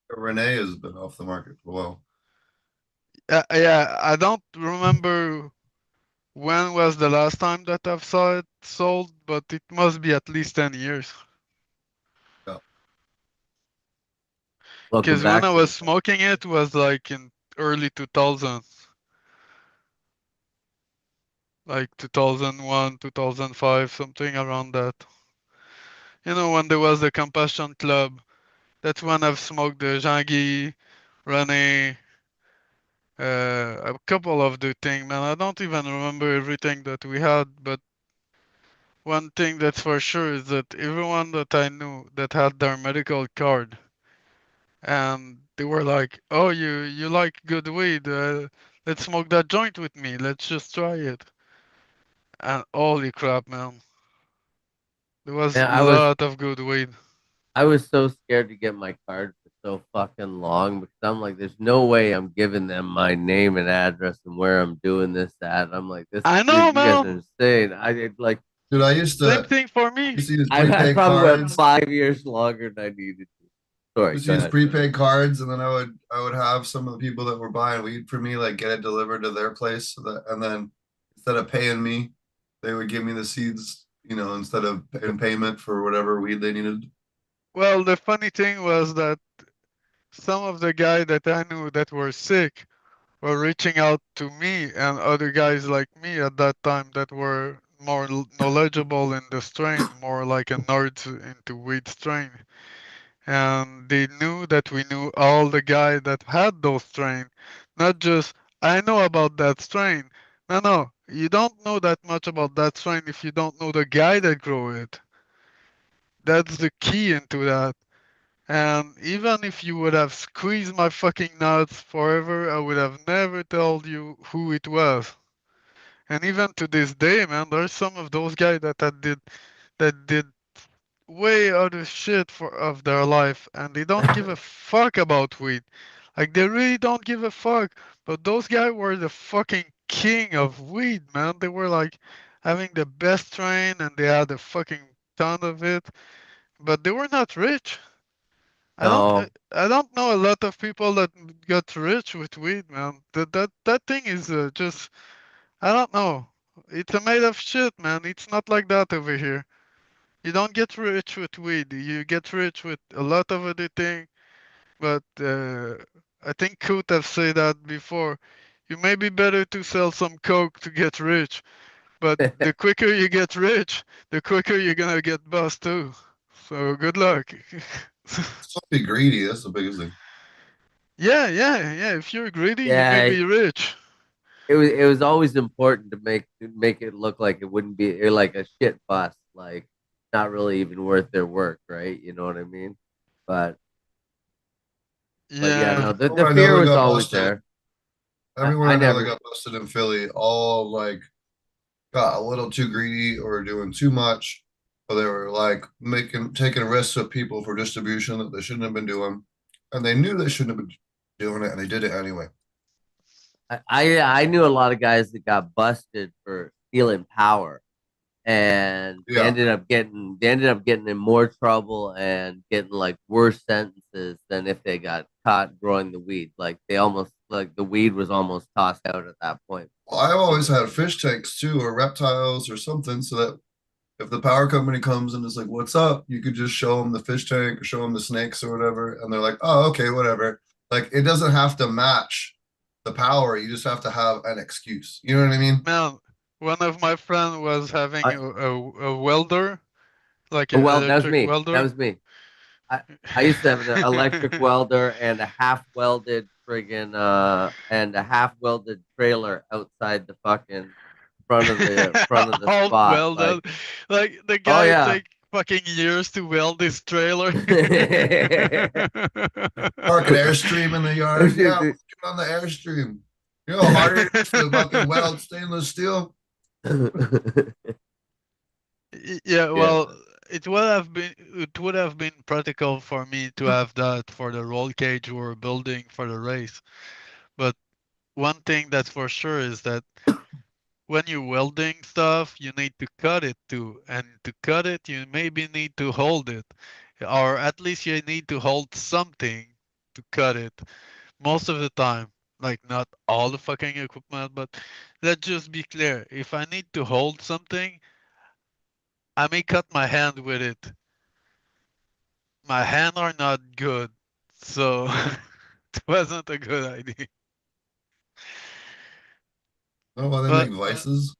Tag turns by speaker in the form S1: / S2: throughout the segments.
S1: Renee has been off the market for a while.
S2: Yeah, I don't remember when was the last time that I've saw it sold, but it must be at least 10 years.
S1: Yeah.
S3: Welcome
S2: Because when
S3: back
S2: I
S3: to
S2: was
S3: the show.
S2: smoking it was like in early 2000s, like 2001, 2005, something around that. You know, when there was the Compassion Club, that's when I've smoked the Jean-Guy, Rene, a couple of the things, man. I don't even remember everything that we had, but one thing that's for sure is that everyone that I knew that had their medical card, and they were like, "Oh, you like good weed? Let's smoke that joint with me. Let's just try it." And holy crap, man, there was
S3: And
S2: a lot of good weed.
S3: I was so scared to get my card for so fucking long because I'm like, there's no way I'm giving them my name and address and where I'm doing this at. I'm like, this,
S2: I know,
S3: you guys are
S2: man.
S3: insane. I did like,
S1: Dude,
S2: Same thing for me.
S1: you see these
S3: I
S1: prepaid
S3: probably went
S1: cards.
S3: 5 years longer than I needed to. Sorry,
S1: Just
S3: go
S1: use
S3: ahead.
S1: prepaid cards, and then I would have some of the people that were buying weed for me like get it delivered to their place, so that and then instead of paying me, they would give me the seeds, instead of paying payment for whatever weed they needed.
S2: Well, the funny thing was that some of the guys that I knew that were sick were reaching out to me and other guys like me at that time that were more knowledgeable in the strain, more like a nerd into weed strain. And they knew that we knew all the guys that had those strain, not just I know about that strain. No, no, you don't know that much about that strain if you don't know the guy that grew it. That's the key into that. And even if you would have squeezed my fucking nuts forever, I would have never told you who it was. And even to this day, man, there's some of those guys that did way other shit for of their life, and they don't give a fuck about weed. Like they really don't give a fuck. But those guys were the fucking king of weed, man. They were like having the best strain, and they had a fucking ton of it. But they were not rich. I don't
S3: No,
S2: I don't know a lot of people that got rich with weed, man. That thing is just I don't know. It's a made of shit, man. It's not like that over here. You don't get rich with weed. You get rich with a lot of other things. But I think Coot have said that before. You may be better to sell some coke to get rich, but the quicker you get rich, the quicker you're gonna get bust too. So good luck.
S1: Just don't be greedy. That's the biggest thing.
S2: Yeah. If you're greedy, you may
S3: yeah,
S2: be rich.
S3: it was always important to make it look like it wouldn't be like a shit bust, like not really even worth their work, right? You know what I mean? But but yeah,
S2: Yeah.
S3: no, the
S1: Everyone I know
S3: fear
S1: that
S3: was
S1: got
S3: always
S1: busted.
S3: there.
S1: Everyone
S3: I
S1: I know that
S3: never.
S1: got busted in Philly, all like got a little too greedy or doing too much, or they were like taking risks with people for distribution that they shouldn't have been doing, and they knew they shouldn't have been doing it, and they did it anyway.
S3: I knew a lot of guys that got busted for stealing power, and
S1: Yeah,
S3: they ended up getting in more trouble and getting like worse sentences than if they got caught growing the weed. Like they almost like the weed was almost tossed out at that point.
S1: well, I've always had fish tanks too, or reptiles or something, so that if the power company comes and is like, "What's up?" you could just show them the fish tank or show them the snakes or whatever, and they're like, "Oh, okay, whatever." Like it doesn't have to match the power. You just have to have an excuse. You know what I mean?
S2: Man, one of my friend was having
S3: I,
S2: a welder, like an
S3: well, that was
S2: electric
S3: me. That
S2: welder.
S3: was me. I I used to have an electric welder and a half welded friggin' and a half welded trailer outside the fucking front of the
S2: All
S3: spot. Like,
S2: welded. Like the
S3: oh
S2: guy
S3: yeah.
S2: take fucking years to weld this trailer.
S1: Park an airstream in the yard. Yeah, working on the airstream. You know how hard it is to fucking weld stainless steel?
S2: Yeah,
S3: Yeah.
S2: well, it would have been practical for me to have that for the roll cage we were building for the race. But one thing that's for sure is that when you're welding stuff, you need to cut it too. And to cut it, you maybe need to hold it. Or at least you need to hold something to cut it most of the time. Like not all the fucking equipment, but let's just be clear. If I need to hold something, I may cut my hand with it. My hand are not good, so it wasn't a good idea.
S1: Oh, well, they
S2: But
S1: make vices.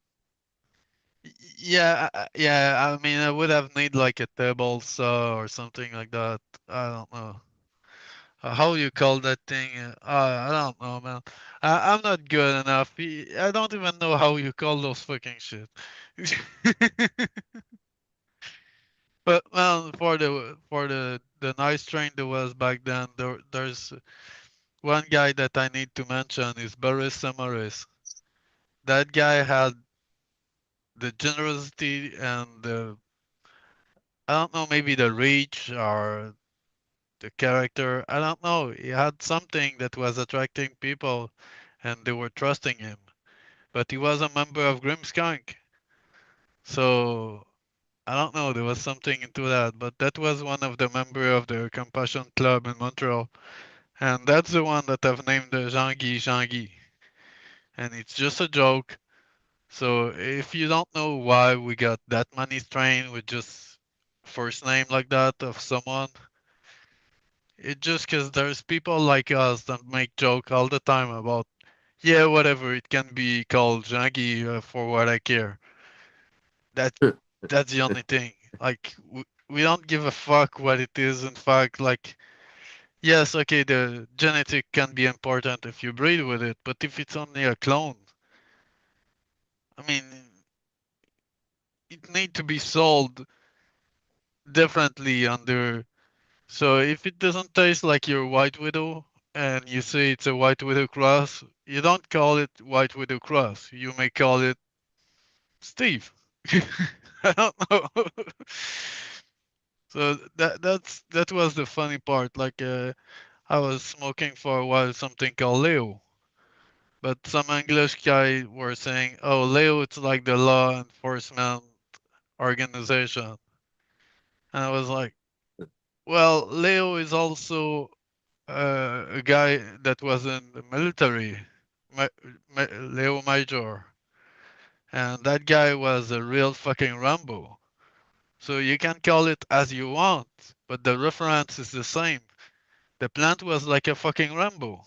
S2: yeah, yeah. I mean, I would have need like a table saw or something like that. I don't know. How you call that thing? I don't know, man. I'm not good enough. I don't even know how you call those fucking shit. But well, for the nice train there was back then, there's one guy that I need to mention is Boris Samaris. That guy had the generosity and the, I don't know, maybe the reach or the character. I don't know. He had something that was attracting people and they were trusting him. But he was a member of Grimskunk. So I don't know, there was something into that. But that was one of the member of the Compassion Club in Montreal. And that's the one that I've named the Jean-Guy Jean-Guy. And it's just a joke. So if you don't know why we got that many strain with just first name like that of someone, it just because there's people like us that make joke all the time about, yeah, whatever, it can be called Jean-Guy for what I care. That that's the only thing. Like we don't give a fuck what it is. In fact, like yes, okay, the genetic can be important if you breed with it, but if it's only a clone, I mean, it need to be sold differently under. So if it doesn't taste like your White Widow and you say it's a White Widow cross, you don't call it White Widow cross. You may call it Steve. I don't know. So that was the funny part. Like I was smoking for a while something called Leo, but some English guy were saying, "Oh, Leo, it's like the law enforcement organization," and I was like, "Well, Leo is also a guy that was in the military, Ma- Leo Major, and that guy was a real fucking Rambo. So you can call it as you want, but the reference is the same. The plant was like a fucking Rambo.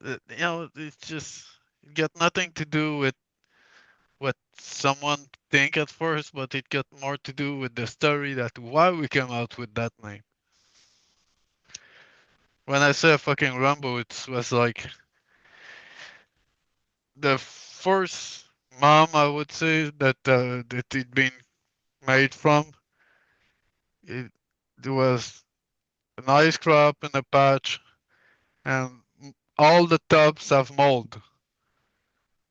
S2: It's just it got nothing to do with what someone think at first, but it got more to do with the story that why we came out with that name. When I say fucking Rambo, it was like the first mom I would say that it been made from. It, it was an ice crop in a patch, and all the tubs have mold.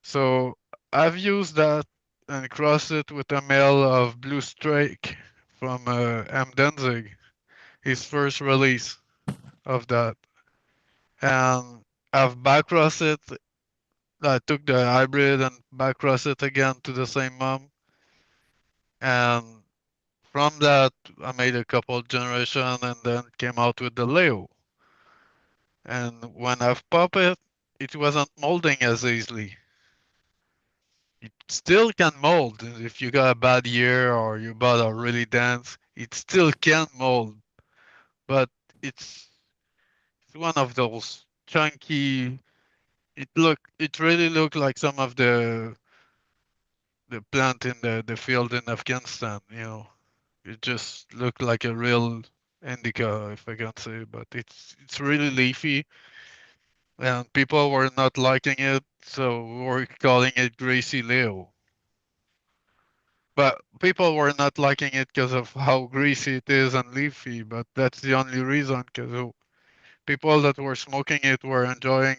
S2: So I've used that and crossed it with a male of Blue Strake from M. Denzig, his first release of that. And I've backcrossed it. I took the hybrid and backcrossed it again to the same mom. And from that, I made a couple generation and then came out with the Leo. And when I've popped it, it wasn't molding as easily. It still can mold. If you got a bad year or you bought a really dense, it still can mold. But it's it's one of those chunky. It really looked like some of the plant in the field in Afghanistan. It just looked like a real indica, if I can say. But it's really leafy, and people were not liking it, so we were calling it Gracie Leo. But people were not liking it because of how greasy it is and leafy, but that's the only reason, because people that were smoking it were enjoying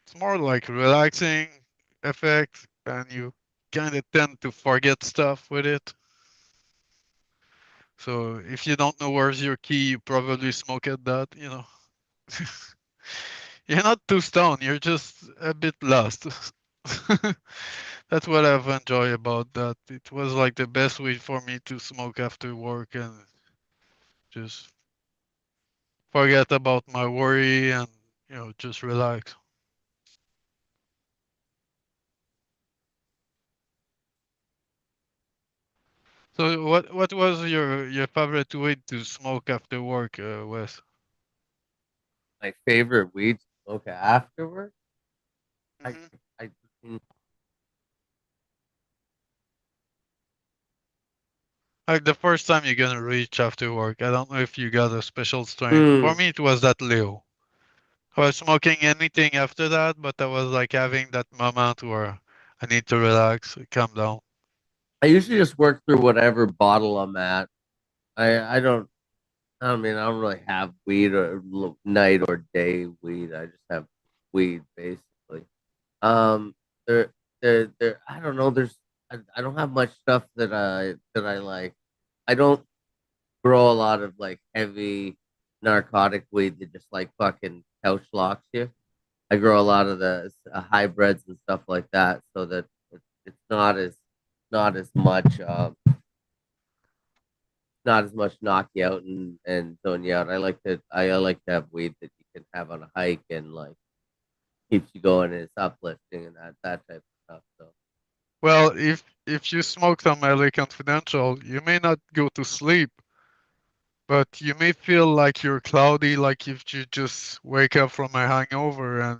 S2: it's more like relaxing effect, and you kind of tend to forget stuff with it. So if you don't know where's your key, you probably smoke at that. You're not too stoned, you're just a bit lost. That's what I've enjoyed about that. It was like the best way for me to smoke after work and just forget about my worry and just relax. So what was your favorite weed to smoke after work, Wes?
S3: My favorite weed to smoke afterward. I
S2: Hmm.
S3: I mm,
S2: Like the first time you're gonna reach after work. I don't know if you got a special strain. For
S3: mm,
S2: me, it was that Leo. I was smoking anything after that, but I was like having that moment where I need to relax, calm down.
S3: I usually just work through whatever bottle I'm at. I don't. I mean, I don't really have weed or night or day weed. I just have weed basically. Um, there, there. I don't know. I don't have much stuff that I like. I don't grow a lot of like heavy narcotic weed that just like fucking couch locks you. I grow a lot of the hybrids and stuff like that, so that it's not as much not as much knock you out and zone you out. I like to have weed that you can have on a hike and like keeps you going and it's uplifting and that type of stuff. So
S2: Well, if you smoke some LA Confidential, you may not go to sleep, but you may feel like you're cloudy, like if you just wake up from a hangover and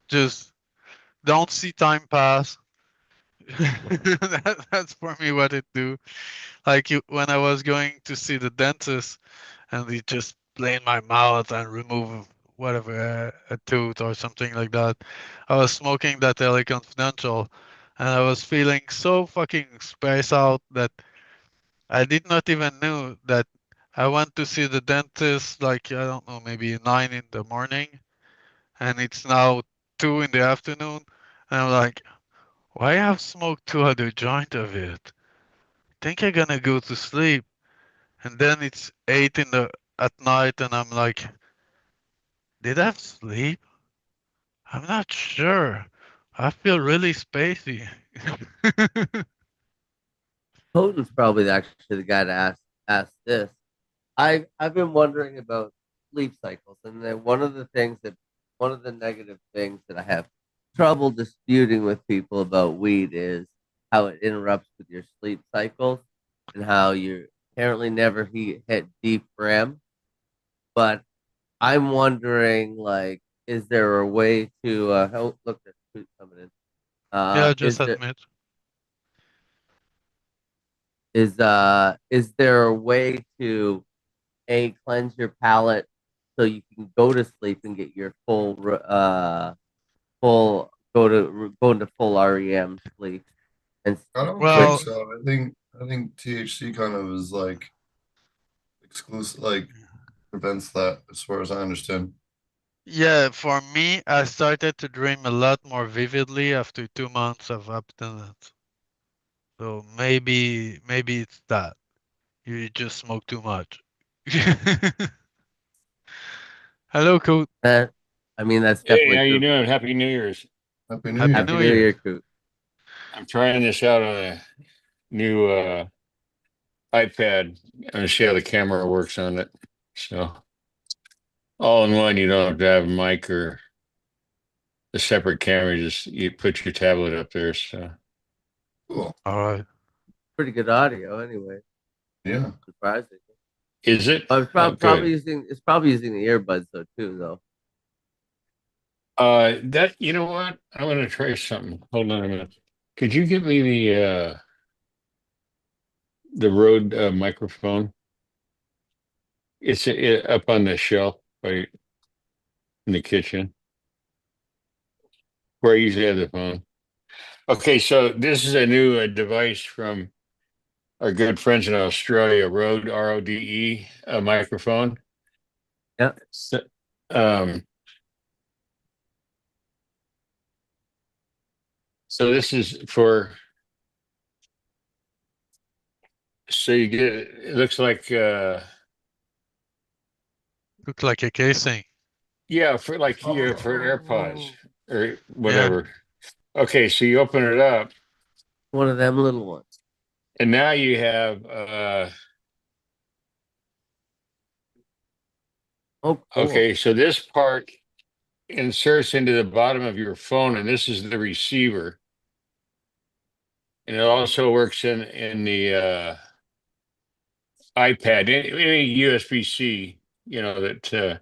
S2: just don't see time pass. That's for me what it do. Like when I was going to see the dentist and he just play in my mouth and remove whatever a tooth or something like that. I was smoking that LA Confidential, and I was feeling so fucking spaced out that I did not even know that I went to see the dentist like I don't know maybe 9 in the morning, and it's now 2 in the afternoon, and I'm like, why I have smoked two other joint of it? Think I'm gonna go to sleep, and then it's 8 at night, and I'm like, did I sleep? I'm not sure. I feel really spacey.
S3: Poten's probably actually the guy to ask this. I've been wondering about sleep cycles, and then one of the negative things that I have trouble disputing with people about weed is how it interrupts with your sleep cycles and how you apparently never hit deep REM. But I'm wondering, like, is there a way to look at food coming in?
S2: Yeah, just
S3: Is there
S2: admit.
S3: is there a way to cleanse your palate so you can go to sleep and get your full go into full REM sleep and
S1: I don't think
S3: switch.
S2: Well,
S1: so. I think THC kind of is like exclusive, like prevents that as far as I understand.
S2: yeah, for me, I started to dream a lot more vividly after 2 months of abstinence. So maybe it's that. You just smoke too much. Hello, Coot.
S3: That I mean that's
S4: Hey,
S3: definitely
S4: how you
S3: true.
S4: doing? Happy New Year's.
S1: Happy New
S2: Happy
S1: Year.
S3: Happy
S2: New
S3: New
S2: Year.
S3: Year, Coop.
S4: I'm trying this out on a new iPad. I'm gonna see how the camera works on it. So all in one, you don't have to have a mic or a separate camera. Just you put your tablet up there. So
S1: Cool.
S2: All right.
S3: Pretty good audio anyway.
S1: Yeah.
S3: Surprising.
S4: is it?
S3: But it's
S4: Oh,
S3: probably
S4: good.
S3: using the earbuds though too though.
S4: That you know what? I'm gonna try something. Hold on a minute. Could you give me the Rode microphone? It's up on the shelf right in the kitchen where I usually have the phone. Okay, so this is a new device from our good friends in Australia, Rode RODE microphone.
S3: Yeah.
S4: So, um, so this is for so you get it looks like
S2: Look like a casing.
S4: yeah for like for AirPods
S2: Oh.
S4: or
S2: Yeah.
S4: whatever. Okay, so you open it up
S3: One of them little ones.
S4: and now you have
S3: Oh, cool.
S4: Okay, so this part inserts into the bottom of your phone, and this is the receiver. And it also works in the iPad, any USB-C, that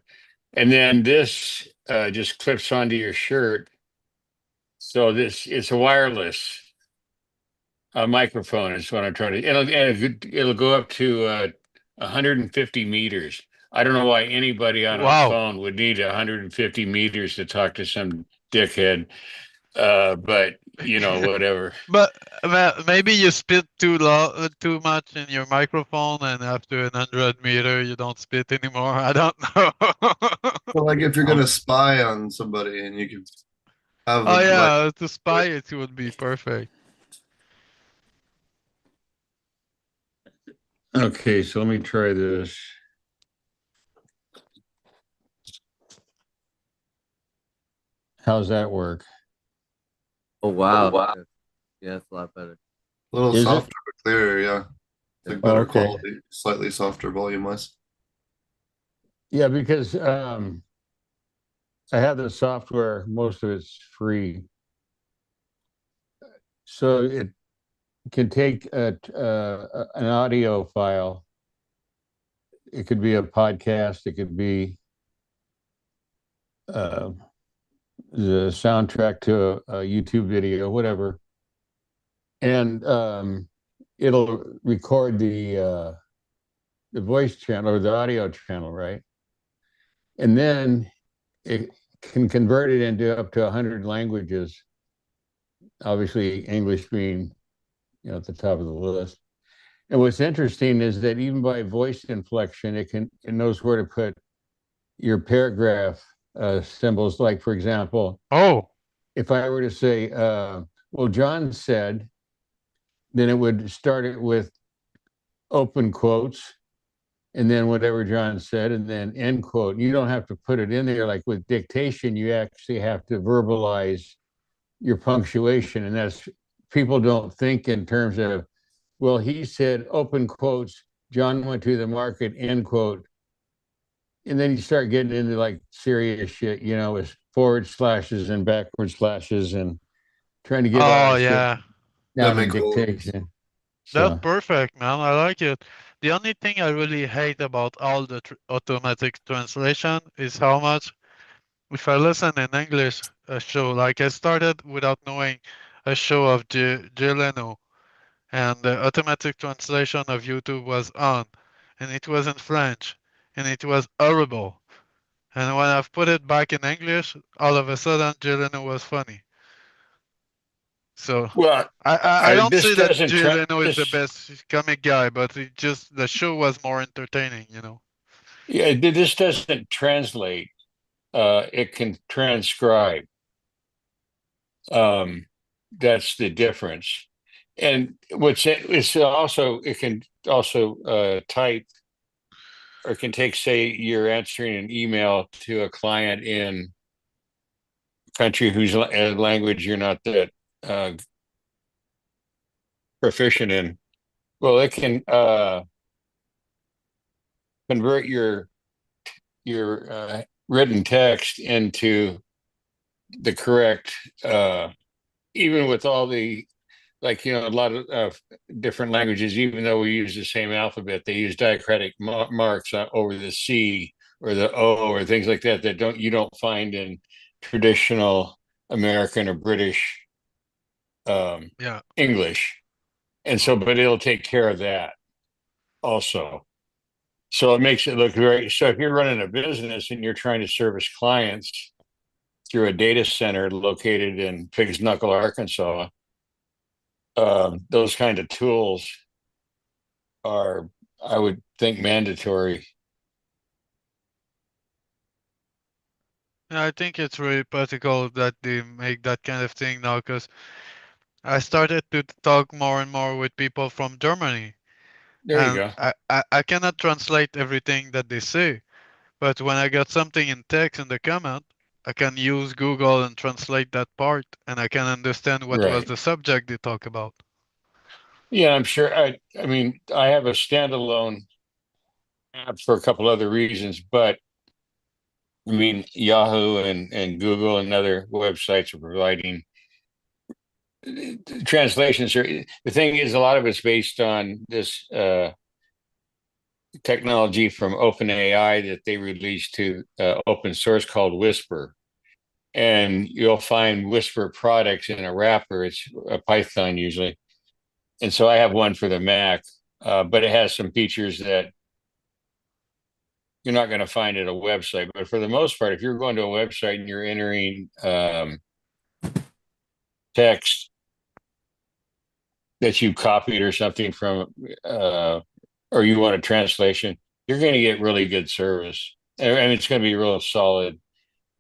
S4: and then this just clips onto your shirt. So it's a wireless microphone is what I'm trying to. It'll go up to 150 meters. I don't know why anybody on a
S2: Wow.
S4: phone would need 150 meters to talk to some dickhead. But whatever.
S2: But maybe you spit too much in your microphone, and after 100 meter, you don't spit anymore. I don't know.
S1: So like if you're
S3: Um,
S1: gonna spy on somebody and you can have
S2: Oh
S1: like
S2: yeah, to spy it would be perfect.
S4: Okay, so let me try this. How's that work?
S3: oh wow. Yeah, it's a lot better.
S1: a little
S4: Is it?
S1: softer but clearer, yeah. It's like
S3: Yeah.
S1: better
S4: Okay.
S1: quality, slightly softer volume wise.
S4: Yeah, because I have the software, most of it's free. So it can take an audio file. It could be a podcast, it could be uh, the soundtrack to a YouTube video, whatever. And it'll record the voice channel or the audio channel, right? And then it can convert it into up to 100 languages, obviously English being at the top of the list. And what's interesting is that even by voice inflection, it knows where to put your paragraph symbols. Like, for example,
S2: Oh,
S4: if I were to say, well, John said, then it would start it with open quotes and then whatever John said, and then end quote. You don't have to put it in there like with dictation. You actually have to verbalize your punctuation, and that's people don't think in terms of, well, he said open quotes. John went to the market, end quote, and then you start getting into like serious shit, with forward slashes and backward slashes and trying to get all
S2: oh
S4: that shit
S2: yeah.
S1: That
S4: down in
S1: make cool.
S4: dictation.
S2: That's
S4: So
S2: perfect, man. I like it. The only thing I really hate about all the automatic translation is how much, if I listen in English, a show, like I started without knowing a show of Jay Leno, and the automatic translation of YouTube was on, and it was in French, and it was horrible. And when I've put it back in English, all of a sudden Jay Leno was funny. So
S4: well,
S2: I don't
S4: this
S2: say that
S4: doesn't
S2: Jay
S4: try
S2: Leno is the
S4: this.
S2: best comic guy, but it just the show was more entertaining, you know.
S4: Yeah, this doesn't translate. It can transcribe. Um, that's the difference. And it's also it can also type or can take, say, you're answering an email to a client in a country whose language you're not that uh, proficient in. Well, it can convert your written text into the correct, even with all the, like, a lot of different languages, even though we use the same alphabet, they use diacritic marks over the C or the O or things like that you don't find in traditional American or British
S2: Yeah.
S4: English. And so, but it'll take care of that also. So it makes it look very. So if you're running a business and you're trying to service clients through a data center located in Pigs Knuckle, Arkansas, those kind of tools are, I would think, mandatory.
S2: Yeah, I think it's really practical that they make that kind of thing now, because I started to talk more and more with people from Germany,
S4: There you
S2: and
S4: go.
S2: I cannot translate everything that they say, but when I got something in text in the comment, I can use Google and translate that part, and I can understand what was
S4: Right.
S2: the subject they talk about.
S4: Yeah, I'm sure. I mean, I have a standalone app for a couple other reasons, but I mean, Yahoo and Google and other websites are providing translations. The thing is, a lot of it's based on this technology from OpenAI that they released to open source called Whisper. And you'll find Whisper products in a wrapper. It's a Python usually. And so I have one for the Mac, but it has some features that you're not going to find at a website. But for the most part, if you're going to a website and you're entering text that you copied or something from, or you want a translation, you're going to get really good service. And it's going to be real solid.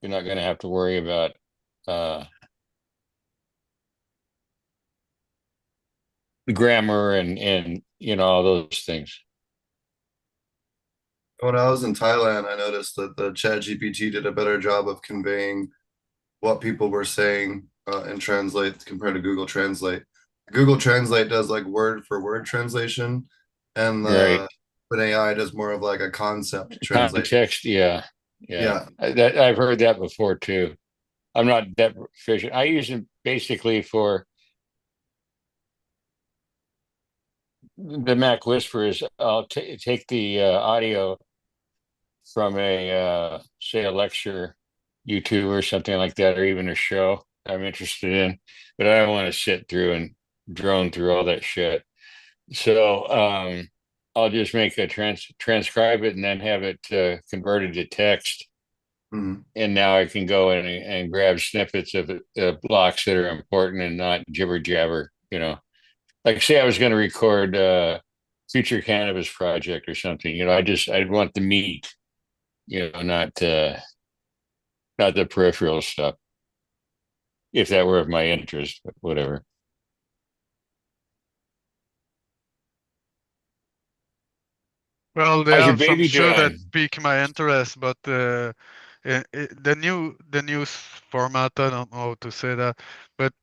S4: You're not going to have to worry about grammar and all those things.
S1: When I was in Thailand, I noticed that the Chat GPT did a better job of conveying what people were saying in Translate compared to Google Translate. Google Translate does like word for word translation, and
S4: Right.
S1: the AI does more of like a concept translation.
S4: Context, yeah. That I've heard that before too. I'm not that proficient. I use it basically for the Mac Whisperers. I'll take the audio from say a lecture, YouTube or something like that, or even a show I'm interested in, but I don't want to sit through and drone through all that shit. So I'll just make a transcribe it and then have it converted to text.
S1: Mhm.
S4: And now I can go in and grab snippets of blocks that are important and not jibber jabber. Like say I was going to record Future Cannabis Project or something. I'd want the meat. Not the peripheral stuff. If that were of my interest, but whatever.
S2: Well, they
S4: How's your
S2: have some
S4: baby
S2: show that
S4: doing?
S2: pique my interest, but the news format, I don't know how to say that, but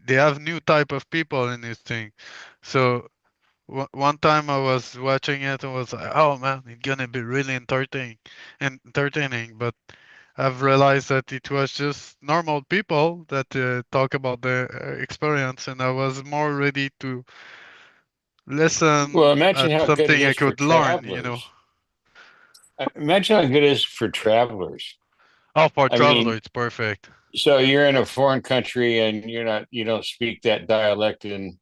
S2: they have new type of people in this thing. So one time I was watching it and was like, oh man, it's gonna be really entertaining. But I've realized that it was just normal people that talk about their experience, and I was more ready to
S4: Well,
S2: listen
S4: imagine
S2: at
S4: how good it
S2: something I
S4: is for
S2: could learn.
S4: travelers. Imagine how good it is for travelers.
S2: Oh, for
S4: I
S2: traveler,
S4: mean,
S2: it's perfect.
S4: so you're in a foreign country and you don't speak that dialect in,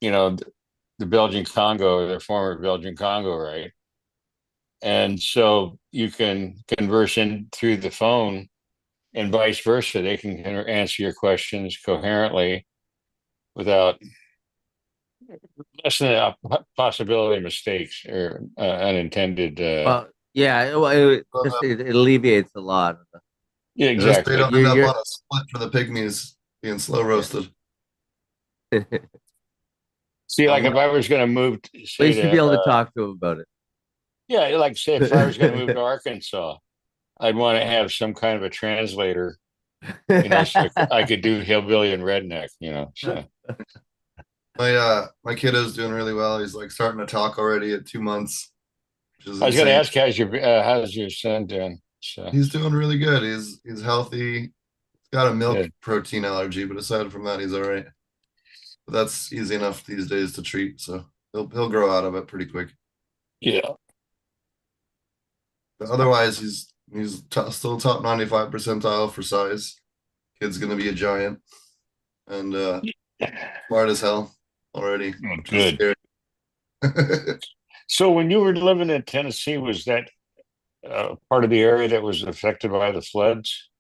S4: you know, the Belgian Congo or the former Belgian Congo, right? And so you can converse in through the phone and vice versa. They can answer your questions coherently without less than a possibility of mistakes or unintended.
S3: Well, yeah, it alleviates a lot.
S4: Yeah,
S1: Just they
S4: exactly.
S1: don't end up
S3: You're
S1: on a split for the pygmies being slow roasted.
S4: See, like if
S1: Um,
S4: I was going to move,
S3: At
S4: say
S3: least you'd be able to
S4: to,
S3: talk to him about
S4: yeah, like say if I was going to move to
S3: it.
S4: Arkansas, I'd want to have some kind of a translator, so I could do hillbilly and redneck, So
S1: my kiddo's doing really well. He's like starting to talk already at 2 months, which is
S4: I was going to
S1: insane.
S4: ask how's your son doing? So
S1: He's doing really good. He's healthy. He's got a milk
S4: good.
S1: protein allergy, but aside from that, he's all right. But that's easy enough these days to treat, so he'll grow out of it pretty quick.
S4: Yeah.
S1: But otherwise, he's still top 95 percentile for size. Kid's gonna be a giant and smart as hell already,
S4: Oh,
S1: which is
S4: good.
S1: scary.
S4: So when you were living in Tennessee, was that part of the area that was affected by the floods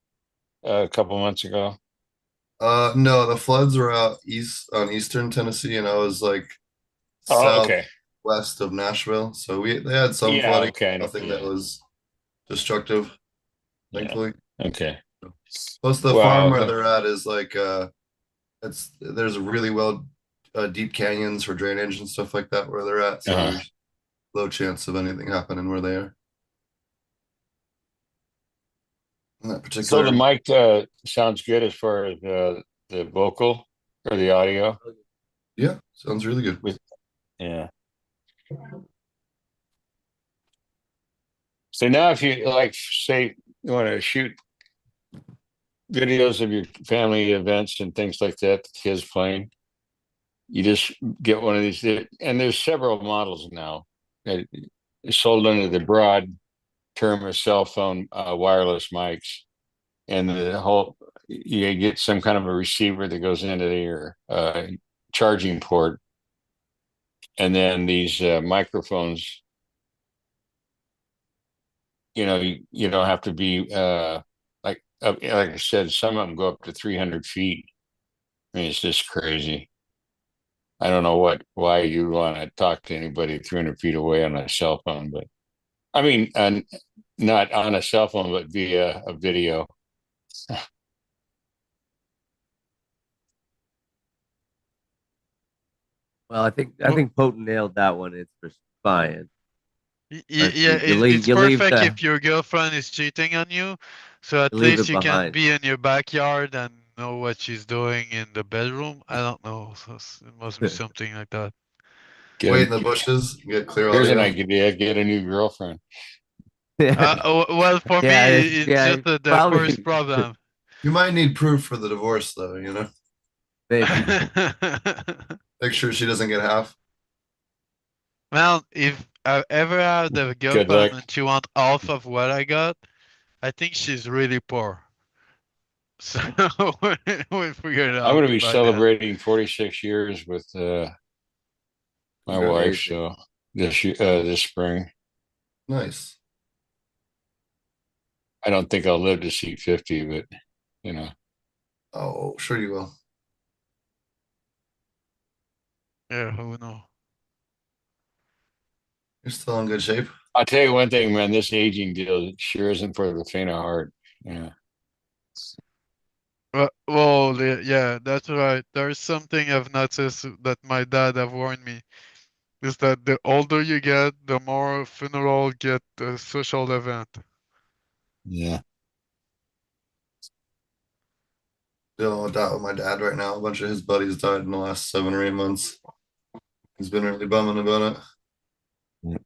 S4: a couple months ago?
S1: No, the floods were out east on eastern Tennessee, and I was like
S4: Oh, okay.
S1: southwest of Nashville. So they had some
S4: Yeah,
S1: flooding,
S4: okay.
S1: nothing that
S4: Yeah,
S1: was destructive,
S4: yeah.
S1: thankfully.
S4: Okay.
S1: Plus, the farm where
S4: Wow.
S1: they're at is like there's really well deep canyons for drainage and stuff like that where they're at. So
S4: Uh-huh.
S1: there's low chance of anything happening where they are in that
S4: So the
S1: particular.
S4: mic sounds good as far as the vocal or the audio.
S1: Yeah, sounds really good.
S4: With Yeah. So now, if you like, say, you want to shoot videos of your family events and things like that, the kids playing, you just get one of these. And there's several models now that is sold under the broad term of cell phone wireless mics. And the whole, you get some kind of a receiver that goes into your charging port. And then these microphones, you don't have to be like I said, some of them go up to 300 feet. I mean, it's just crazy. I don't know why you want to talk to anybody 300 feet away on a cell phone, but I mean, not on a cell phone, but via a video.
S3: Well, I think Potent nailed that one. It's for spying.
S2: Yeah, it's
S3: You leave
S2: perfect
S3: the
S2: if your girlfriend is cheating on you, so at
S3: you leave
S2: least
S3: it
S2: you can
S3: behind.
S2: be in your backyard and know what she's doing in the bedroom. I don't know, so it must be something like that.
S1: Wait in the bushes, get clear
S4: Here's an
S1: audio.
S4: idea: get a new girlfriend.
S2: Well, for me, it's just the first
S3: Probably
S2: problem.
S1: You might need proof for the divorce, though.
S3: maybe.
S1: Make sure she doesn't get half.
S2: Well, if I ever had a
S4: Good luck.
S2: girlfriend and she want half of what I got, I think she's really poor. So we'll figure it
S4: I'm
S2: out
S4: going to be
S2: by then.
S4: celebrating 46 years with my wife, so this spring.
S1: Nice.
S4: I don't think I'll live to see 50, but
S1: Oh, sure you will.
S2: Yeah, who knows?
S1: You're still in good shape.
S4: I'll tell you one thing, man. This aging deal sure isn't for the faint of heart. Yeah.
S2: Well, yeah, that's right. There's something I've noticed that my dad have warned me, is that the older you get, the more funeral get a social event.
S4: Yeah.
S1: Dealing with that with my dad right now. A bunch of his buddies died in the last 7 or 8 months. He's been really bumming about it.
S4: Yeah.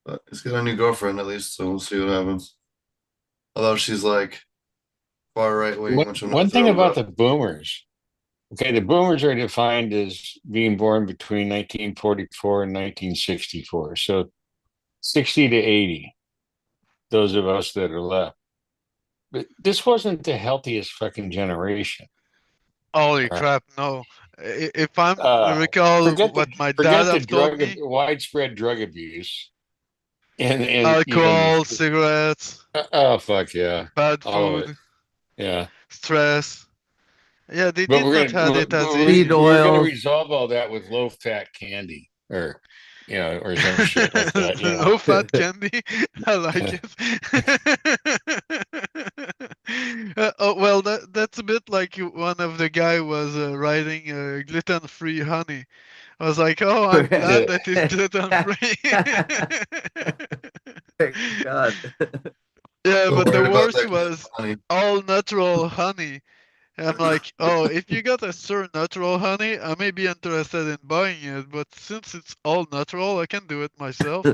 S1: But he's got a new girlfriend at least, so we'll see what happens. Although she's like far right wing, which I'm
S4: One
S1: not
S4: thing
S1: thrilled
S4: about
S1: about.
S4: the boomers, okay, the boomers are defined as being born between 1944 and 1964. So 60 to 80, those of us that are left. But this wasn't the healthiest fucking generation.
S2: Holy
S4: Right?
S2: crap, no. If I'm recall what my dad
S4: Forget the
S2: have told me,
S4: widespread drug abuse and even
S2: alcohol, cigarettes,
S4: oh fuck yeah,
S2: bad
S4: all of it.
S2: food,
S4: Yeah.
S2: stress. Yeah, they
S4: But
S2: did not have it as
S3: Seed
S2: easy.
S4: we're gonna
S3: oils.
S4: resolve all that with low fat candy or some shit like that.
S2: Low fat candy. I like it. Oh well, that's a bit like one of the guy was writing gluten-free honey. I was like, oh, I'm glad that it's gluten-free.
S3: Thank God.
S2: Yeah,
S1: So
S2: but the
S1: worried about
S2: worst
S1: that
S2: was
S1: honey.
S2: all natural honey. I'm like, oh, if you got a Sir Natural honey, I may be interested in buying it, but since it's all natural, I can do it myself.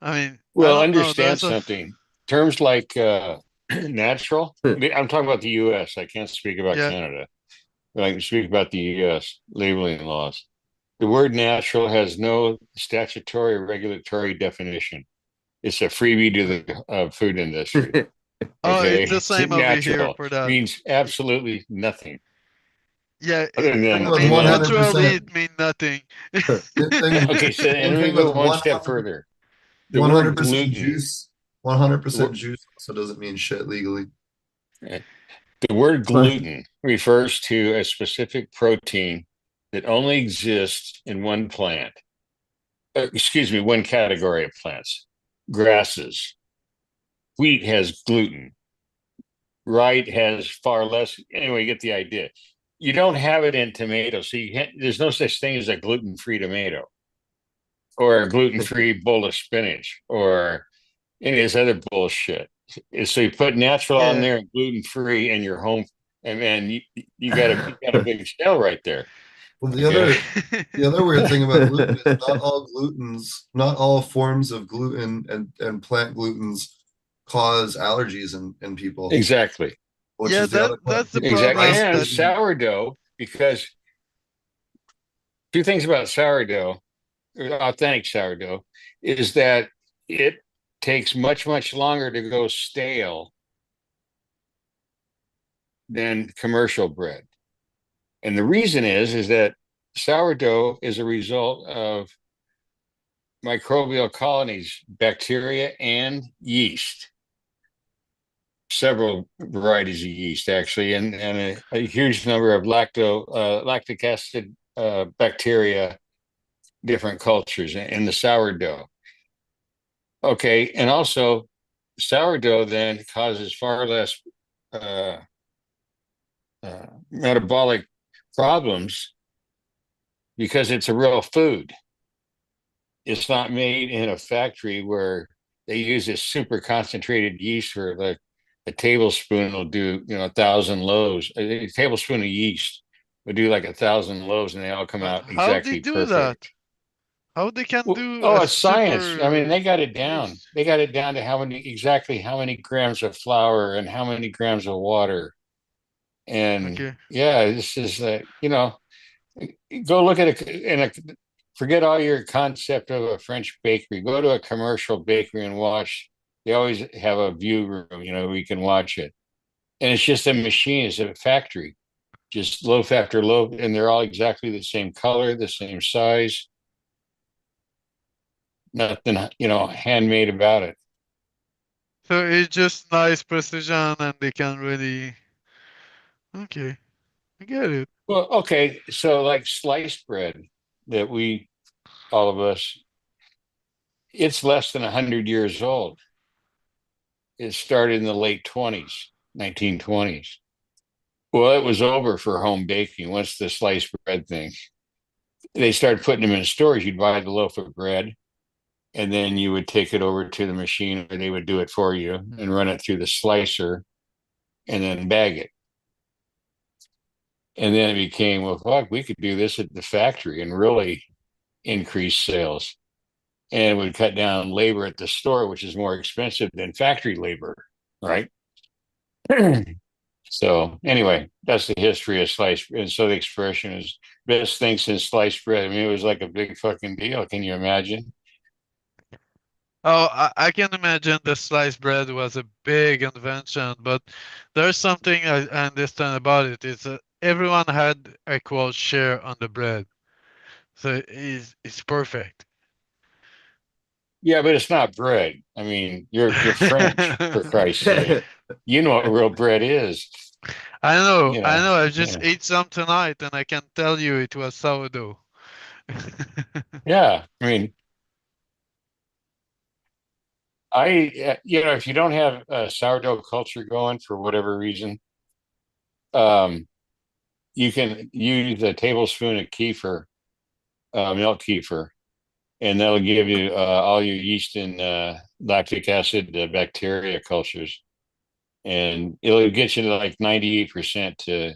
S2: I mean, I
S4: Well,
S2: don't know.
S4: understand something. Terms like natural. I'm talking about the U.S. I can't speak about
S2: Yeah.
S4: Canada. But I can speak about the U.S. labeling laws. The word natural has no statutory or regulatory definition. It's a freebie to the food industry.
S2: Oh, it's
S4: Okay,
S2: the same over here
S4: natural
S2: for that.
S4: means absolutely nothing
S2: Yeah,
S4: other
S1: Thing
S4: than
S1: with
S2: I mean, naturally
S1: 100%.
S2: it mean nothing.
S4: okay. So, and
S1: Same
S4: let me
S1: thing
S4: go
S1: with
S4: one step
S1: 100
S4: further. The word
S1: 100%
S4: gluten.
S1: juice. 100%
S4: The,
S1: juice also doesn't mean shit legally.
S4: the word gluten refers to a specific protein that only exists in one plant. Excuse me, one category of plants: grasses. Wheat has gluten. Rye has far less. Anyway, you get the idea. You don't have it in tomatoes, so there's no such thing as a gluten-free tomato or a gluten-free bowl of spinach or any of this other bullshit. So you put natural on
S2: Yeah.
S4: there and gluten-free, and you're home, and man, you got a big sale right there.
S1: Well,
S4: Okay.
S1: the other weird thing about gluten is not all forms of gluten and plant glutens cause allergies in people,
S4: Exactly.
S1: which
S2: Yeah,
S1: is the other part.
S2: that's the
S1: People
S4: Exactly.
S2: problem
S1: breast
S4: And
S2: that
S1: gluten.
S4: sourdough, because two things about sourdough, authentic sourdough, is that it takes much, much longer to go stale than commercial bread. And the reason is that sourdough is a result of microbial colonies, bacteria and yeast, several varieties of yeast actually, and a huge number of lactic acid bacteria, different cultures in the sourdough. Okay, and also sourdough then causes far less uh, metabolic problems because it's a real food. It's not made in a factory where they use this super concentrated yeast where like a tablespoon will do, 1,000 loaves. A tablespoon of yeast would do like 1,000 loaves and they all come out
S2: how they
S4: exactly
S2: do that?
S4: perfect.
S2: How they can
S4: Well,
S2: do
S4: oh,
S2: a
S4: it's science. I mean,
S2: super
S4: they got it down.
S2: yeast?
S4: They got it down to exactly how many grams of flour and how many grams of water. And
S2: Okay.
S4: yeah, this is, go look at forget all your concept of a French bakery. Go to a commercial bakery and watch. They always have a view room, where you can watch it. And it's just a machine, it's a factory, just loaf after loaf, and they're all exactly the same color, the same size, nothing, handmade about it.
S2: So it's just nice precision and they can really. Okay, I get it.
S4: Well, okay, so like sliced bread that all of us, it's less than 100 years old. It started in the late 20s, 1920s. Well, it was over for home baking once the sliced bread thing. They started putting them in stores. You'd buy the loaf of bread, and then you would take it over to the machine, or they would do it for you and run it through the slicer, and then bag it. And then it became, well, fuck, we could do this at the factory and really increase sales. And it would cut down labor at the store, which is more expensive than factory labor, right? So anyway, that's the history of sliced bread. And so the expression is best thing since sliced bread. I mean, it was like a big fucking deal. Can you imagine?
S2: Oh, I can imagine the sliced bread was a big invention, but there's something I understand about it. Is everyone had equal share on the bread, so it's perfect.
S4: Yeah, but it's not bread. I mean, you're French, for Christ's sake. You know what real bread is.
S2: I know. I just
S4: Yeah.
S2: ate some tonight, and I can tell you it was sourdough.
S4: Yeah. I mean, if you don't have a sourdough culture going for whatever reason, um, you can use a tablespoon of kefir, milk kefir, and that'll give you all your yeast and lactic acid bacteria cultures, and it'll get you to like 98% to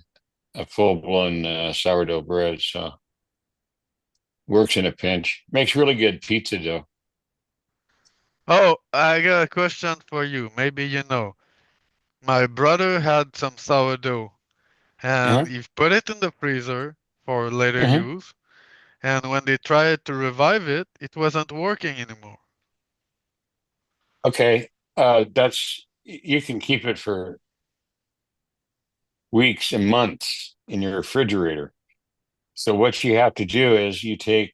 S4: a full blown sourdough bread. So works in a pinch. Makes really good pizza dough.
S2: Oh, I got a question for you. Maybe you know. My brother had some sourdough, and
S4: Uh-huh.
S2: he put it in the freezer for later
S4: Uh-huh.
S2: use. And when they tried to revive it, it wasn't working anymore.
S4: Okay. That's You can keep it for weeks and months in your refrigerator. So what you have to do is you take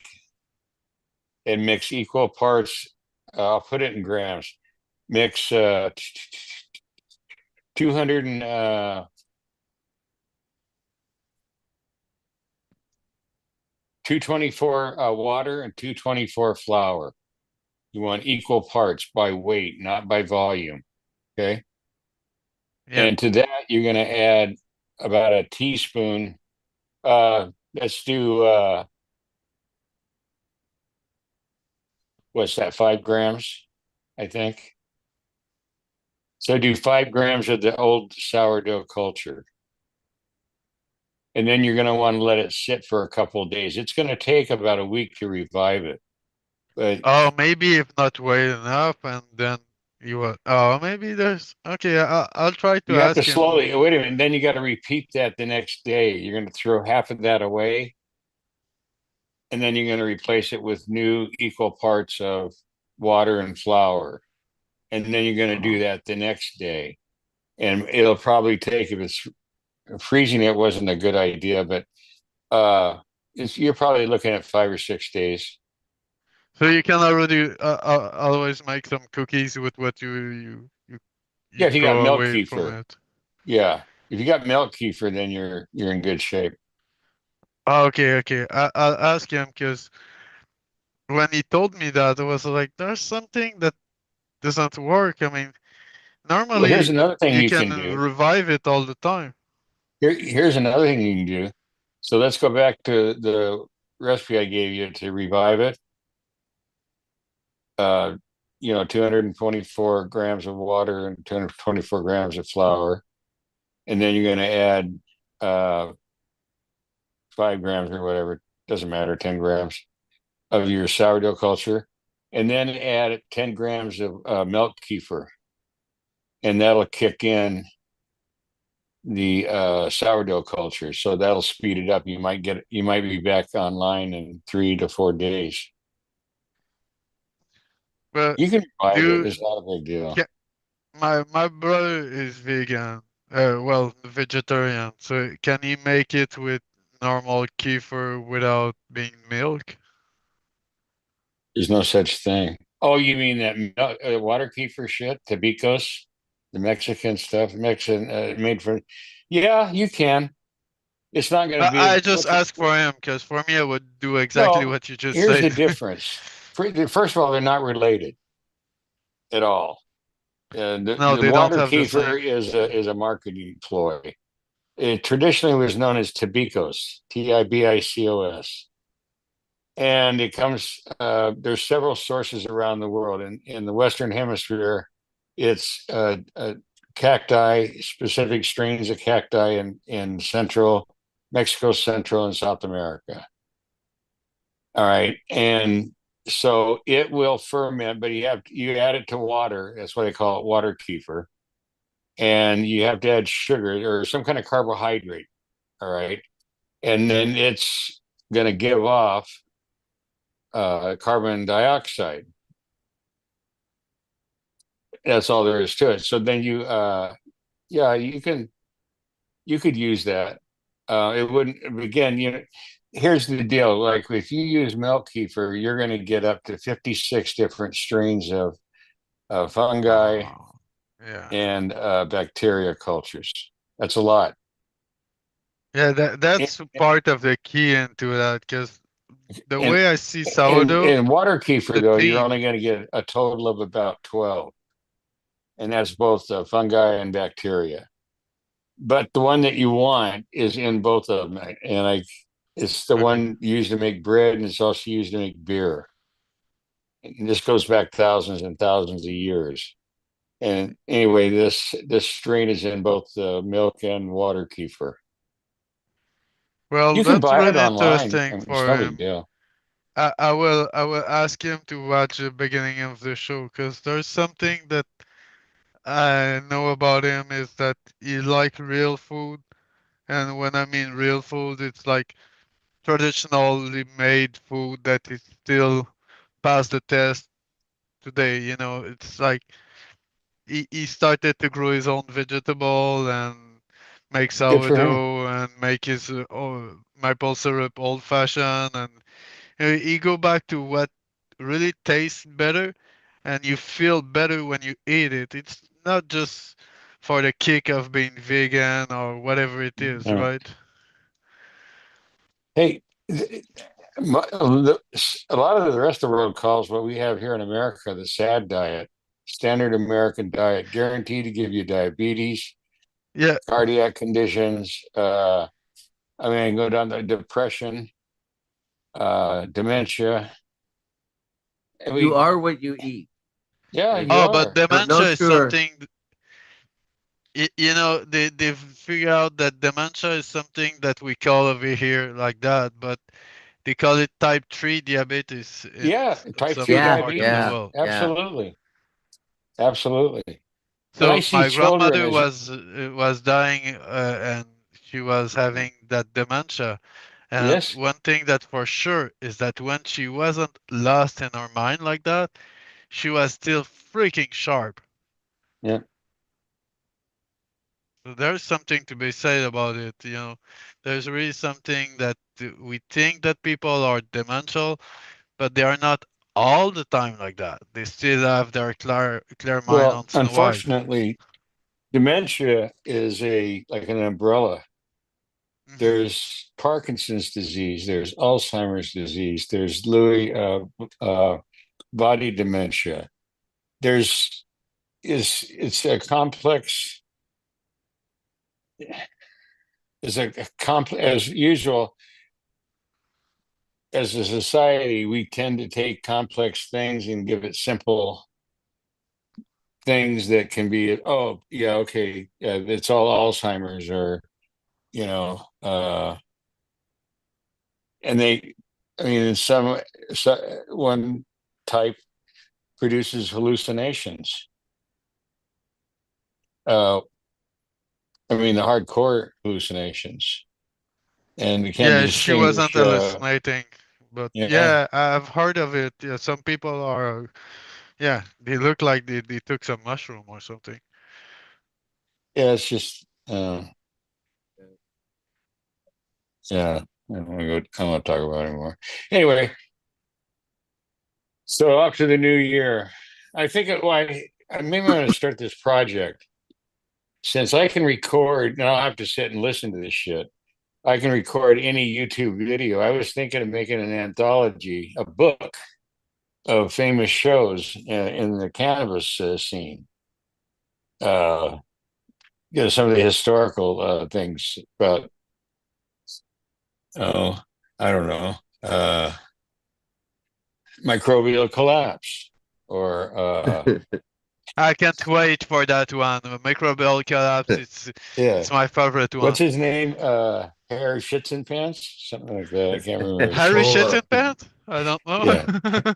S4: and mix equal parts. I'll put it in grams. Mix 200 and 224 water and 224 flour. You want equal parts by weight, not by volume. Okay.
S2: Yeah.
S4: And to that, you're going to add about a teaspoon. Let's do, what's that, 5 grams, I think. So do 5 grams of the old sourdough culture. and then you're going to want to let it sit for a couple of days. It's going to take about a week to revive it. But
S2: Oh, maybe if not wait enough, and then you will. Oh, maybe there's. Okay, I'll try to
S4: you have to
S2: ask him.
S4: slowly wait a minute. Then you got to repeat that the next day. You're going to throw half of that away, and then you're going to replace it with new equal parts of water and flour, and then you're going to do that the next day. And it'll probably take, if it's freezing, it wasn't a good idea, but you're probably looking at 5 or 6 days.
S2: So you can already always make some cookies with what
S4: Yeah, if you got
S2: throw
S4: milk
S2: away from
S4: kefir.
S2: it.
S4: Yeah, if you got milk kefir, then you're in good shape.
S2: Oh, okay. I'll ask him because when he told me that, I was like, "There's something that doesn't work." I mean,
S4: Well,
S2: normally
S4: here's another thing
S2: you
S4: you
S2: can
S4: can do.
S2: revive it all the time.
S4: Here's another thing you can do. So let's go back to the recipe I gave you to revive it. 224 grams of water and 224 grams of flour. And then you're going to add 5 grams or whatever, doesn't matter, 10 grams of your sourdough culture. And then add 10 grams of milk kefir. And that'll kick in the sourdough culture. So that'll speed it up. You might be back online in 3 to 4 days.
S2: But
S4: You can revive it.
S2: do
S4: It's not a big deal.
S2: yeah, my brother is vegan, well, vegetarian. So can he make it with normal kefir without being milk?
S4: There's no such thing. Oh, you mean that water kefir shit, Tabicos, the Mexican stuff, Mexican made for. Yeah, you can. It's not going to be
S2: I just asked for him because for me, I would do exactly
S4: no.
S2: what you just
S4: Here's
S2: said.
S4: the difference. First of all, they're not related at all.
S2: No,
S4: The
S2: they don't
S4: water
S2: have the same.
S4: kefir is a marketing ploy. It traditionally was known as Tabicos, Tibicos. And it comes, there's several sources around the world. In the Western Hemisphere, it's cacti, specific strains of cacti in Mexico, Central, and South America. All right. And so it will ferment, but you add it to water. That's why they call it water kefir. And you have to add sugar or some kind of carbohydrate. All right. And then it's going to give off carbon dioxide. That's all there is to it. So then you could use that. It wouldn't, again, here's the deal. Like if you use milk kefir, you're going to get up to 56 different strains of fungi
S2: Yeah.
S4: and bacteria cultures. That's a lot.
S2: Yeah, that's part of the key into that because the
S4: And
S2: way I see sourdough,
S4: in water kefir,
S2: the
S4: though, you're
S2: theme.
S4: only going to get a total of about 12. And that's both fungi and bacteria. But the one that you want is in both of them. And it's the
S2: Okay.
S4: one used to make bread, and it's also used to make beer. And this goes back thousands and thousands of years. And anyway, this strain is in both the milk and water kefir.
S2: Well,
S4: You can
S2: that's
S4: buy it
S2: really
S4: online.
S2: interesting
S4: I mean, it's
S2: for
S4: no big
S2: him.
S4: deal.
S2: I will ask him to watch the beginning of the show because there's something that I know about him is that he like real food, and when I mean real food, it's like traditionally made food that is still past the test today. It's like he started to grow his own vegetable and make
S4: Good for him.
S2: sourdough and make his maple syrup old fashioned, and you go back to what really tastes better and you feel better when you eat it. It's not just for the kick of being vegan or whatever it is,
S4: Yeah.
S2: right?
S4: Hey, a lot of the rest of the world calls what we have here in America the SAD diet, standard American diet, guaranteed to give you diabetes,
S2: Yeah.
S4: cardiac conditions. I mean, go down to depression, dementia. I
S3: You
S4: mean,
S3: are what you eat.
S4: yeah,
S3: Like,
S4: you
S2: Oh, but
S4: are.
S3: no
S2: dementia is
S3: sugar.
S2: something You know, they've figured out that dementia is something that we call over here like that, but they call it type 3 diabetes in
S5: Yeah, type
S2: some
S5: 2
S2: other
S3: Yeah,
S2: part of the
S5: diabetes.
S3: yeah,
S2: world.
S3: yeah.
S5: Absolutely. Absolutely. And I
S2: So
S5: see
S2: my
S5: children
S2: grandmother
S5: as,
S2: was dying, and she was having that dementia. And
S5: yes.
S2: one thing that for sure is that when she wasn't lost in her mind like that, she was still freaking sharp.
S5: Yeah.
S2: So there's something to be said about it, you know. There's really something that we think that people are demential, but they are not all the time like that. They still have their clear mind
S5: Well,
S2: once in a while.
S5: unfortunately, dementia is like an umbrella.
S2: Hmm.
S5: There's Parkinson's disease, there's Alzheimer's disease, there's Lewy body dementia. There's is it's a complex is a complex as usual. As a society, we tend to take complex things and give it simple things that can be, oh yeah, okay, yeah, it's all Alzheimer's, or you know, and they, I mean, one type produces hallucinations. Uh, I mean, the hardcore hallucinations, and you can't
S2: Yeah, she wasn't
S5: distinguish.
S2: hallucinating, but
S5: Yeah,
S2: yeah, I've heard of it. Yeah, some people are, yeah, they look like they took some mushroom or something.
S5: yeah, it's just, yeah. I don't want to go. I don't want to talk about it anymore. Anyway, so up to the new year, I think maybe I'm going to start this project since I can record. Now I have to sit and listen to this shit. I can record any YouTube video. I was thinking of making an anthology, a book of famous shows in the cannabis scene. Uh, some of the historical things about, oh, I don't know, microbial collapse, or
S2: I can't wait for that one. Microbial collapse.
S5: yeah,
S2: It's my favorite
S5: what's
S2: one.
S5: his name? Hair Shits in Pants, something like that. I can't remember his.
S2: Harry shit in
S1: Catola,
S2: pants? I don't
S5: Yeah,
S2: know.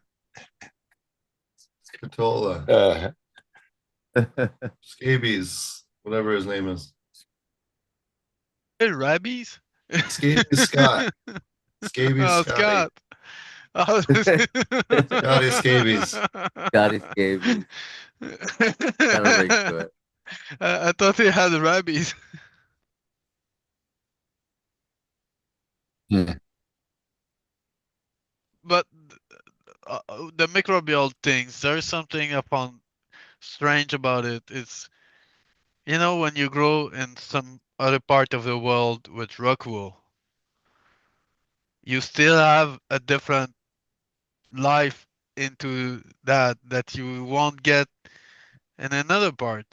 S1: Catola,
S5: uh,
S1: Scabies, whatever his name is.
S2: Hey, rabies?
S1: Scabies Scott. Scabies
S2: Oh,
S1: Scotty.
S2: Scott. Oh,
S1: Scotty Scabies.
S3: Scotty scabies. Got a ring to it.
S2: I thought he had rabies.
S5: hmm.
S2: But the microbial things, there's something upon strange about it. It's, you know, when you grow in some other part of the world with rock wool, you still have a different life into that you won't get in another part.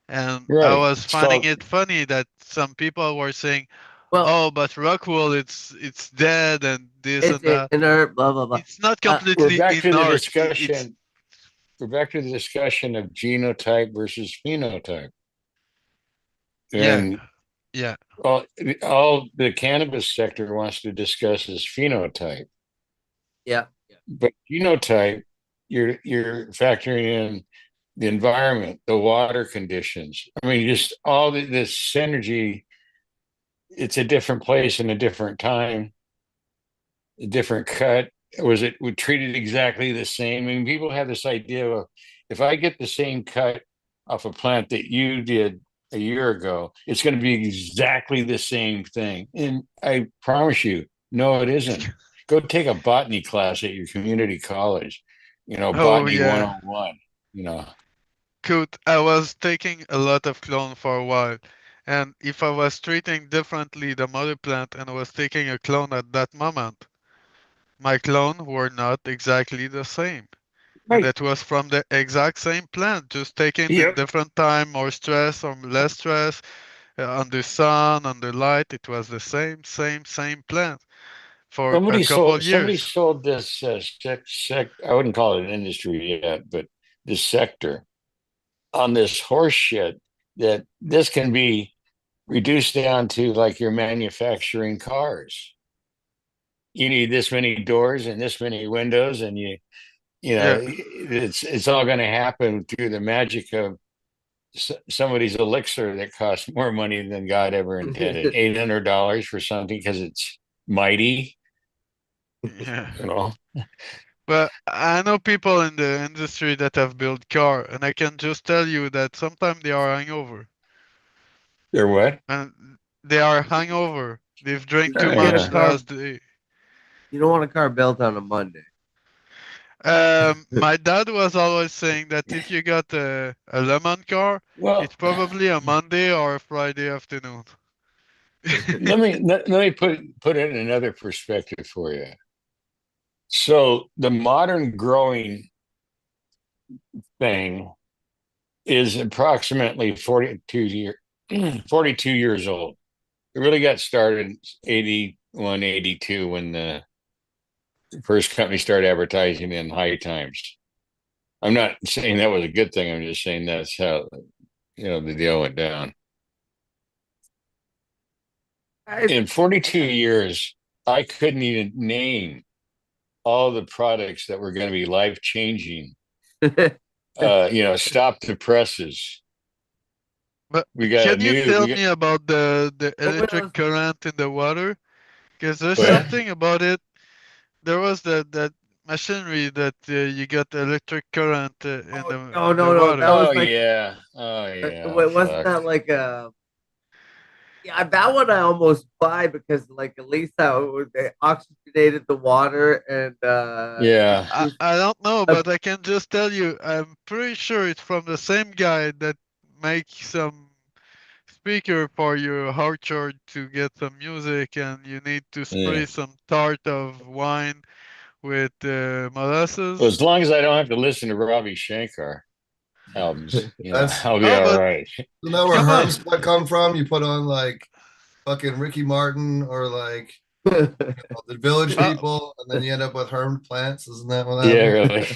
S2: And I
S5: Right.
S2: was
S5: It's
S2: finding
S5: called.
S2: it funny that some people were saying,
S3: Well,
S2: "Oh, but Rockwool, it's dead and this
S3: it's
S2: and that."
S3: inert, blah blah blah.
S2: It's not
S5: We're
S2: completely
S5: back to the
S2: inert. It's
S5: discussion. We're back to the discussion of genotype versus phenotype,
S2: yeah,
S5: and
S2: yeah,
S5: all the cannabis sector wants to discuss is phenotype,
S3: Yeah,
S5: but genotype, you're factoring in the environment, the water conditions. I mean, just all this synergy. It's a different place and a different time, a different cut. Was it we treated exactly the same? I mean, people have this idea of, if I get the same cut off a plant that you did a year ago, it's going to be exactly the same thing. And I promise you, no, it isn't. Go take a botany class at your community college,
S2: oh
S5: botany
S2: yeah.
S5: 101, you know.
S2: Coot, I was taking a lot of clone for a while, and if I was treating differently the mother plant and I was taking a clone at that moment, my clone were not exactly the same. And
S5: Right.
S2: it was from the exact same plant, just taken in
S5: Yep.
S2: different time, more stress or less stress, under sun, under light. It was the same plant for a couple
S5: Somebody
S2: years.
S5: sold this I wouldn't call it an industry yet, but this sector on this horse shit that this can be reduced down to like you're manufacturing cars. You need this many doors and this many windows, and
S2: Yeah.
S5: it's all going to happen through the magic of somebody's elixir that costs more money than God ever intended. $800 for something because it's mighty,
S2: Yeah.
S5: you know.
S2: But I know people in the industry that have built car, and I can just tell you that sometimes they are hungover.
S5: They're what?
S2: And they are hungover. They've drank too
S3: You get a
S2: much
S5: Yeah.
S3: car.
S2: last day.
S3: You don't want a car built on a Monday.
S2: My dad was always saying that if you got a lemon car,
S5: Well,
S2: it's probably a Monday or a Friday afternoon.
S5: let me put it in another perspective for you. So the modern growing thing is approximately 42 years old. It really got started 81, 82 when the first company started advertising in High Times. I'm not saying that was a good thing. I'm just saying that's how the deal went down. In 42 years, I couldn't even name all the products that were going to be life changing. Stop the presses.
S2: But
S5: We got
S2: can you tell
S5: we got
S2: me about the
S3: What were
S2: electric
S3: those?
S2: current in the water? Because there's
S5: What?
S2: something about it. There was that machinery that you got electric current in
S3: Oh,
S2: the
S3: no. That
S2: water.
S3: was
S5: Oh
S3: like,
S5: yeah. Oh yeah.
S3: wasn't
S5: Fuck.
S3: that like a? Yeah, that one I almost buy because like at least they oxygenated the water and
S5: Yeah.
S2: I don't know,
S3: uh,
S2: but I can just tell you, I'm pretty sure it's from the same guy that makes some speaker for your orchard to get some music, and you need to
S5: Yeah.
S2: spray some tart of wine with
S5: Well,
S2: molasses.
S5: as long as I don't have to listen to Ravi Shankar albums,
S1: That's
S5: I'll be
S2: Oh,
S5: all
S2: but
S5: right.
S1: isn't that where
S2: come on.
S1: Herm's blood come from? You put on like fucking Ricky Martin or like the Village
S2: Uh,
S1: People, and then you end up with Herm plants. Isn't that what
S5: Yeah,
S1: happened?
S5: really.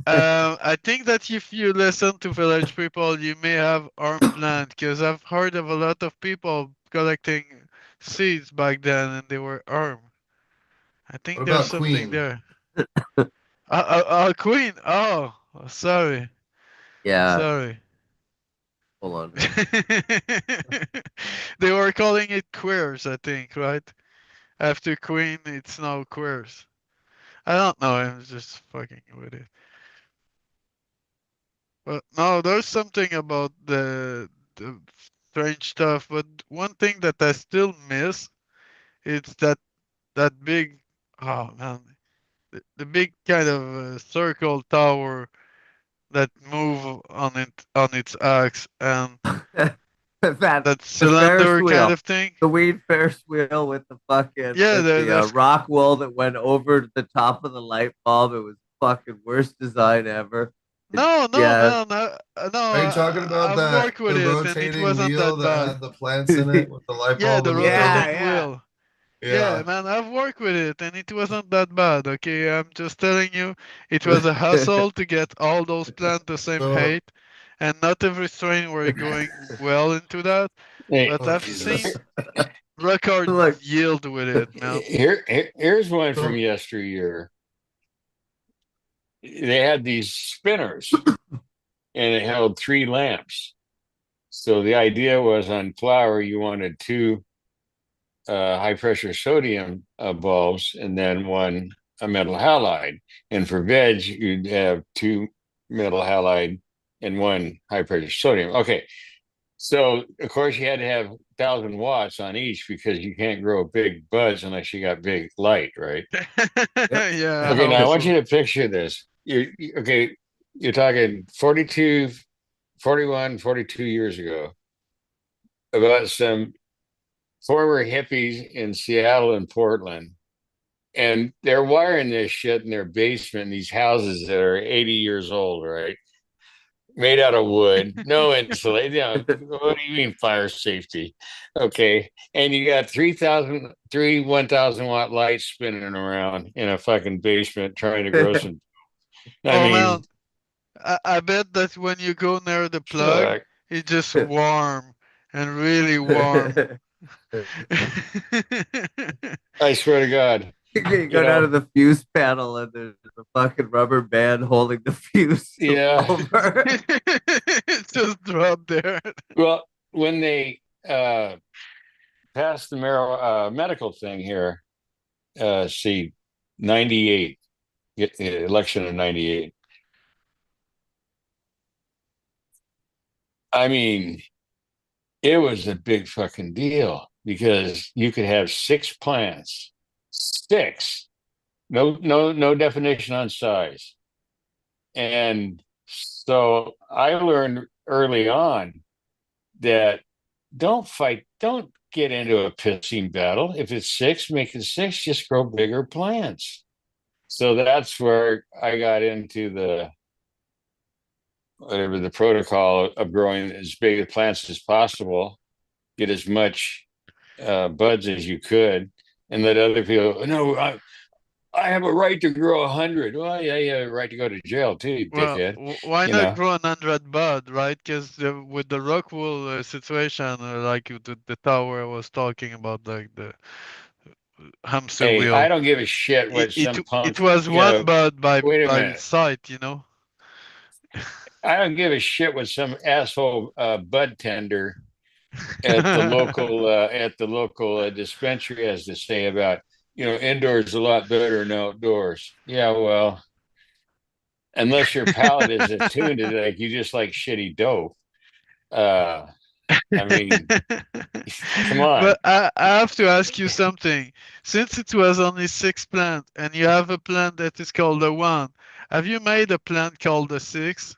S2: I think that if you listen to village people, you may have arm plant, because I've heard of a lot of people collecting seeds back then, and they were arm. I
S1: What
S2: think there's
S1: about
S2: something
S1: Queen?
S2: there. Queen. Oh, sorry,
S3: yeah.
S2: sorry.
S3: Hold on.
S2: They were calling it queers, I think, right? After Queen, it's now queers. I don't know. I'm just fucking with it. But no, there's something about the strange stuff. But one thing that I still miss is that big, oh man, the big kind of circle tower that move on its axe, and
S3: that
S2: that
S3: the Ferris
S2: cylinder kind
S3: wheel,
S2: of thing.
S3: the weed Ferris wheel with the fucking
S2: Yeah,
S3: with the
S2: that's
S3: rock wool that went over the top of the light bulb. It was fucking worst design ever.
S2: no,
S3: Yeah.
S2: man. No,
S1: Are you talking about
S2: I've
S1: that
S2: worked with
S1: the
S2: it, and it
S1: rotating
S2: wasn't
S1: wheel
S2: that
S1: that
S2: bad.
S1: had the plants in it with the light
S2: Yeah,
S1: bulb
S2: the
S1: in the middle?
S2: rotating
S3: Yeah.
S2: wheel. Yeah,
S1: Yeah.
S2: man, I've worked with it, and it wasn't that bad. Okay, I'm just telling you, it was a hassle to get all those plants the same
S1: So,
S2: height, and not every strain were going well into that.
S5: Hey,
S2: But
S1: oh
S2: I've
S1: Jesus.
S2: seen record
S3: Look,
S2: yield with it, man.
S5: here's one from
S1: So,
S5: yesteryear. They had these spinners, and it held three lamps. So the idea was on flour, you wanted two high pressure sodium bulbs and then one a metal halide. And for veg, you'd have two metal halide and one high pressure sodium. Okay. So of course you had to have 1,000 watts on each because you can't grow a big buzz unless you got big light, right?
S3: yep.
S2: Yeah,
S5: Okay, now I want
S2: also.
S5: you to picture this. Okay, you're talking 42, 41, 42 years ago about some former hippies in Seattle and Portland. And they're wiring this shit in their basement in these houses that are 80 years old, right? Made out of wood, no insulation. What do you mean fire safety? Okay. And you got 1,000 watt lights spinning around in a fucking basement trying to grow some. I
S2: Oh
S5: mean,
S2: man, I bet that when you go near the plug,
S5: fuck.
S2: It's just warm and really warm.
S5: I swear to God,
S3: You go down to the fuse panel and there's a fucking rubber band holding the fuse
S5: yeah.
S3: over.
S2: It just dropped there.
S5: Well, when they passed the medical thing here, see, 98, election of 98. I mean, it was a big fucking deal because you could have 6 plants, six, no definition on size. And so I learned early on that don't get into a pissing battle. If it's six, make it six, just grow bigger plants. So that's where I got into the whatever the protocol of growing as big of plants as possible, get as much buds as you could, and let other people. No, I have a right to grow 100. Well, yeah, you have a right to go to jail too, you
S2: Well,
S5: dickhead.
S2: why
S5: You
S2: not
S5: know,
S2: grow an 100 bud, right? Because with the rock wool situation, like the tower I was talking about, like the hamster
S5: hey, I
S2: wheel,
S5: don't give a shit
S2: it
S5: what
S2: it,
S5: some
S2: it
S5: punk.
S2: was one bud
S5: Wait a
S2: by
S5: minute.
S2: site, you know.
S5: I don't give a shit what some asshole bud tender at the local dispensary has to say about indoors a lot better than outdoors. Yeah, well, unless your palate is attuned to like you just like shitty dope. Uh, I mean, come on.
S2: But I have to ask you something. Since it was only 6 plants, and you have a plant that is called a one, have you made a plant called a six,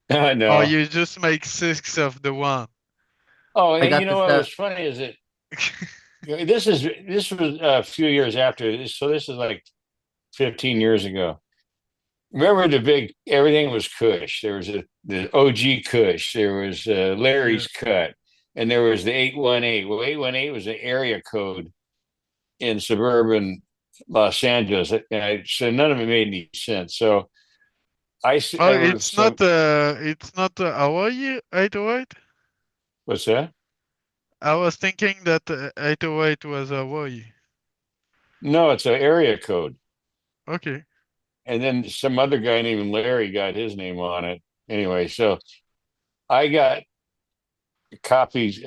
S2: or
S5: No.
S2: you just make six of the one?
S5: Oh,
S3: I
S5: and you
S3: got
S5: know
S3: this.
S5: what was funny is that this was a few years after this, so this is like 15 years ago. Remember the big everything was Kush. There was the OG Kush. There was
S2: Yeah.
S5: Larry's Cut, and there was the 818. Well, 818 was an area code in suburban Los Angeles. So none of it made any sense. So
S2: Oh,
S5: I was some.
S2: it's not a Hawaii 808?
S5: What's that?
S2: I was thinking that 808 was Hawaii.
S5: No, it's an area code.
S2: Okay.
S5: And then some other guy named Larry got his name on it. Anyway, so I got copies,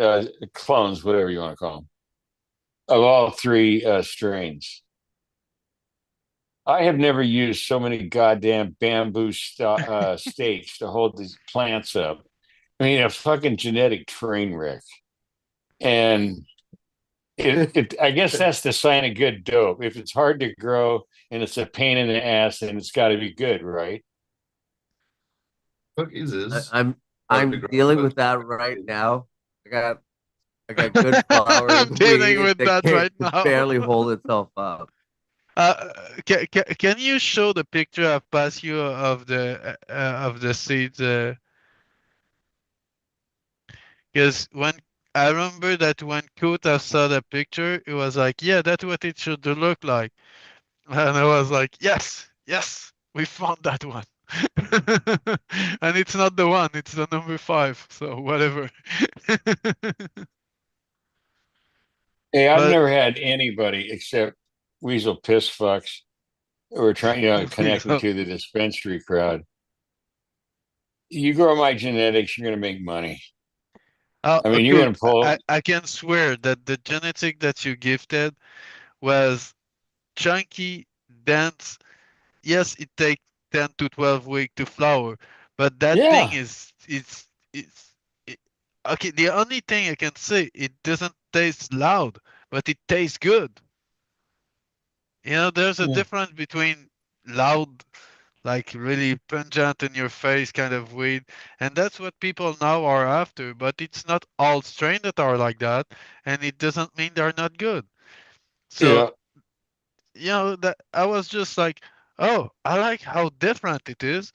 S5: clones, whatever you want to call them, of all three strains. I have never used so many goddamn bamboo stakes to hold these plants up. I mean, a fucking genetic train wreck. And I guess that's the sign of good dope. If it's hard to grow and it's a pain in the ass, then it's got to be good, right?
S1: Cookies
S3: I,
S1: is
S3: I'm
S1: hard to
S3: I'm
S1: grow,
S3: dealing
S1: but
S3: with that right now. I got I got good flowering
S2: I'm dealing
S3: weed
S2: with
S3: that
S2: that
S3: can't
S2: right now.
S3: barely hold itself up.
S2: Can you show the picture I've passed you of the seeds? Because when I remember that when Kota saw the picture, it was like, yeah, that's what it should look like. And I was like, yes, yes, we found that one. And it's not the one, it's the number 5. So whatever.
S5: Hey, I've
S2: But
S5: never had anybody except weasel piss fucks who are trying, connected
S2: so,
S5: to the dispensary crowd. You grow my genetics, you're going to make money. I mean, you're
S2: Kurt,
S5: going to pull.
S2: I can swear that the genetic that you gifted was chunky, dense. Yes, it takes 10 to 12 weeks to flower, but that thing
S5: Yeah.
S2: is it's it, okay. The only thing I can say, it doesn't taste loud, but it tastes good. There's a
S5: Yeah.
S2: difference between loud, like really pungent in your face kind of weed, and that's what people now are after. But it's not all strains that are like that, and it doesn't mean they're not good. So
S5: Yeah.
S2: that I was just like, oh, I like how different it is.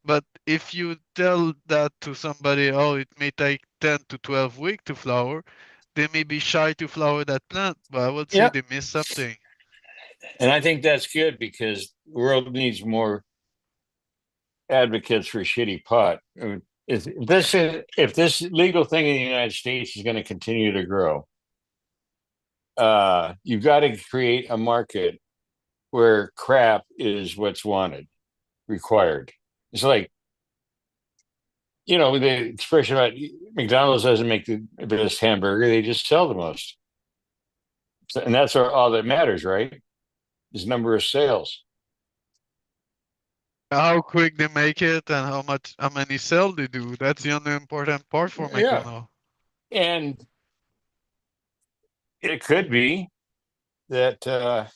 S2: But if you tell that to somebody, oh, it may take 10 to 12 weeks to flower, they may be shy to flower that plant, but I would say
S5: Yeah.
S2: they miss something.
S5: And I think that's good because the world needs more advocates for shitty pot. I mean, If this legal thing in the United States is going to continue to grow, you've got to create a market where crap is what's wanted, required. It's like, the expression about McDonald's doesn't make the best hamburger, they just sell the most. And that's all that matters, right? Is number of sales.
S2: How quick they make it and how many sales they do. That's the only important part for
S5: Yeah.
S2: McDonald's.
S5: And it could be that the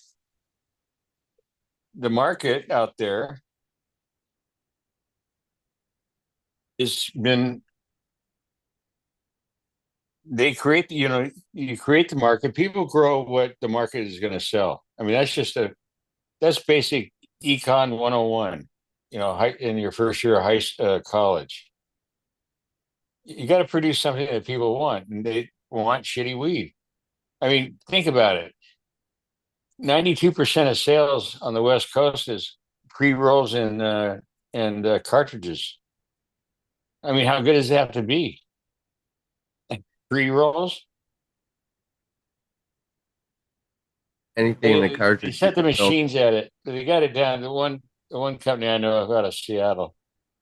S5: market out there has been, they create, you create the market, people grow what the market is going to sell. I mean, that's basic econ 101, in your first year of college. You got to produce something that people want, and they want shitty weed. I mean, think about it. 92% of sales on the West Coast is pre-rolls and cartridges. I mean, how good does it have to be? Pre-rolls?
S3: Anything in the
S5: They
S3: cartridge.
S5: set the machines at it. They got it down. The one company I know of out of Seattle,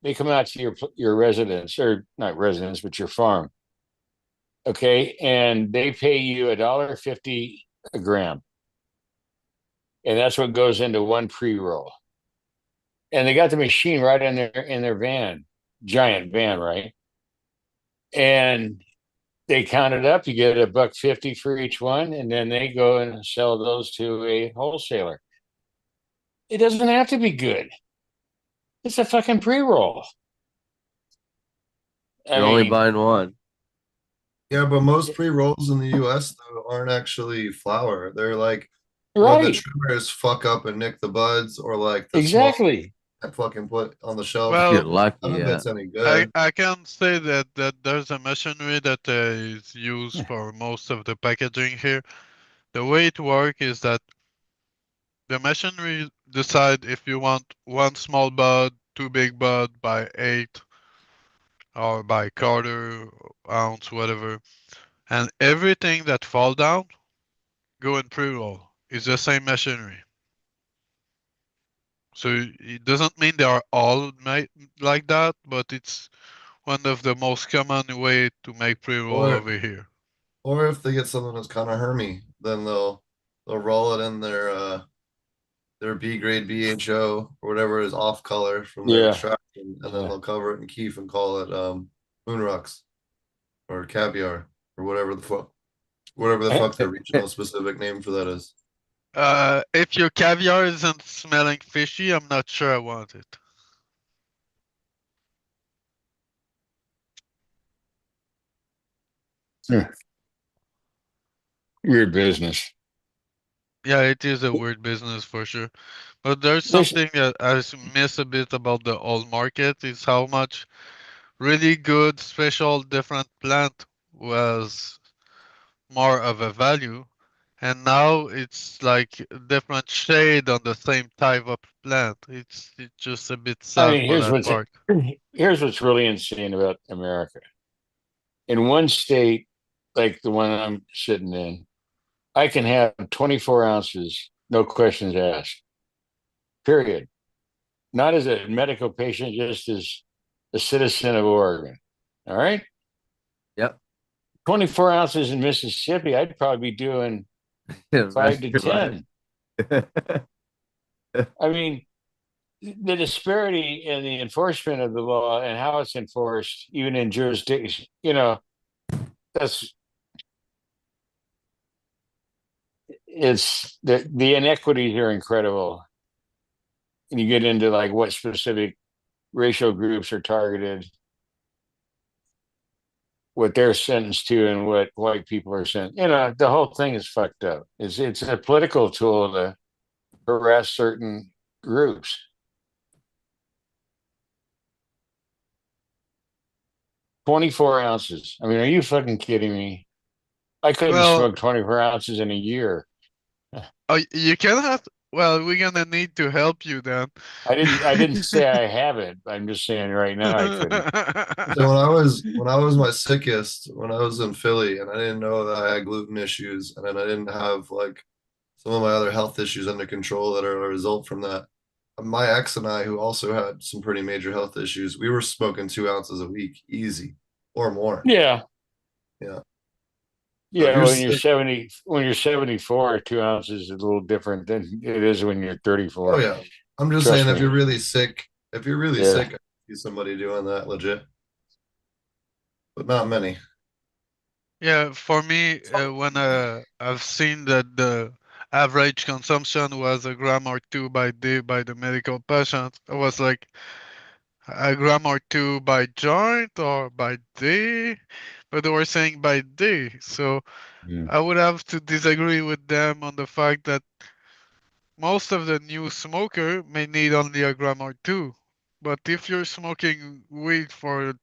S5: they come out to your residence, or not residence, but your farm. Okay, and they pay you $1.50 a gram, and that's what goes into one pre-roll. And they got the machine right in their van, giant van, right? And they count it up. You get $1.50 for each one, and then they go and sell those to a wholesaler. It doesn't have to be good. It's a fucking pre-roll.
S3: You're only buying one.
S1: Yeah, but most pre-rolls in the US though aren't actually flour. They're like what the
S5: right.
S1: trimmers fuck up and nick the buds, or like the smoke
S5: Exactly.
S1: that fucking put on the shelf.
S2: Well,
S3: You're lucky.
S1: I don't think
S3: Yeah.
S1: that's any good.
S2: I can say that there's a machinery that is used for most of the packaging here. The way it works is that the machinery decide if you want one small bud, two big bud by 8, or by quarter ounce, whatever. And everything that fall down go in pre-roll. It's the same machinery. So it doesn't mean they are all made like that, but it's one of the most common way to make pre-roll
S1: Or
S2: over here.
S1: or if they get something that's kind of hermy, then they'll roll it in their B grade BHO or whatever is off color from their
S5: Yeah.
S1: extraction, and then they'll cover it in keef and call it moon rocks or caviar or whatever the fuck their regional specific name for that is.
S2: If your caviar isn't smelling fishy, I'm not sure I want it.
S5: Weird business.
S2: Yeah, it is a weird business for sure. But there's
S5: There's-
S2: something that I miss a bit about the old market is how much really good, special, different plant was more of a value. And now it's like a different shade on the same type of plant. It's just a bit
S5: I
S2: sad
S5: mean,
S2: for that part.
S5: here's what's really insane about America. In one state, like the one I'm sitting in, I can have 24 ounces, no questions asked. Period. Not as a medical patient, just as a citizen of Oregon. All right.
S3: Yep.
S5: 24 ounces in Mississippi, I'd probably be doing 5 to 10. I mean, the disparity in the enforcement of the law and how it's enforced, even in jurisdictions, that's it's the inequities are incredible. And you get into like what specific racial groups are targeted, what they're sentenced to, and what white people are sentenced. The whole thing is fucked up. It's a political tool to harass certain groups. $24 ounces. I mean, are you fucking kidding me? I couldn't
S2: Well,
S5: smoke 24 ounces in a year.
S2: you can have Well, we're gonna need to help you then.
S5: I didn't say I haven't. I'm just saying right now I couldn't.
S1: So when I was my sickest, when I was in Philly, and I didn't know that I had gluten issues, and then I didn't have like some of my other health issues under control that are a result from that. My ex and I, who also had some pretty major health issues, we were smoking 2 ounces a week, easy, or more.
S5: Yeah.
S1: Yeah. So if
S5: Yeah,
S1: you're
S5: when you're
S1: sick,
S5: 70, when you're 74, 2 ounces is a little different than it is when you're
S1: oh
S5: 34.
S1: yeah. I'm just
S5: Trust
S1: saying if you're
S5: me.
S1: really sick, if you're really
S5: Yeah.
S1: sick, I see somebody doing that legit, but not many.
S2: Yeah, for me, when I've seen that the average consumption was a gram or two by day by the medical patient, I was like a gram or two by joint or by day, but they were saying by day. So
S5: Mm.
S2: I would have to disagree with them on the fact that most of the new smoker may need only a gram or two. But if you're smoking weed for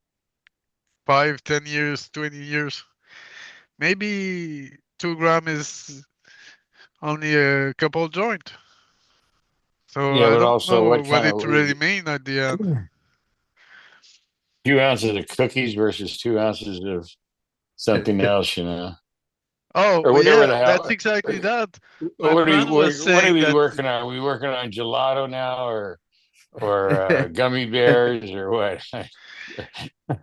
S2: 5, 10 years, 20 years, maybe 2 gram is only a couple joint. So
S5: Yeah,
S2: I
S5: but
S2: don't
S5: also
S2: know
S5: what
S2: what
S5: kind
S2: it really
S5: of
S2: mean at the end.
S5: 2 ounces of cookies versus 2 ounces of something else,
S2: Oh,
S5: or
S2: well,
S5: whatever
S2: yeah,
S5: the
S2: that's
S5: hell.
S2: exactly that. My
S5: What are
S2: friend
S5: you
S2: was
S5: what are
S2: saying
S5: we
S2: that,
S5: working on? Are we working on gelato now, or gummy bears, or what?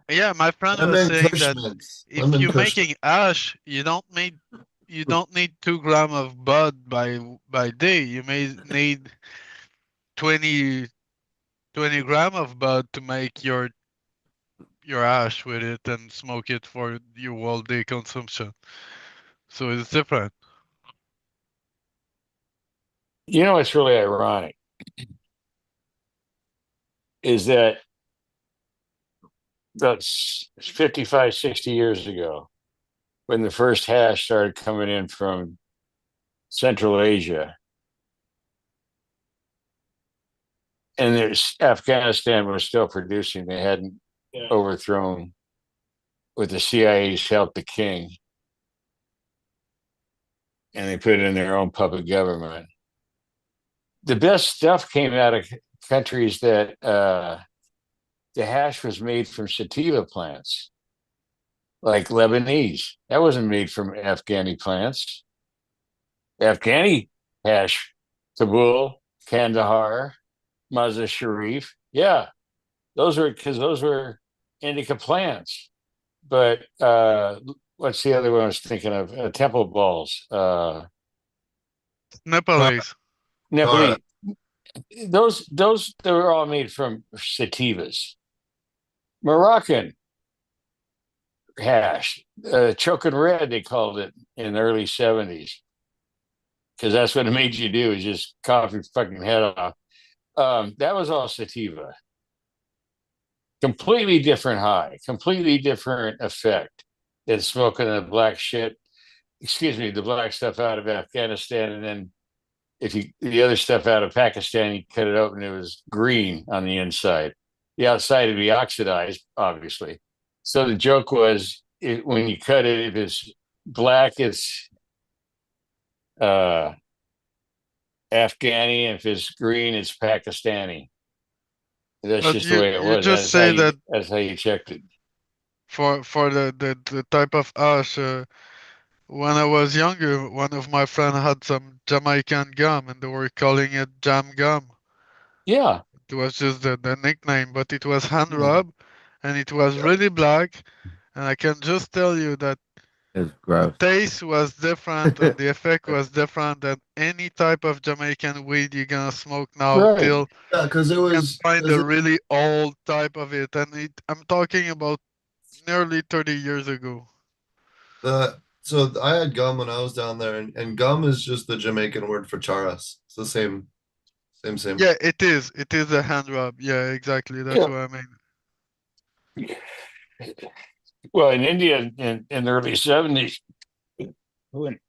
S2: yeah, my friend was
S1: Lemon
S2: saying that
S1: Kushmints,
S2: if
S1: lemon
S2: you're
S1: Kushmints.
S2: making ash, you don't need 2 gram of bud by day. You may need 20 20 gram of bud to make your ash with it and smoke it for your all day consumption. So it's different.
S5: What's really ironic is that that's 55, 60 years ago, when the first hash started coming in from Central Asia, and there's Afghanistan was still producing. They hadn't overthrown with the CIA's help the king, and they put it in their own puppet government. The best stuff came out of countries that the hash was made from sativa plants, like Lebanese. That wasn't made from Afghani plants. Afghani hash, Kabul, Kandahar, Mazar Sharif. Yeah, those were indica plants. But what's the other one I was thinking of? Temple balls.
S2: Nepalese.
S1: All right.
S5: Nepali. Those they were all made from sativas. Moroccan hash, choking red, they called it in the early 70s, because that's what it made you do, is just cough your fucking head off. That was all sativa. Completely different high, completely different effect than smoking the black shit, excuse me, the black stuff out of Afghanistan. And then if you, the other stuff out of Pakistan, you cut it open, it was green on the inside. The outside would be oxidized, obviously. So the joke was, when you cut it, if it's black, it's uh, Afghani. If it's green, it's Pakistani. That's
S2: But
S5: just the
S2: you
S5: way it
S2: you
S5: was.
S2: just say that
S5: That's how you checked it.
S2: for the type of ash. When I was younger, one of my friends had some Jamaican gum, and they were calling it jam gum.
S5: Yeah.
S2: It was just the nickname, but it was hand
S1: Hmm.
S2: rub, and it was really black. And I can just tell you that
S3: It's
S2: the
S3: gross.
S2: taste was different and the effect was different than any type of Jamaican weed you're gonna smoke now
S5: Right.
S2: till
S1: Yeah, because it
S2: you can
S1: was
S2: find
S1: because
S2: the really old type of it. And I'm talking about nearly 30 years ago.
S1: I had gum when I was down there, and gum is just the Jamaican word for charas. It's the same.
S2: Yeah, it is. It is a hand rub. Yeah, exactly. That's
S5: Yeah.
S2: what I mean.
S5: Well, in India in the early 70s, when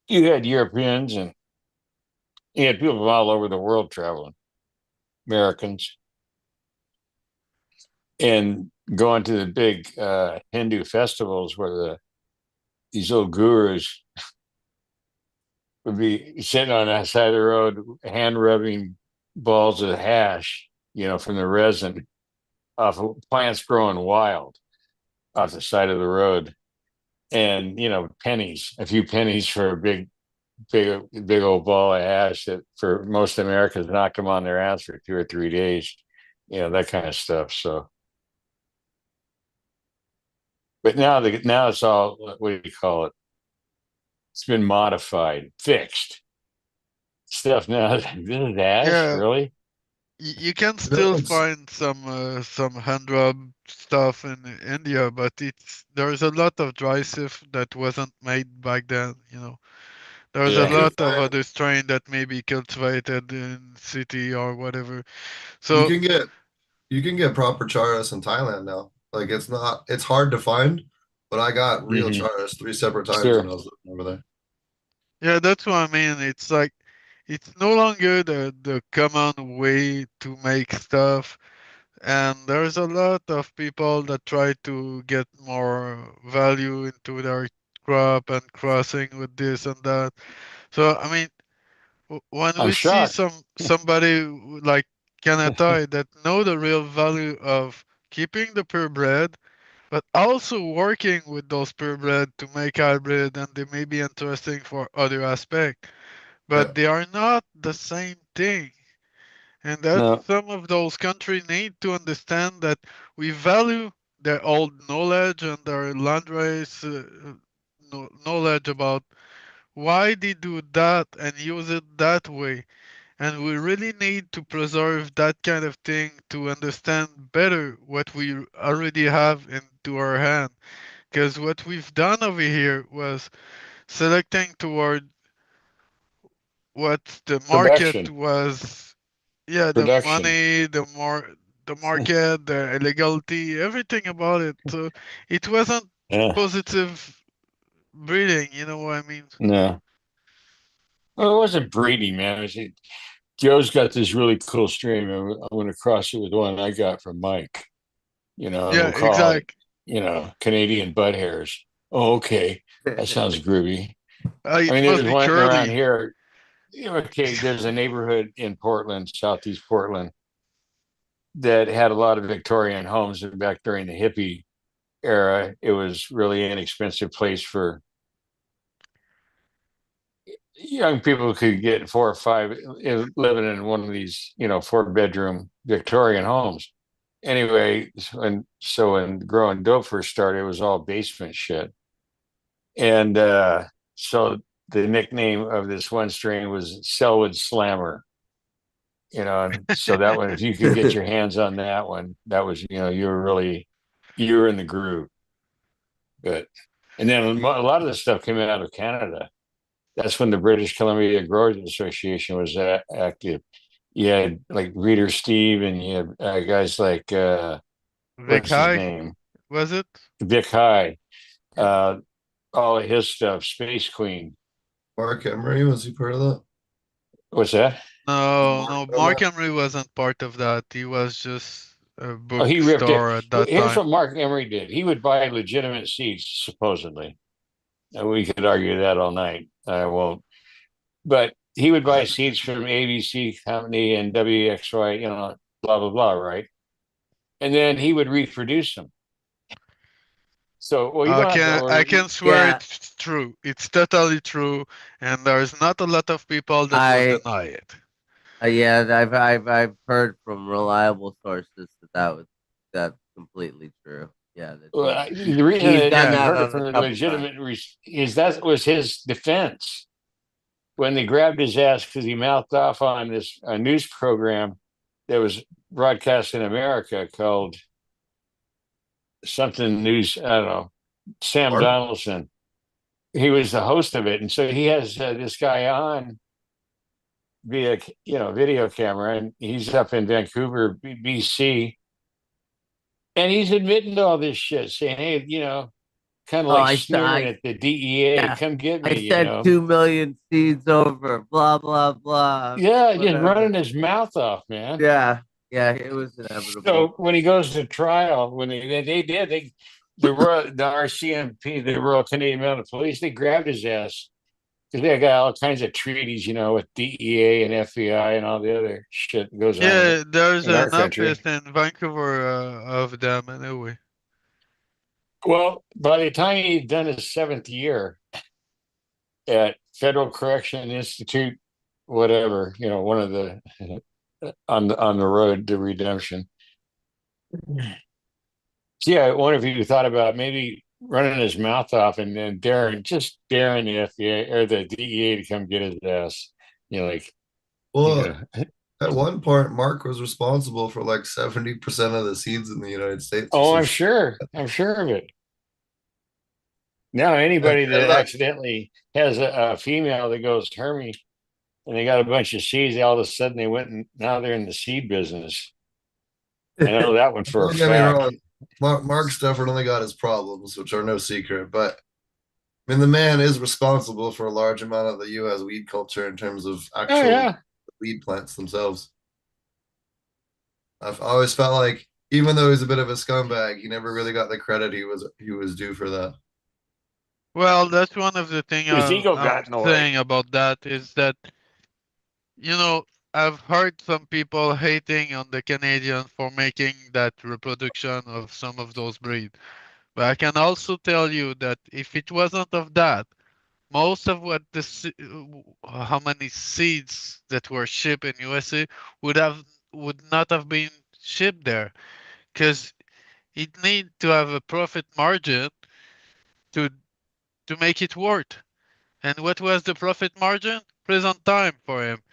S5: you had Europeans and you had people from all over the world traveling, Americans, and going to the big Hindu festivals where these old gurus would be sitting on that side of the road, hand rubbing balls of hash, from the resin off of plants growing wild off the side of the road. And, pennies, a few pennies for a big old ball of hash that for most Americans knock them on their ass for 2 or 3 days, that kind of stuff. So, but now it's all, what do you call it? It's been modified, fixed stuff now. This is ash,
S2: Yeah,
S5: really?
S2: you can
S1: You know,
S2: still find some hand rub stuff in India, but there's a lot of dry sift that wasn't made back then, There's a
S1: you
S5: Yeah.
S1: can
S2: lot of
S1: find
S2: other strain that may be cultivated in city or whatever.
S1: you
S2: So
S1: can get you can get proper charas in Thailand now. Like it's hard to find, but I got real
S5: Mhm.
S1: charas 3 separate times when
S5: Sure.
S1: I was living over there.
S2: yeah, that's what I mean. It's like it's no longer the common way to make stuff. And there's a lot of people that try to get more value into their crop and crossing with this and that. So I mean, when
S5: I'm
S2: we see
S5: shocked.
S2: somebody like Kanatai that know the real value of keeping the purebred, but also working with those purebred to make hybrid, and they may be interesting for other aspect,
S1: Yeah.
S2: but they are not the same thing. And that
S5: No,
S2: some of those countries need to understand that we value their old knowledge and their landrace knowledge about why they do that and use it that way. And we really need to preserve that kind of thing to understand better what we already have into our hand. Because what we've done over here was selecting toward what the market
S5: production,
S2: was. Yeah, the
S5: production.
S2: money, the market, the illegality, everything about it. So it wasn't
S5: Yeah.
S2: positive breeding, you know what I mean?
S5: No. Well, it wasn't breeding, man. Joe's got this really cool stream. I'm going to cross it with one I got from Mike. And
S2: Yeah,
S5: we'll call it,
S2: exact.
S5: Canadian butt hairs. Oh, okay. That sounds groovy. I
S2: It
S5: mean,
S2: must
S5: there's
S2: be
S5: one around
S2: curly.
S5: here. Okay, there's a neighborhood in Portland, Southeast Portland, that had a lot of Victorian homes back during the hippie era. It was really an inexpensive place for young people could get 4 or 5 living in one of these, 4-bedroom Victorian homes. Anyway, when growing dope first started, it was all basement shit. And so the nickname of this one strain was Selwood Slammer. And so that one, if you could get your hands on that one, that was, you were in the groove. But and then a lot of the stuff came out of Canada. That's when the British Columbia Growers Association was active. You had like Reader Steve, and you had guys like
S2: Vic
S5: what's his
S2: High,
S5: name,
S2: was it?
S5: Vic High, uh, all of his stuff, Space Queen.
S1: Mark Emery, was he part of that?
S5: What's that?
S1: Was
S2: No,
S1: Mark
S2: no,
S1: on
S2: Mark
S1: that?
S2: Emery wasn't part of that. He was just a
S5: Oh, he ripped it.
S2: bookstore at that
S5: Here's
S2: time.
S5: what Mark Emery did. He would buy legitimate seeds, supposedly. And we could argue that all night. I won't. But he would buy seeds from ABC Company and WXY, blah blah blah, right? And then he would reproduce them. So, well, you don't have to
S2: I
S5: order.
S2: can swear
S3: Yeah,
S2: it's true. It's totally true, and there's not a lot of people that will
S3: I
S2: deny it.
S3: yeah, I've heard from reliable sources that's completely true. Yeah, that
S5: Well, the reason
S3: he's
S5: that
S3: done
S5: he
S2: Yeah,
S3: that
S5: heard it
S3: on
S5: from
S3: a
S5: the
S3: couple times.
S5: legitimate is that was his defense when they grabbed his ass because he mouthed off on this news program that was broadcast in America called something news. I don't know. Sam
S1: Mark?
S5: Donaldson. He was the host of it, and so he has this guy on via video camera, and he's up in Vancouver, BC, and he's admitting to all this shit, saying, "Hey, kind of
S3: Oh,
S5: like sneering at the DEA,
S3: yeah,
S5: come get
S3: I
S5: me.
S3: sent 2 million seeds over. Blah blah blah.
S5: Yeah, just
S3: Whatever.
S5: running his mouth off, man.
S3: Yeah, yeah, it was inevitable.
S5: So when he goes to trial, when they did, the RCMP, the Royal Canadian Mounted Police, they grabbed his ass because they got all kinds of treaties, you know, with DEA and FBI and all the other shit that goes on
S2: Yeah, there's
S5: in our
S2: an
S5: country.
S2: office in Vancouver of them anyway.
S5: Well, by the time he'd done his 7th year at Federal Correction Institute, whatever, you know, one of the on the road to redemption. So yeah, I wonder if you thought about maybe running his mouth off and then daring the FBI or the DEA to come get his ass. You know, like, you
S1: Well,
S5: know,
S1: at one point, Mark was responsible for like 70% of the seeds in the United States or
S5: oh,
S1: some
S5: I'm
S1: shit.
S5: sure. I'm sure of it. Now, anybody
S1: And
S5: that accidentally has a female that goes Hermy and they got a bunch of seeds, all of a sudden they went and now they're in the seed business. I know that one for a
S1: don't get me
S5: fact.
S1: wrong, Mark's definitely got his problems, which are no secret, but I mean, the man is responsible for a large amount of the U.S. weed culture in terms of
S5: Oh,
S1: actual
S5: yeah.
S1: weed plants themselves. I've always felt like, even though he's a bit of a scumbag, he never really got the credit he was due for that.
S2: Well, that's one of the thing
S5: His ego
S2: I'm
S5: got in the way.
S2: saying about that is that, you know, I've heard some people hating on the Canadians for making that reproduction of some of those breeds. But I can also tell you that if it wasn't of that, most of what how many seeds that were shipped in USA would not have been shipped there, because it need to have a profit margin to make it worth. And what was the profit margin? Prison time for him,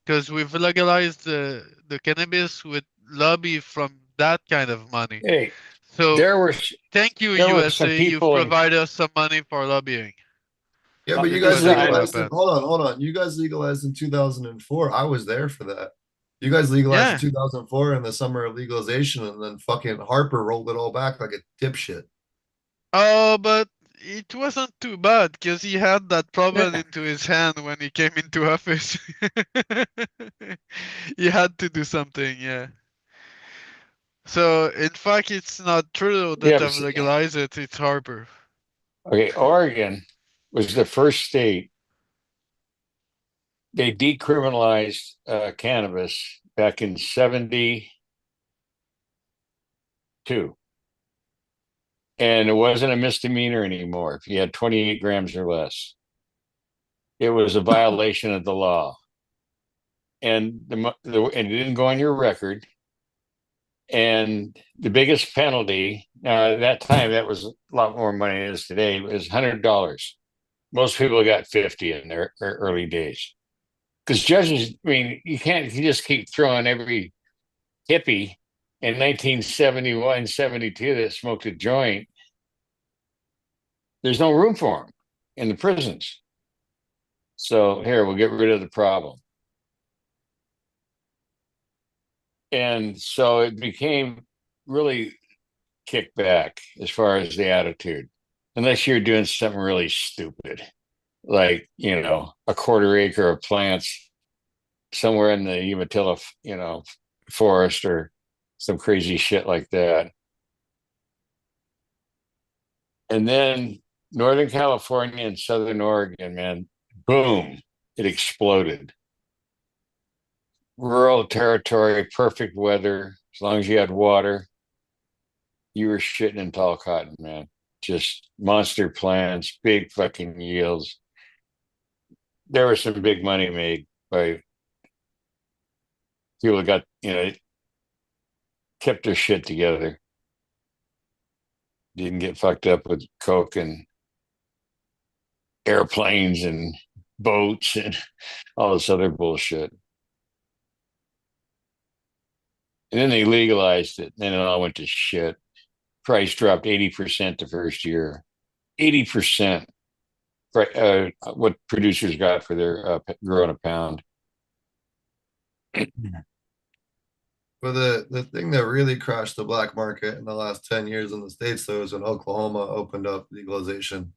S2: because we've legalized the cannabis with lobby from that kind of money.
S5: Hey,
S2: So
S5: there were
S2: thank you,
S5: there were some
S2: USA. You've
S5: people in
S2: provided us some money for lobbying.
S1: Yeah, but you
S2: This
S1: guys
S2: was able to
S1: legalized it.
S2: happen.
S1: Hold on. You guys legalized in 2004. I was there for that. You guys legalized in
S2: Yeah.
S1: 2004 in the summer of legalization, and then fucking Harper rolled it all back like a dipshit.
S2: Oh, but it wasn't too bad because he had that problem into his hand when he came into office. He had to do something, yeah. So in fact, it's not true
S5: yeah,
S2: that I've legalized it. It's Harper.
S5: okay, Oregon was the first state. They decriminalized cannabis back in 72, and it wasn't a misdemeanor anymore if you had 28 grams or less. It was a violation of the law, and and it didn't go on your record. And the biggest penalty, at that time, that was a lot more money than it is today, was $100. Most people got 50 in their early days. Because judges, I mean, you just keep throwing every hippie in 1971, 72 that smoked a joint. There's no room for them in the prisons. So here, we'll get rid of the problem. And so it became really kicked back as far as the attitude, unless you're doing something really stupid, like, you know, a quarter acre of plants somewhere in the Umatilla, you know, forest or some crazy shit like that. And then Northern California and Southern Oregon, man, boom, it exploded. Rural territory, perfect weather, as long as you had water, you were shitting in tall cotton, man. Just monster plants, big fucking yields. There was some big money made by people that got, you know, kept their shit together. Didn't get fucked up with coke and airplanes and boats and all this other bullshit. And then they legalized it, and it all went to shit. Price dropped 80% the first year. 80%. What producers got for their growing a pound.
S1: But the thing that really crashed the black market in the last 10 years in the States, though, is when Oklahoma opened up legalization.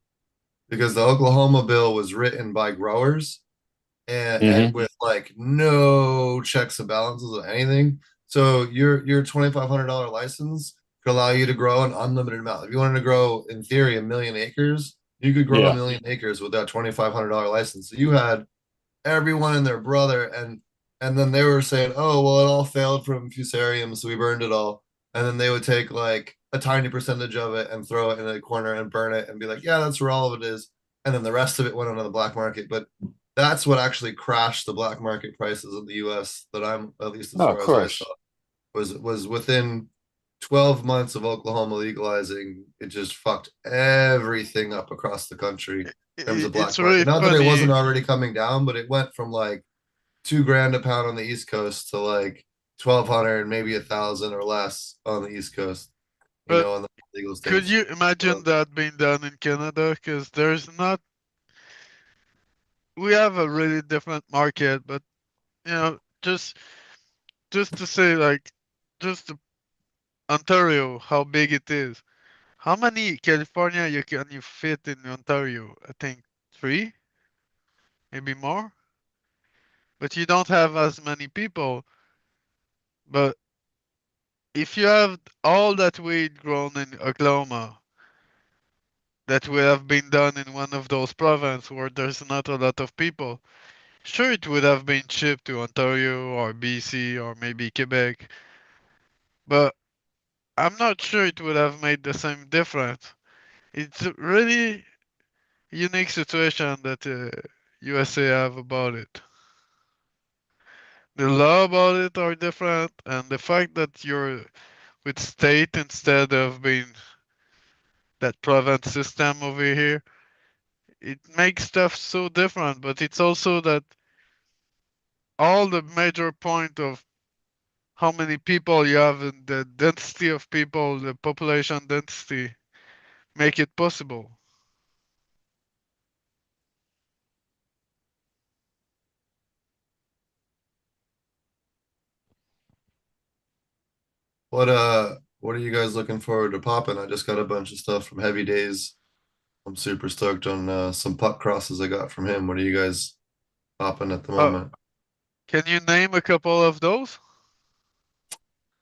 S1: Because the Oklahoma bill was written by growers and with like no checks and balances of anything. So your $2,500 license could allow you to grow an unlimited amount. If you wanted to grow, in theory, 1 million acres, You could grow
S5: Yeah.
S1: 1 million acres with that $2,500 license. So you had everyone and their brother, and then they were saying, "Oh, well, it all failed from fusarium, so we burned it all." And then they would take like a tiny percentage of it and throw it in a corner and burn it and be like, "Yeah, that's where all of it is." And then the rest of it went onto the black market. But that's what actually crashed the black market prices in the U.S. That I'm, at least as
S5: Oh, of
S1: far as I saw,
S5: course.
S1: was within 12 months of Oklahoma legalizing, it just fucked everything up across the country in terms of
S2: It's
S1: black
S2: really
S1: market. Not that it
S2: funny,
S1: wasn't already coming down, but it went from like $2,000 a pound on the East Coast to like 1,200, maybe 1,000 or less on the East Coast,
S2: but
S1: in the legal
S2: could
S1: states.
S2: you imagine
S1: So,
S2: that being done in Canada? Because there's not, we have a really different market, but just to say like, just Ontario, how big it is. How many California you fit in Ontario? I think three, maybe more. But you don't have as many people. But if you have all that weed grown in Oklahoma, that would have been done in one of those provinces where there's not a lot of people, sure it would have been shipped to Ontario or BC or maybe Quebec. But I'm not sure it would have made the same difference. It's a really unique situation that USA have about it. The law about it are different, and the fact that you're with state instead of being that province system over here, it makes stuff so different. But it's also that all the major point of how many people you have and the density of people, the population density, make it possible.
S1: what are you guys looking forward to popping? I just got a bunch of stuff from Heavy Days. I'm super stoked on some puck crosses I got from him. What are you guys popping at the
S2: Uh,
S1: moment?
S2: can you name a couple of those?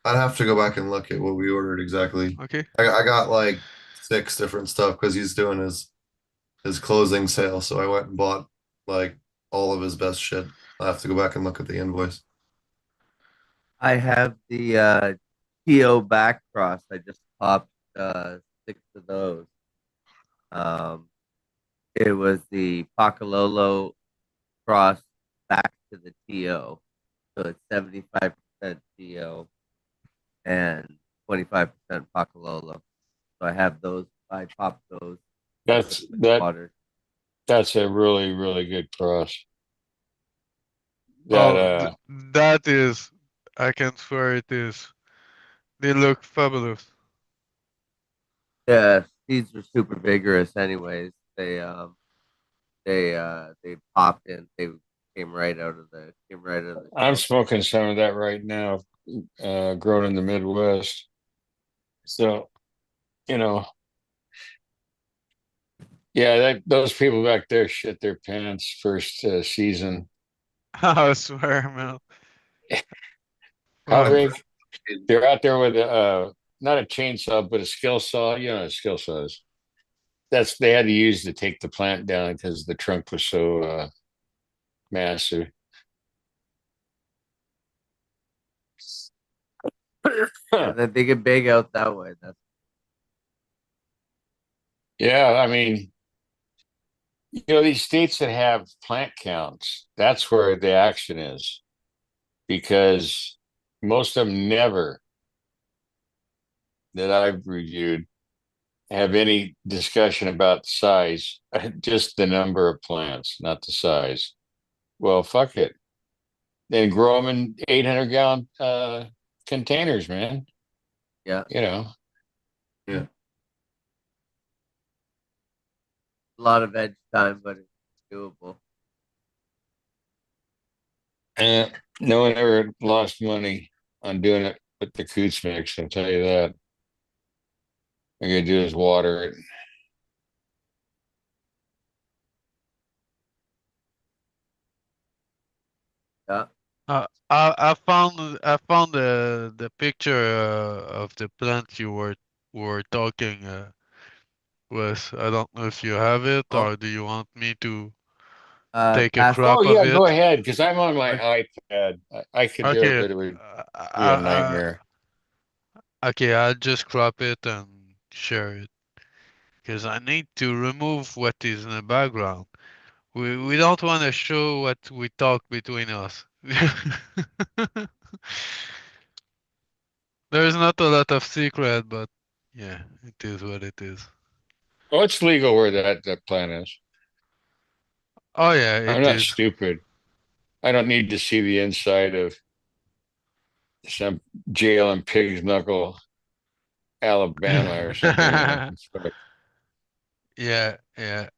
S1: I'd have to go back and look at what we ordered exactly.
S2: Okay.
S1: I got like six different stuff because he's doing his closing sale. So I went and bought like all of his best shit. I have to go back and look at the invoice.
S3: I have the TO back cross. I just popped six of those. Um, it was the Pacololo cross back to the TO. So it's 75% TO and 25% Pacololo. So I have those. I popped those.
S5: That's
S3: with
S5: that
S3: water.
S5: that's a really, really good cross. That
S2: Oh, that is, I can swear it is. They look fabulous.
S3: Yeah, seeds are super vigorous. Anyways, they popped in. They came right out of the
S5: I'm
S3: shelter.
S5: smoking some of that right now, grown in the Midwest. So, you know, yeah, those people back there shit their pants first season.
S2: I swear, man.
S5: How
S2: Fuck.
S5: they they're out there with not a chainsaw but a skill saw. You know, what a skill saws. That's they had to use to take the plant down because the trunk was so massive.
S3: Yeah, that they get big out that way. That's
S5: Yeah, I mean, these states that have plant counts, that's where the action is because most of them never that I've reviewed have any discussion about size, just the number of plants, not the size. Well, fuck it. Then grow them in 800-gallon containers, man.
S3: yeah,
S5: You know,
S1: Yeah.
S3: a lot of edge time, but it's doable.
S5: and no one ever lost money on doing it with the Coots mix. I'll tell you that. All you gotta do is water it.
S3: Yeah,
S2: I found the picture of the plant you were talking. Wes, I don't know if you have it,
S1: Oh.
S2: or do you want me to take a
S3: Pass it.
S2: crop
S5: Oh
S2: of
S5: yeah, go
S2: it?
S5: ahead, because I'm on my
S3: Okay.
S5: iPad. I could do it,
S2: Okay,
S5: but it would be a nightmare.
S2: okay, I'll just crop it and share it. Because I need to remove what is in the background. We don't want to show what we talk between us. There's not a lot of secret, but yeah, it is what it is.
S5: Oh, it's legal where that plan is.
S2: Oh yeah,
S5: I'm
S2: it
S5: not
S2: is.
S5: stupid. I don't need to see the inside of some jail in Pig's Knuckle, Alabama, or something.
S2: Yeah, yeah.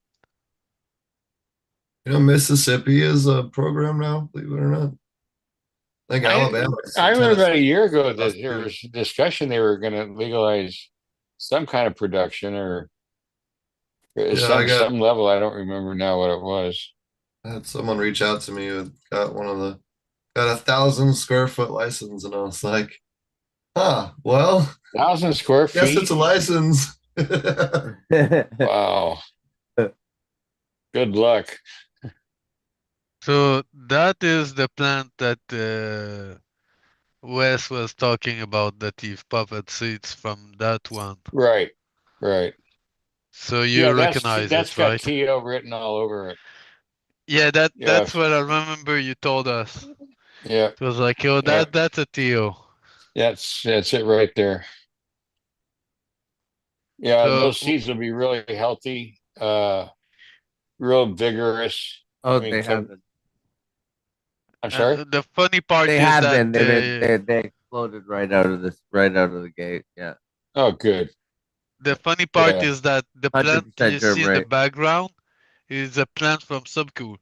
S1: Mississippi is a program now, believe it or not. I think
S5: I
S1: Alabama is
S5: I
S1: in
S5: remember
S1: Tennessee.
S5: about a year ago that
S1: Us
S5: there
S1: too.
S5: was discussion they were going to legalize some kind of production or
S1: Yeah,
S5: some level. I don't remember now what it was.
S1: I had someone reach out to me who got got 1,000 square foot license, and I was like, well,
S5: 1,000 square
S1: guess it's
S5: feet.
S1: a license.
S5: Wow. Good luck.
S2: So that is the plant that Wes was talking about that you've puppet seeds from that one.
S5: Right. Right.
S2: So
S5: Yeah,
S2: you recognize
S5: that's
S2: it,
S5: got
S2: right?
S5: TO written all over it.
S2: Yeah,
S5: Yeah.
S2: that's what I remember you told us.
S5: Yeah.
S2: It was like, oh,
S5: Yeah.
S2: that's a TO.
S5: That's it right there. Yeah,
S2: So
S5: those seeds will be really healthy, real vigorous.
S3: Oh,
S5: I mean,
S3: they have been.
S5: I'm sorry.
S2: the funny part
S3: They
S2: is
S3: have
S2: that
S3: been. They exploded right out of the gate. Yeah,
S5: Oh, good.
S2: the funny part
S5: Yeah.
S2: is that the plant
S3: 100%
S2: you see
S3: germ
S2: in the
S3: rate.
S2: background is a plant from Subcool.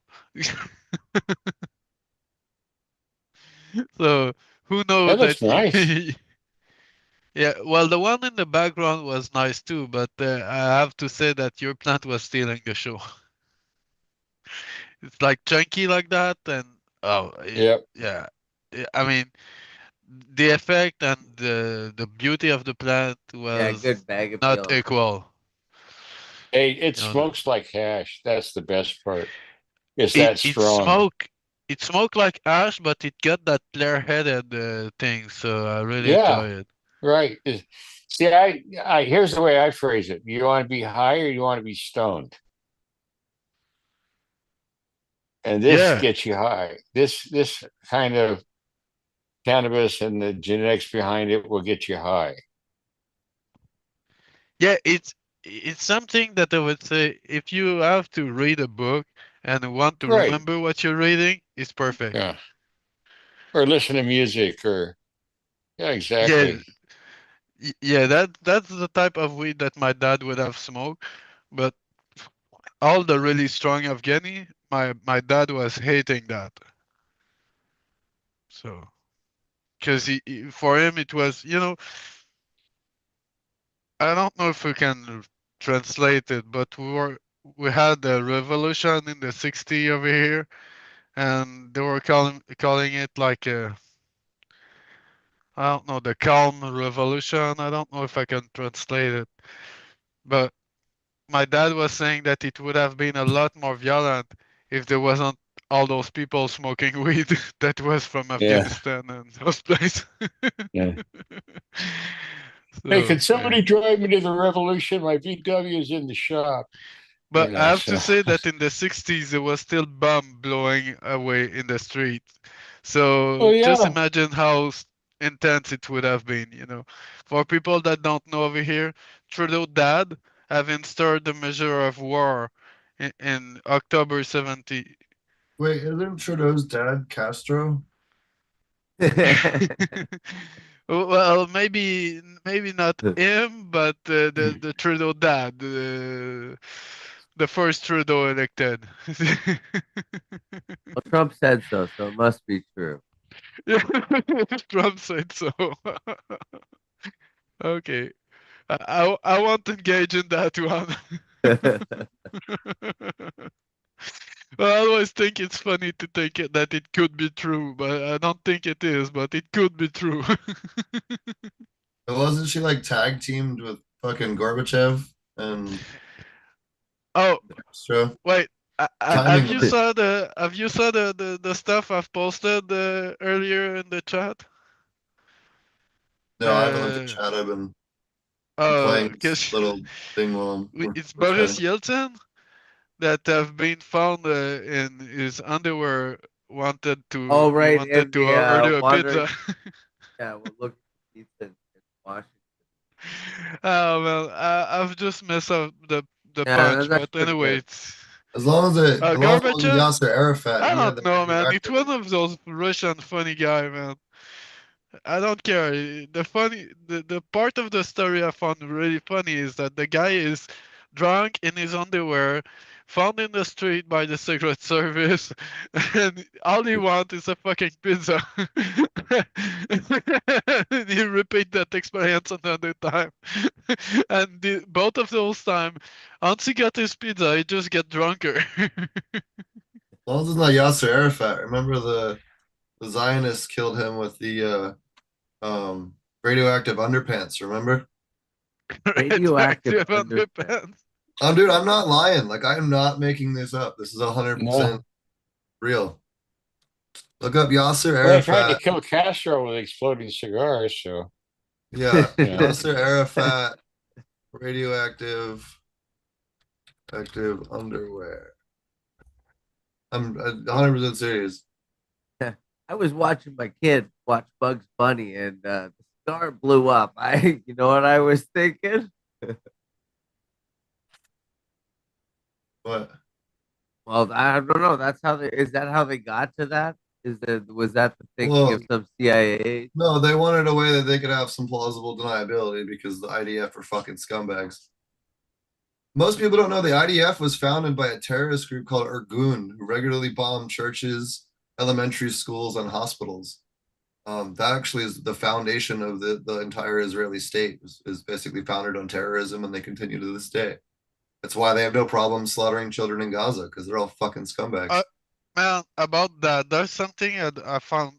S2: So who knows
S5: That
S2: that?
S5: looks nice.
S2: Yeah, well, the one in the background was nice too, but I have to say that your plant was stealing the show. It's like chunky like that, and
S5: Yep.
S2: yeah. I mean, the effect and the beauty of the plant
S3: Yeah,
S2: was
S3: good bag
S2: not
S3: appeal.
S2: equal.
S5: Hey, it
S2: You know,
S5: smokes like hash. That's the best part. It's
S2: it
S5: that
S2: it
S5: strong.
S2: smoke it smoked like ash, but it got that flare-headed thing, so I really
S5: Yeah.
S2: enjoy it.
S5: Right. See, I here's the way I phrase it. You want to be high or you want to be stoned? And this
S2: Yeah,
S5: gets you high. This kind of cannabis and the genetics behind it will get you high.
S2: yeah, it's something that I would say if you have to read a book and want to
S5: Right.
S2: remember what you're reading, it's perfect.
S5: Yeah. Or listen to music or yeah,
S2: Yeah,
S5: exactly.
S2: yeah, that's the type of weed that my dad would have smoked, but all the really strong Afghani, my dad was hating that. So, because for him it was, I don't know if we can translate it, but we had a revolution in the '60s over here, and they were calling it like I don't know, the calm revolution. I don't know if I can translate it, but my dad was saying that it would have been a lot more violent if there wasn't all those people smoking weed that was from
S5: Yeah.
S2: Afghanistan and those places.
S5: Yeah. Hey,
S2: So,
S5: can
S2: yeah.
S5: somebody drive me to the revolution? My VW is in the shop.
S2: But I have to
S5: So
S2: say that in the '60s there was still bomb blowing away in the street. So
S5: oh
S2: just
S5: yeah.
S2: imagine how intense it would have been, For people that don't know over here, Trudeau dad having started the measure of war in October 70.
S1: Wait, isn't Trudeau's dad Castro?
S2: Well, maybe not him, but the Trudeau dad, the first Trudeau elected.
S3: Well, Trump said so, so it must be true.
S2: Trump said so. Okay, I won't engage in that one. I always think it's funny to think that it could be true, but I don't think it is, but it could be true.
S1: But wasn't she like tag teamed with fucking Gorbachev? And
S2: Oh,
S1: So
S2: wait.
S1: timing wise.
S2: Have you saw the stuff I've posted earlier in the chat?
S1: No, I haven't looked at
S2: The
S1: chat. I've been playing this
S2: because
S1: little thing while
S2: it's
S1: we're
S2: Boris
S1: chatting.
S2: Yeltsin that have been found in his underwear.
S3: Oh,
S2: He
S3: right,
S2: wanted
S3: and
S2: to
S3: the
S2: order a
S3: wandering.
S2: pizza.
S3: Yeah, well, look, he's in Washington.
S2: Oh well, I've just messed up the
S3: Yeah,
S2: punch,
S3: that's
S2: but
S3: pretty
S2: anyway,
S3: good.
S2: it's
S1: As long as it wasn't
S2: Gorbachev.
S1: Yasser Arafat,
S2: I
S1: he had
S2: don't
S1: the
S2: know, man. It's
S1: radioactive.
S2: one of those Russian funny guy, man. I don't care. The part of the story I found really funny is that the guy is drunk in his underwear, found in the street by the Secret Service, and all he wants is a fucking pizza. And he repeat that experience another time, and both of those time, once he got his pizza, he just get drunker.
S1: As long as it's not Yasser Arafat. Remember the Zionists killed him with the radioactive underpants, remember?
S3: Radioactive
S2: Radioactive
S3: underpants.
S2: underpants.
S1: Oh dude, I'm not lying. Like I am not making this up. This is 100%
S5: No.
S1: real. Look up Yasser
S5: Well, they tried to
S1: Arafat.
S5: kill Castro with exploding cigars, so
S1: Yeah,
S5: yeah.
S1: Yasser Arafat radioactive active underwear. I'm 100% serious.
S3: I was watching my kid watch Bugs Bunny, and the star blew up. You know what I was thinking?
S1: What?
S3: Well, I don't know. That's how they. Is that how they got to that? Was that the thinking
S1: Well,
S3: of some CIA?
S1: no, they wanted a way that they could have some plausible deniability because the IDF are fucking scumbags. Most people don't know the IDF was founded by a terrorist group called Irgun, who regularly bombed churches, elementary schools, and hospitals. That actually is the foundation of the entire Israeli state is basically founded on terrorism, and they continue to this day. That's why they have no problem slaughtering children in Gaza because they're all fucking scumbags.
S2: Man, about that, there's something I found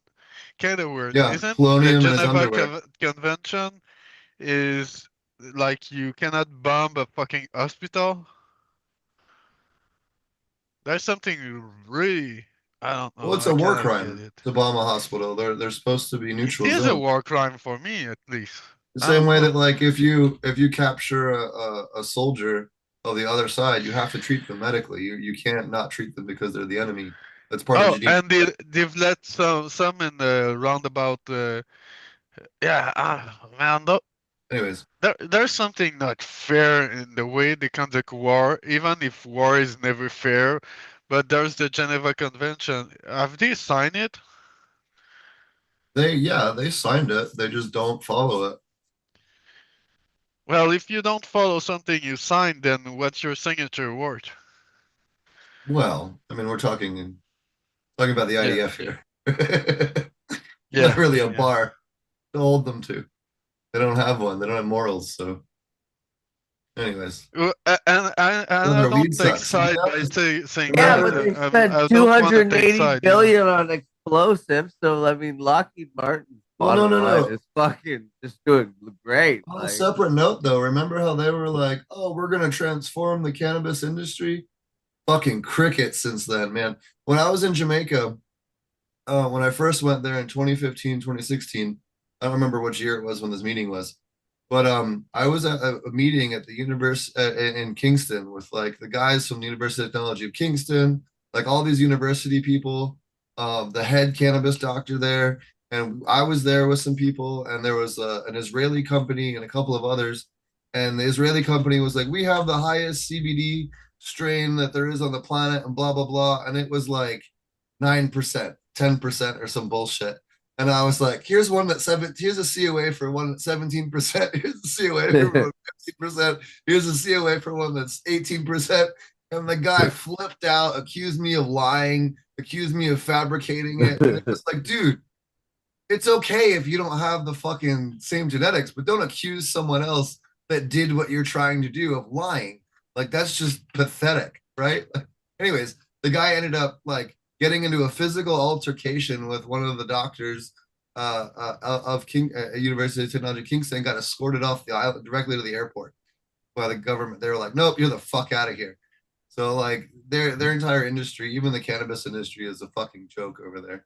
S2: kind of weird.
S1: Yeah,
S2: Isn't the
S1: polonium in his
S2: Geneva
S1: underwear.
S2: Convention is like you cannot bomb a fucking hospital? There's something really, I don't
S1: Well,
S2: know,
S1: it's a
S2: I
S1: war
S2: cannot get
S1: crime
S2: it.
S1: to bomb a hospital. They're supposed to be
S2: It
S1: neutral
S2: is a
S1: zones.
S2: war crime for me, at least.
S1: The
S2: I
S1: same
S2: don't
S1: way that
S2: know.
S1: like if you capture a soldier of the other side, you have to treat them medically. You can't not treat them because they're the enemy. That's part of
S2: Oh,
S1: Geneva.
S2: and they've let some in the roundabout. Yeah, man,
S1: Anyways,
S2: there's something not fair in the way they conduct war, even if war is never fair. But there's the Geneva Convention. Have they signed it?
S1: they signed it. They just don't follow it.
S2: Well, if you don't follow something you signed, then what's your signature worth?
S1: Well, I mean, we're talking about the
S2: Yeah,
S1: IDF here. Not
S2: yeah,
S1: really a
S2: yeah.
S1: bar to hold them to. They don't have one. They don't have morals. So, anyways,
S2: And
S1: well,
S2: I
S1: their
S2: don't
S1: weed
S2: take
S1: sucks. You
S2: side
S1: know,
S2: by saying
S3: Yeah,
S2: that.
S3: but
S1: remember?
S3: they spent
S2: I
S3: two
S2: don't want to
S3: hundred
S2: take
S3: eighty
S2: side either.
S3: billion on explosives. So I mean, Lockheed Martin's
S1: Well, no,
S3: bottom
S1: no,
S3: line
S1: no.
S3: is fucking just doing great.
S1: On a
S3: Like,
S1: separate note, though, remember how they were like, "Oh, we're gonna transform the cannabis industry." Fucking cricket since then, man. When I was in Jamaica, when I first went there in 2015, 2016, I don't remember which year it was when this meeting was, but I was at a meeting at the university in Kingston with like the guys from the University of Technology of Kingston, like all these university people, the head cannabis doctor there, and I was there with some people, and there was an Israeli company and a couple of others, and the Israeli company was like, "We have the highest CBD strain that there is on the planet," and blah blah blah, and it was like 9%, 10%, or some bullshit. And I was like, here's one that's here's a COA for one that's 17%. Here's a COA for one that's 15%. Here's a COA for one that's 18%. And the guy flipped out, accused me of lying, accused me of fabricating it. And it was like, dude, it's okay if you don't have the fucking same genetics, but don't accuse someone else that did what you're trying to do of lying. Like that's just pathetic, right? Anyways, the guy ended up like getting into a physical altercation with one of the doctors of University of Technology Kingston, got escorted off the island directly to the airport by the government. They were like, "Nope, you're the fuck out of here." So like their entire industry, even the cannabis industry, is a fucking joke over there.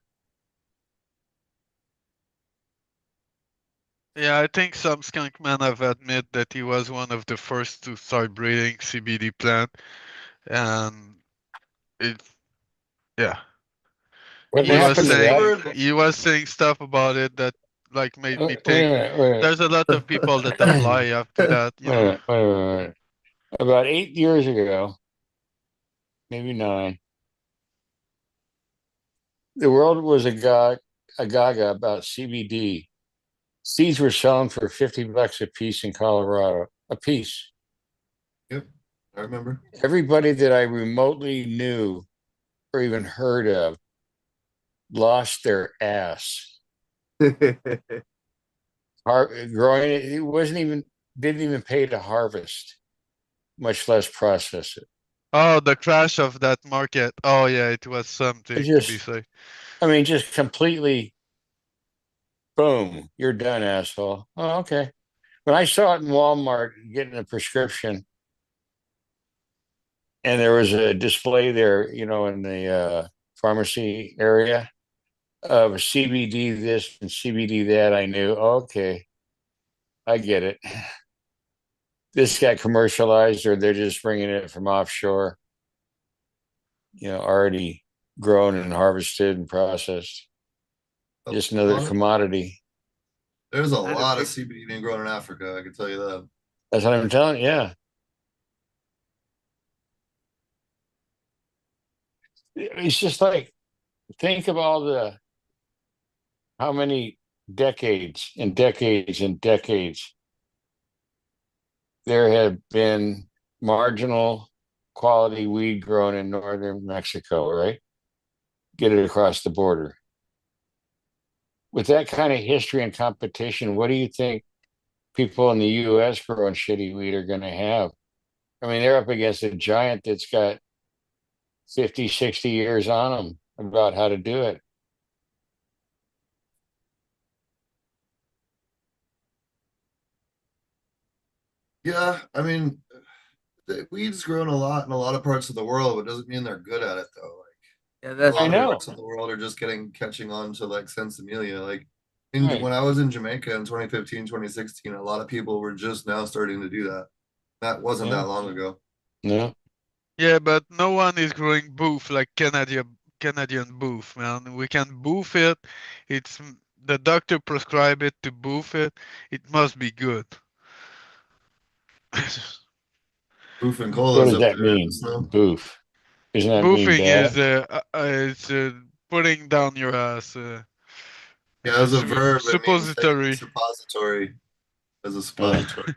S2: Yeah, I think some skunk men have admit that he was one of the first to start breeding CBD plant, and it, yeah,
S5: What
S2: he was
S5: happened to that?
S2: saying stuff about it that like made me
S5: Wait a
S2: think
S5: minute. Wait a minute.
S2: there's a lot of people that apply after that, you
S5: Wait a
S2: know.
S5: minute. Wait a minute. Wait a minute. About 8 years ago, maybe 9, the world was a gaga about CBD. Seeds were selling for $50 a piece in Colorado, a piece.
S1: Yep, I remember.
S5: Everybody that I remotely knew or even heard of lost their ass. Growing it wasn't even didn't even pay to harvest, much less process it.
S2: Oh, the crash of that market. Oh yeah, it was
S5: It
S2: something to be
S5: just,
S2: said.
S5: I mean, just completely boom, you're done, asshole. Oh, okay. When I saw it in Walmart getting a prescription, and there was a display there, in the pharmacy area of CBD this and CBD that, I knew, okay, I get it. This got commercialized, or they're just bringing it from offshore, already grown and harvested and processed.
S1: A
S5: Just another
S1: lot of-
S5: commodity.
S1: There's a
S3: I had a
S1: lot of
S3: big-
S1: CBD being grown in Africa. I can tell you that.
S5: That's what I'm telling you. Yeah. It's just like, think of how many decades and decades and decades there have been marginal quality weed grown in northern Mexico, right? Get it across the border. With that kind of history and competition, what do you think people in the US growing shitty weed are going to have? I mean, they're up against a giant that's got 50, 60 years on them about how to do it.
S1: Yeah, I mean, the weed's grown a lot in a lot of parts of the world, but it doesn't mean they're good at it though.
S3: yeah,
S1: A
S3: that's
S5: I
S1: lot of
S3: true.
S5: know.
S1: parts of the world are just catching on to like Sensimilia. Like
S5: Right.
S1: when I was in Jamaica in 2015, 2016, a lot of people were just now starting to do that. That wasn't
S5: Yeah.
S1: that long ago.
S5: No.
S2: Yeah, but no one is growing boof like Canadian boof, man. We can boof it. It's the doctor prescribe it to boof it. It must be good.
S1: Proof and
S5: What
S1: colas
S5: does
S1: up
S5: that
S1: there in the
S5: mean?
S1: snow.
S5: Boof. Doesn't that mean
S2: Boofing
S5: bad?
S2: is putting down your ass.
S1: Yeah, as a verb, it means taking a
S2: Suppository.
S1: suppository as a
S5: Uh,
S1: suppository.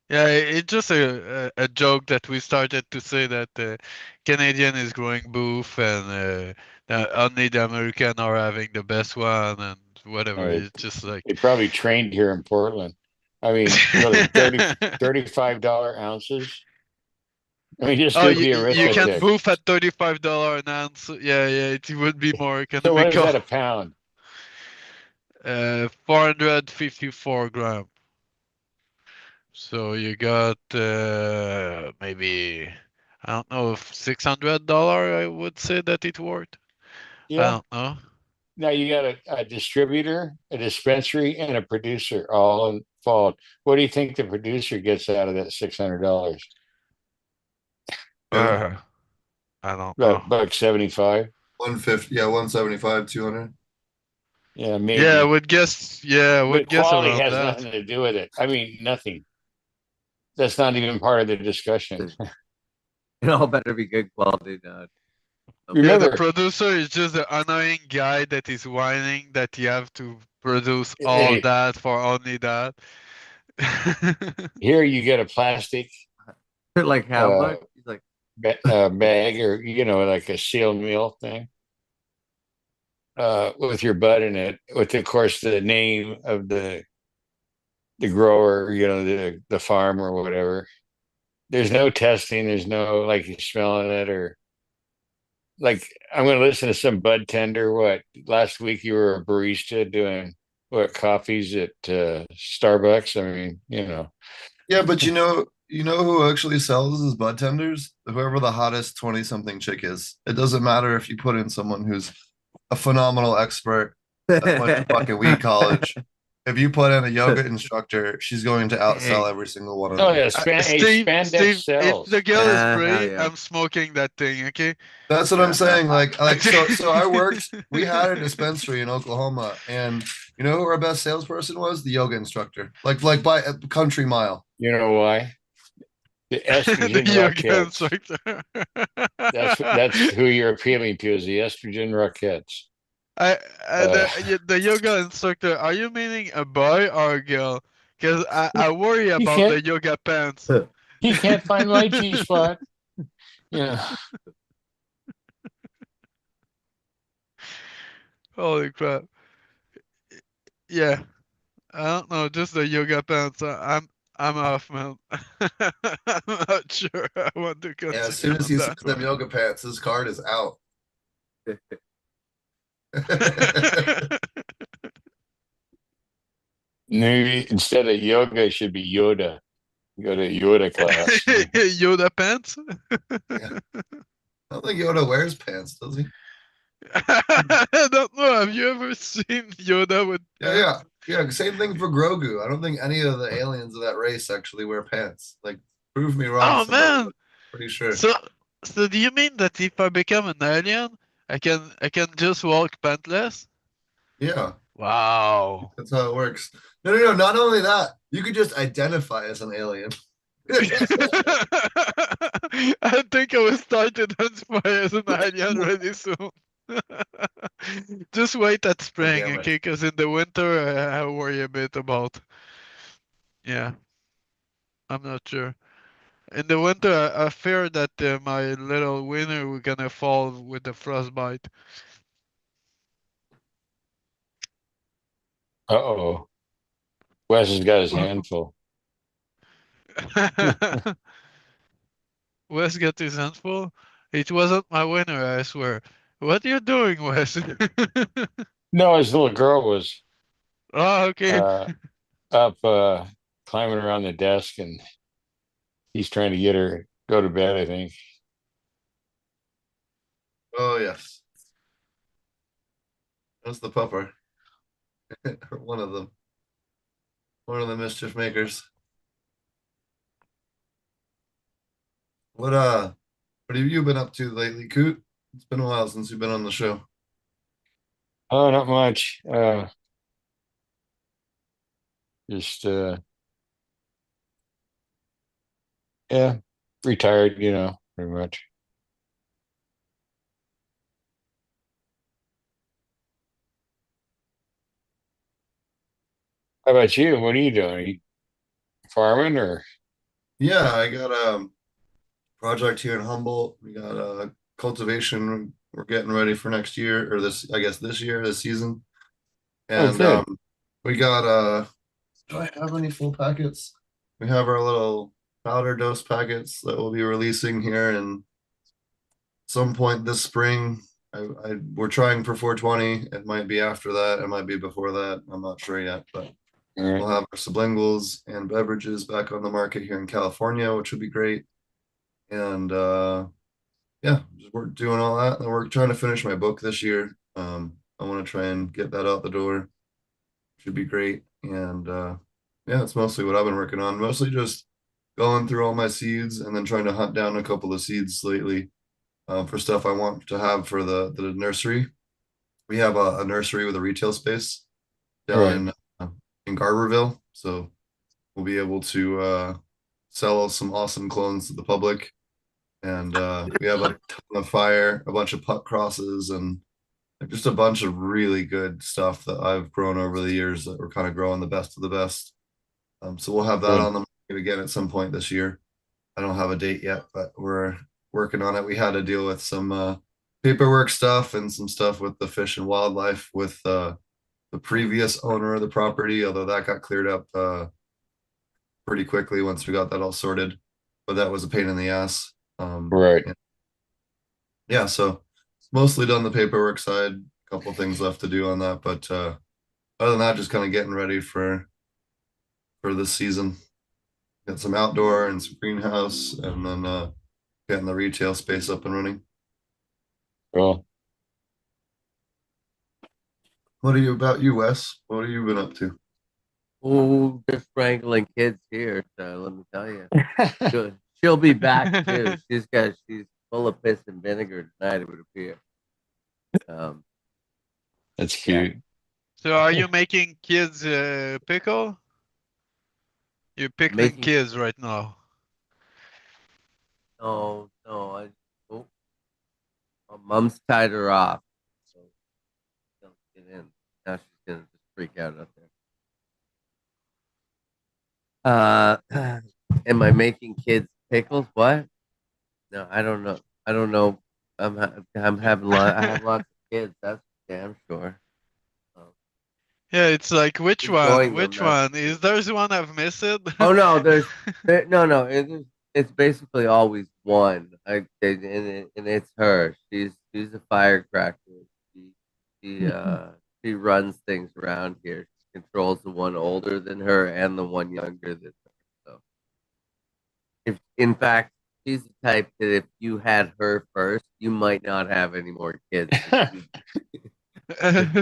S2: Yeah, it's just a joke that we started to say that Canadian is growing boof and that only the American are having the best one and
S5: all
S2: whatever.
S5: right.
S2: It's just like
S5: They probably trained here in Portland. I mean, what are they, $35 ounces? I mean, just
S2: Oh,
S5: do
S2: you
S5: the
S2: you can
S5: arithmetic.
S2: boof at $35 an ounce. Yeah, yeah, it would be more
S5: So what is
S2: economical.
S5: that a pound?
S2: 454 gram. So you got maybe I don't know if $600 I would say that it worth. I
S5: Yeah.
S2: don't know.
S5: Now you got a distributor, a dispensary, and a producer all involved. What do you think the producer gets out of that $600?
S1: Yeah,
S2: Uh, I don't know.
S5: About buck 75.
S1: 150, yeah, 175, 200.
S5: Yeah,
S2: Yeah, I
S5: maybe.
S2: would guess. Yeah, I
S5: But
S2: would guess
S5: quality
S2: around
S5: has
S2: that.
S5: nothing to do with it. I mean, nothing. That's not even part of the discussion.
S3: It all better be good quality now.
S2: Yeah, the
S5: Remember,
S2: producer is just the annoying guy that is whining that you have to produce all
S5: hey,
S2: that for only that.
S5: here you get a plastic
S3: Like how
S5: uh,
S3: much? He's like,
S5: bag, or like a sealed meal thing, with your bud in it, with of course the name of the grower, the farm or whatever. There's no testing. There's no like you smelling it, or like I'm going to listen to some bud tender. What, last week you were a barista doing what, coffees at Starbucks? I mean,
S1: Yeah, but you know who actually sells his bud tenders? Whoever the hottest 20 something chick is. It doesn't matter if you put in someone who's a phenomenal expert that went to fucking weed college. If you put in a yoga instructor, she's going to
S2: Hey,
S1: outsell every single one of
S5: Oh
S1: them.
S5: yeah, spandex
S2: Steve, if the
S5: sells.
S2: girl is
S3: Hell
S2: pretty,
S3: yeah.
S2: I'm smoking that thing, okay?
S1: That's what I'm saying. So I worked, we had a dispensary in Oklahoma, and you know who our best salesperson was? The yoga instructor. Like by a country mile.
S5: You know why? The
S2: The
S5: estrogen
S2: yoga
S5: rockets.
S2: instructor.
S5: That's who you're appealing to is the estrogen rockets. Uh,
S2: The yoga instructor, are you meaning a boy or a girl? Because I worry
S5: he
S2: about
S5: can't
S2: the yoga pants.
S5: he can't find my G spot. Yeah.
S2: Holy crap. Yeah, I don't know, just the yoga pants. I'm off, man. I'm not sure I want to
S1: Yeah, as
S2: continue
S1: soon as
S2: on
S1: he sees
S2: that
S1: them
S2: one.
S1: yoga pants, his card is out.
S5: Maybe instead of yoga, it should be Yoda. Go to Yoda class.
S2: Yoda pants?
S1: Yeah. I don't think Yoda wears pants, does he?
S2: I don't know. Have you ever seen Yoda with
S1: Yeah,
S2: pants?
S1: yeah. Yeah, same thing for Grogu. I don't think any of the aliens of that race actually wear pants. Like, prove me wrong,
S2: Oh
S1: somebody, but
S2: man.
S1: I'm pretty sure.
S2: So so do you mean that if I become an alien, I can just walk pantless?
S1: Yeah,
S2: Wow.
S1: that's how it works. No, no, no. Not only that, you could just identify as an alien.
S2: I think I will start to identify as an alien really soon. Just wait at
S1: God
S2: spring,
S1: damn it.
S2: okay? Because in the winter, I worry a bit about. Yeah, I'm not sure. In the winter, I fear that my little winner will gonna fall with the frostbite.
S5: Uh-oh. Wes has got his handful.
S2: Wes got his hands full. It wasn't my winner, I swear. What are you doing, Wes?
S5: No, his little girl was
S2: Oh, okay.
S5: uh up climbing around the desk and he's trying to get her go to bed, I think.
S1: Oh, yes. That's the pupper. One of them. One of the mischief makers. What have you been up to lately, Coot? It's been a while since you've been on the show.
S5: Oh, not much. Just yeah, retired, pretty much. How about you? What are you doing? Are you farming or
S1: Yeah, I got a project here in Humboldt. We got a cultivation. We're getting ready for next year, or this, I guess this year, this season.
S5: oh
S1: And
S5: good.
S1: we got do I have any full packets? We have our little powder dose packets that we'll be releasing here in some point this spring. We're trying for 420. It might be after that. It might be before that. I'm not sure yet, but
S5: All right.
S1: we'll have our sublinguals and beverages back on the market here in California, which would be great. And yeah, just we're doing all that. And we're trying to finish my book this year. I want to try and get that out the door. Should be great. And yeah, it's mostly what I've been working on. Mostly just going through all my seeds and then trying to hunt down a couple of seeds lately for stuff I want to have for the nursery. We have a nursery with a retail space
S5: All
S1: down
S5: right.
S1: in Garberville, so we'll be able to sell some awesome clones to the public. And we have a ton of fire, a bunch of puck crosses, and just a bunch of really good stuff that I've grown over the years that we're kind of growing the best of the best. So we'll have that
S5: Good.
S1: on the market again at some point this year. I don't have a date yet, but we're working on it. We had to deal with some paperwork stuff and some stuff with the fish and wildlife with the previous owner of the property, although that got cleared up pretty quickly once we got that all sorted. But that was a pain in the ass.
S5: Right.
S1: Yeah, so mostly done the paperwork side. A couple things left to do on that, but other than that, just kind of getting ready for this season. get some outdoor and some greenhouse, and then getting the retail space up and running.
S5: Cool.
S1: What are you about, you, Wes? What have you been up to?
S3: Oh, just wrangling kids here. So let me tell you, she'll be back too. She's full of piss and vinegar tonight. It would appear. Um,
S5: That's cute.
S2: So are you making kids pickle? You're pickling
S3: Making-
S2: kids right now.
S3: no, oh, my mom's tied her off. So don't get in. Now she's gonna just freak out there. Am I making kids pickles? What? No, I don't know. I don't know. I'm having I have lots of kids. That's damn sure.
S2: Yeah, it's like which one?
S3: Enjoying them.
S2: Which one? Is there's one I've missed?
S3: Oh no, no. It's basically always one. And it's her. She's a firecracker. She she runs things around here. She controls the one older than her and the one younger than her. So, if in fact she's the type that if you had her first, you might not have any more kids.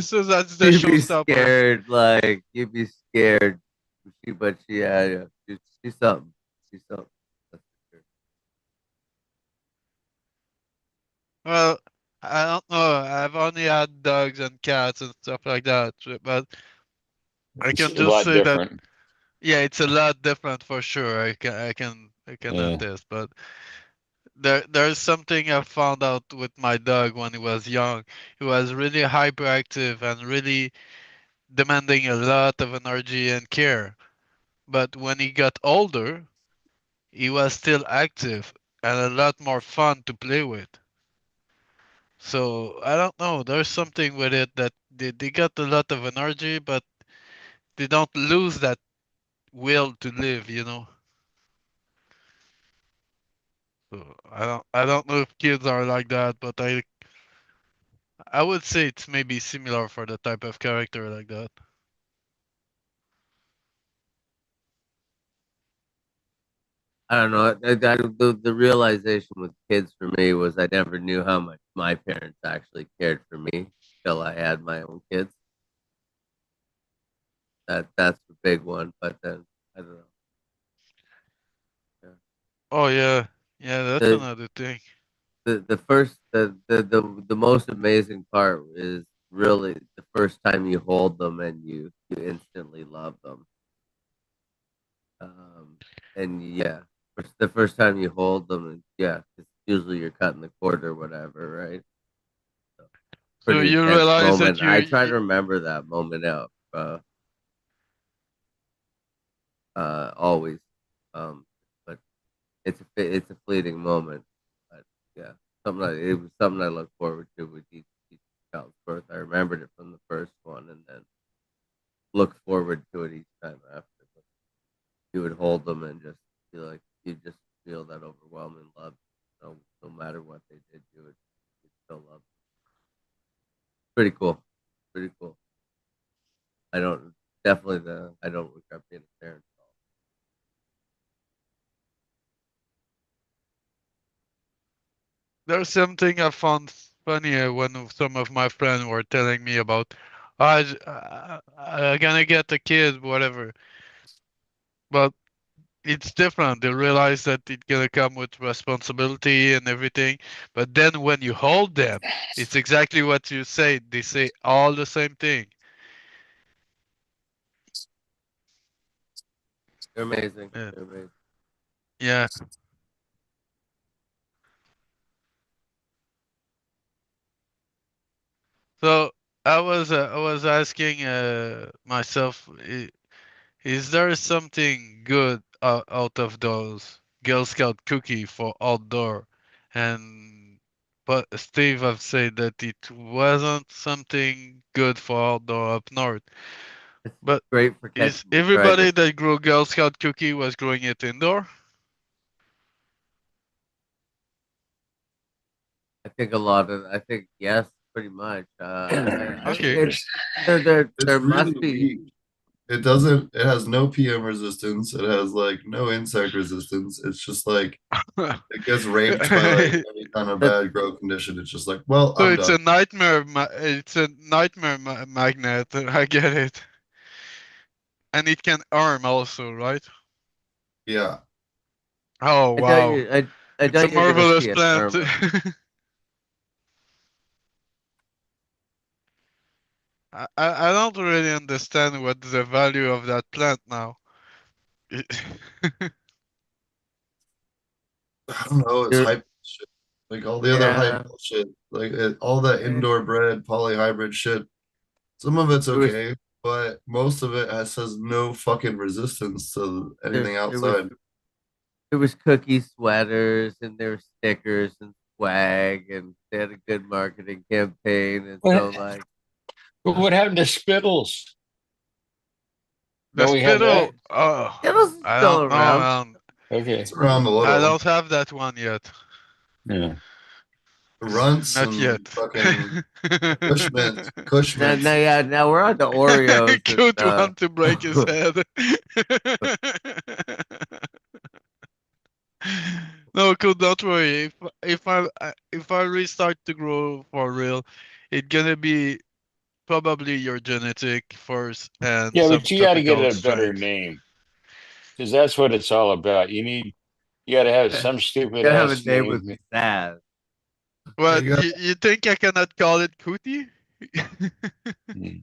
S2: So that's the
S3: You'd be
S2: showstopper.
S3: scared, like you'd be scared. But yeah, she's something. She's something. That's for sure.
S2: Well, I don't know. I've only had dogs and cats and stuff like that, but I
S5: It's
S2: can
S5: a
S2: just
S5: lot
S2: say that
S5: different.
S2: yeah, it's a lot different for sure. I can
S5: Yeah.
S2: attest. But there's something I found out with my dog when he was young. He was really hyperactive and really demanding a lot of energy and care. But when he got older, he was still active and a lot more fun to play with. So I don't know. There's something with it that they got a lot of energy, but they don't lose that will to live, you know. So I don't know if kids are like that, but I would say it's maybe similar for the type of character like that.
S3: I don't know. The realization with kids for me was I never knew how much my parents actually cared for me till I had my own kids. That's the big one. But then I don't know. Yeah.
S2: Oh yeah, yeah, that's
S3: The
S2: another thing.
S3: the first the most amazing part is really the first time you hold them and you instantly love them. Um, and yeah, the first time you hold them, and yeah, it's usually you're cutting the cord or whatever, right? So,
S2: So
S3: pretty
S2: you
S3: intense
S2: realize that
S3: moment. I try to remember that moment out, always. Um, but it's a fleeting moment. But yeah, it was something I look forward to with each child's birth. I remembered it from the first one, and then look forward to it each time after. But you would hold them and just feel like you just feel that overwhelming love. No matter what they did, you still love. Pretty cool. Pretty cool. I don't definitely the I don't regret being a parent at all.
S2: there's something I found funny when some of my friends were telling me about, I'm gonna get a kid, whatever. But it's different. They realize that it's gonna come with responsibility and everything. But then when you hold them, it's exactly what you say. They say all the same thing.
S3: They're amazing.
S2: Yeah.
S3: They're amazing.
S2: Yeah. So I was asking myself, is there something good out of those Girl Scout cookie for outdoor? And but Steve have said that it wasn't something good for outdoor up north.
S3: It's
S2: But
S3: great for
S2: is
S3: catching
S2: everybody
S3: detritus.
S2: that grew Girl Scout cookie was growing it indoor?
S3: I think yes, pretty much. I
S2: Okay.
S3: there
S1: It's
S3: there
S1: really
S3: must be
S1: neat. It doesn't. It has no PM resistance. It has like no insect resistance. It's just like it gets raped by like any kind of bad grow condition. It's just like, well,
S2: So
S1: I'm
S2: it's a
S1: done.
S2: nightmare. It's a nightmare magnet. I get it. And it can arm also, right?
S1: Yeah.
S2: Oh
S3: I thought
S2: wow!
S3: you I
S2: It's a
S3: thought you're gonna
S2: marvelous
S3: see an
S2: plant.
S3: armor.
S2: I don't really understand what's the value of that plant now.
S1: I don't know. It's
S3: You're,
S1: hype shit. Like all the other hype
S3: yeah,
S1: shit. Like all that indoor bred polyhybrid shit. Some of it's
S3: there was
S1: okay, but most of it has no fucking resistance to
S3: there
S1: anything
S3: there was
S1: outside.
S3: there was cookie sweaters and there were stickers and swag and they had a good marketing campaign and so
S5: What,
S3: like
S5: what happened to Spittles?
S2: The
S5: Don't we have
S2: spittle.
S5: that?
S2: Oh,
S3: it was
S2: I
S3: still
S2: don't know,
S3: around.
S2: man.
S1: It's
S5: Okay.
S1: around a
S2: I
S1: little.
S2: don't have that one yet.
S5: Yeah.
S1: Runts
S2: Not yet.
S1: and fucking Kush
S3: Now,
S1: mints.
S3: now, yeah, now we're on to Oreos and
S2: Could want to break his head. No, could don't worry. If I restart to grow for real, it's gonna be probably your genetic first and
S5: Yeah,
S2: some
S5: but you got to get
S2: tropical
S5: a better
S2: strains.
S5: name because that's what it's all about. You got to have some stupid
S3: gotta have a
S5: ass
S3: name with
S5: name.
S3: pizzazz.
S2: What
S1: You got
S2: you think I cannot call it Cootie?
S5: Hmm.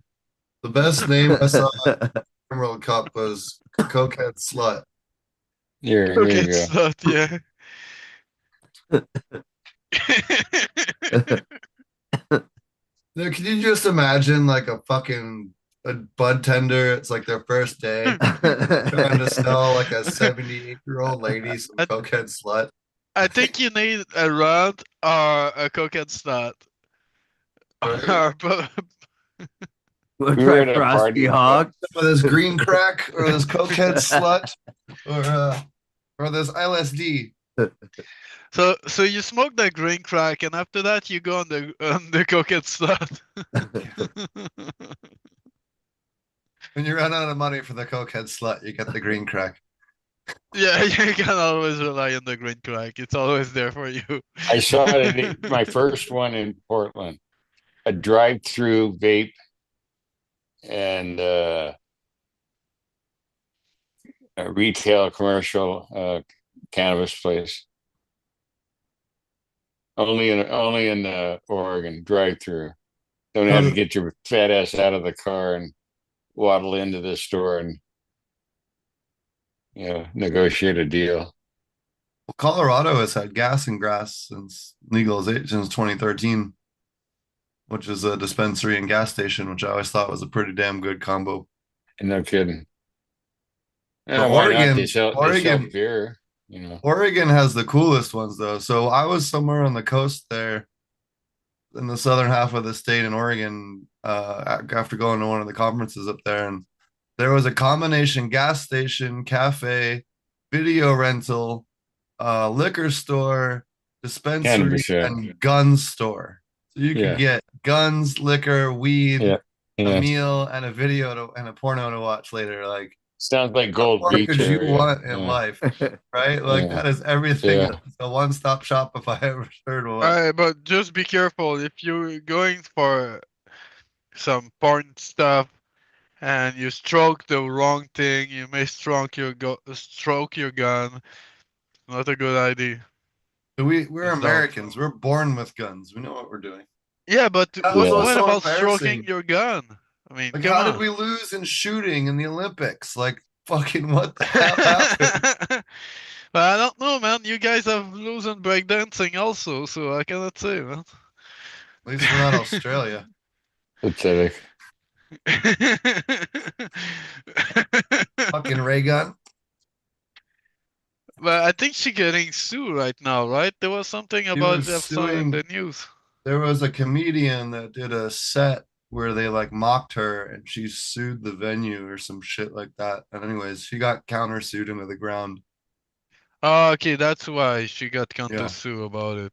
S1: the best name I saw at Emerald Cup was Cokehead Slut.
S5: There
S2: Okay,
S5: you go.
S2: slut, yeah.
S1: Now, can you just imagine like a fucking a bud tender? It's like their first day trying to sell like a 78-year-old lady some
S2: I,
S1: Cokehead Slut.
S2: I think you need a rod or a coconut slut.
S1: Right?
S2: Or
S3: We'll
S5: We were
S3: try
S5: at a
S3: Frosty
S5: party.
S3: Hog.
S1: Some of this green crack or this Cokehead Slut or this LSD.
S2: so you smoke the green crack, and after that you go on the coconut slut.
S1: When you run out of money for the Cokehead Slut, you get the green crack.
S2: Yeah, you can always rely on the green crack. It's always there for you.
S5: I saw it at my first one in Portland, a drive-through vape and a retail commercial cannabis place. Only in Oregon, drive-through. Don't have to
S1: Well,
S5: get your fat ass out of the car and waddle into the store and negotiate a deal.
S1: Colorado has had gas and grass since legalization since 2013, which is a dispensary and gas station, which I always thought was a pretty damn good combo.
S5: And no kidding.
S1: But
S5: Why not? They sell beer,
S1: Oregon has the coolest ones though. So I was somewhere on the coast there in the southern half of the state in Oregon after going to one of the conferences up there, and there was a combination gas station, cafe, video rental, liquor store, dispensary,
S5: cannabis. Yeah,
S1: and gun store. So you could
S5: yeah,
S1: get guns, liquor, weed,
S5: yeah,
S1: a
S5: yeah.
S1: meal, and a video and a porno to watch later. Like,
S5: Sounds like
S1: what
S5: Gold
S1: more
S5: Beach
S1: could you
S5: area.
S1: want in
S5: Yeah,
S1: life? Right? Like
S5: yeah,
S1: that is everything.
S5: yeah.
S1: It's a one-stop shop if I ever heard one.
S2: Alright, but just be careful if you're going for some porn stuff and you stroke the wrong thing, you may stroke your gun. Not a good idea.
S1: We're
S2: Just don't.
S1: Americans. We're born with guns. We know what we're doing.
S2: Yeah, but
S1: That's
S2: what's the
S5: Yeah.
S1: what's
S2: point
S1: so
S2: about stroking
S1: embarrassing.
S2: your gun? I mean,
S1: Like,
S2: come
S1: how did
S2: on.
S1: we lose in shooting in the Olympics? Like, fucking what the hell happened?
S2: But I don't know, man. You guys have losing breakdancing also, so I cannot say, man.
S1: At least we're not Australia.
S5: Pathetic.
S1: Fucking ray gun.
S2: But I think she's getting sued right now, right? There was something
S1: He
S2: about
S1: was
S2: that in
S1: suing.
S2: the news.
S1: There was a comedian that did a set where they like mocked her and she sued the venue or some shit like that. And anyways, she got countersued into the ground.
S2: Oh, okay, that's why she got counter
S1: Yeah.
S2: sue about it.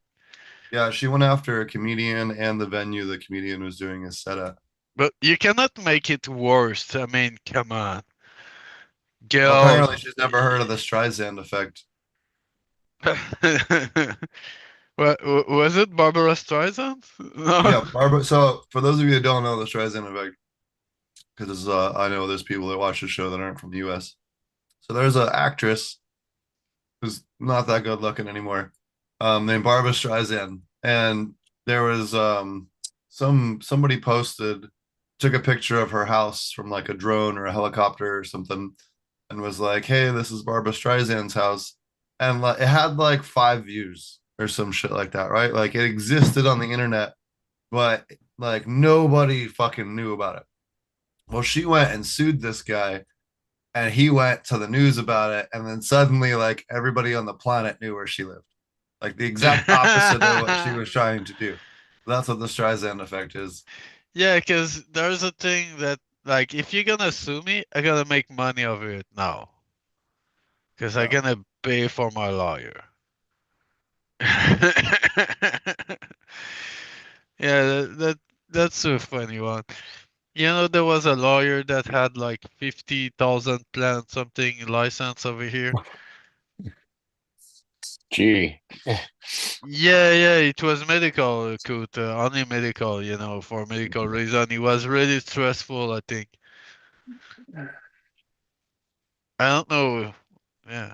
S1: Yeah, she went after a comedian and the venue the comedian was doing his set at.
S2: But you cannot make it worse. I mean, come on.
S1: Well,
S2: Girls.
S1: apparently, she's never heard of the Streisand effect.
S2: Was it Barbara Streisand? No.
S1: Yeah, Barbara. So, for those of you that don't know the Streisand effect, because I know there's people that watch the show that aren't from the U.S. So there's an actress who's not that good looking anymore, named Barbara Streisand, and there was somebody posted, took a picture of her house from like a drone or a helicopter or something, and was like, "Hey, this is Barbara Streisand's house," and like it had like 5 views or some shit like that, right? Like it existed on the internet, but like nobody fucking knew about it. Well, she went and sued this guy, and he went to the news about it, and then suddenly like everybody on the planet knew where she lived. Like the exact opposite of what she was trying to do. That's what the Streisand effect is.
S2: Yeah, because there's a thing that, like, if you're gonna sue me, I gotta make money of it now. Because I'm
S1: Yeah.
S2: gonna pay for my lawyer. Yeah, that's a funny one. You know, there was a lawyer that had like 50,000 plant something license over here.
S5: Gee.
S2: Yeah, it was medical, Kurt, only medical, for medical reason. It was really stressful, I think. I don't know. Yeah.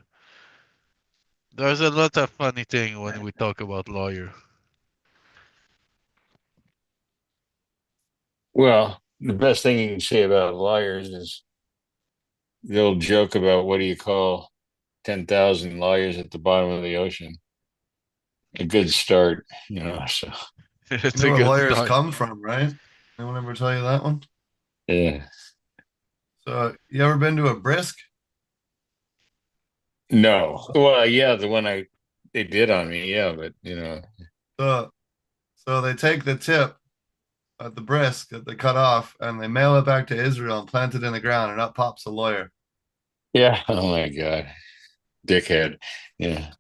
S2: There's a lot of funny thing when we talk about lawyer.
S5: Well, the best thing you can say about lawyers is the old joke about what do you call 10,000 lawyers at the bottom of the ocean? A good start, so
S2: It's
S1: You know
S2: a
S1: where
S2: good
S1: lawyers
S2: start.
S1: come from, right? Anyone ever tell you that one?
S5: yeah.
S1: So you ever been to a brisk?
S5: No. Well, yeah, the one they did on me, yeah, but
S1: So so they take the tip at the brisk that they cut off and they mail it back to Israel and plant it in the ground, and up pops a lawyer.
S5: yeah. Oh my God. Dickhead. Yeah.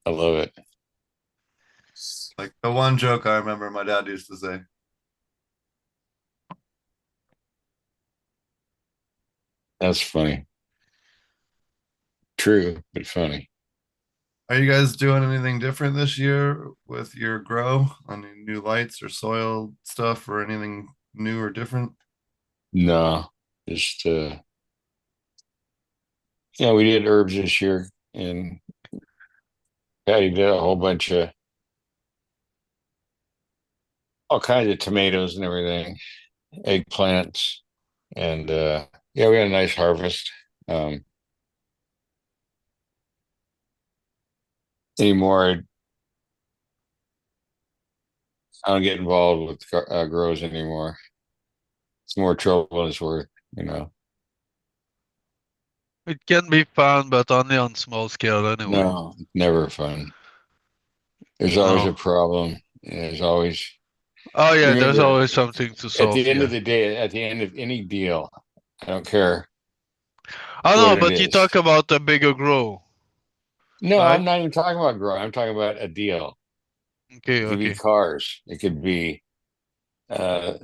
S5: I love it.
S1: Like the one joke I remember my dad used to say.
S5: That's funny. True, but funny.
S1: Are you guys doing anything different this year with your grow? Any new lights or soil stuff or anything new or different?
S5: No, just yeah, we did herbs this year, and Patty did a whole bunch of all kinds of tomatoes and everything, eggplants, and yeah, we had a nice harvest. Um, Anymore, I don't get involved with grows anymore. It's more trouble than it's worth.
S2: It can be fun, but only on small scale anyway.
S5: No, never fun. There's always a
S2: No.
S5: problem. There's always
S2: Oh yeah, there's
S5: remember
S2: always something to
S5: at
S2: solve,
S5: the end
S2: yeah.
S5: of the day, at the end of any deal, I don't care
S2: Oh
S5: what
S2: no,
S5: it
S2: but you
S5: is.
S2: talk about a bigger grow,
S5: No,
S2: right?
S5: I'm not even talking about growing. I'm talking about a deal.
S2: Okay,
S5: It could be
S2: okay.
S5: cars. It could be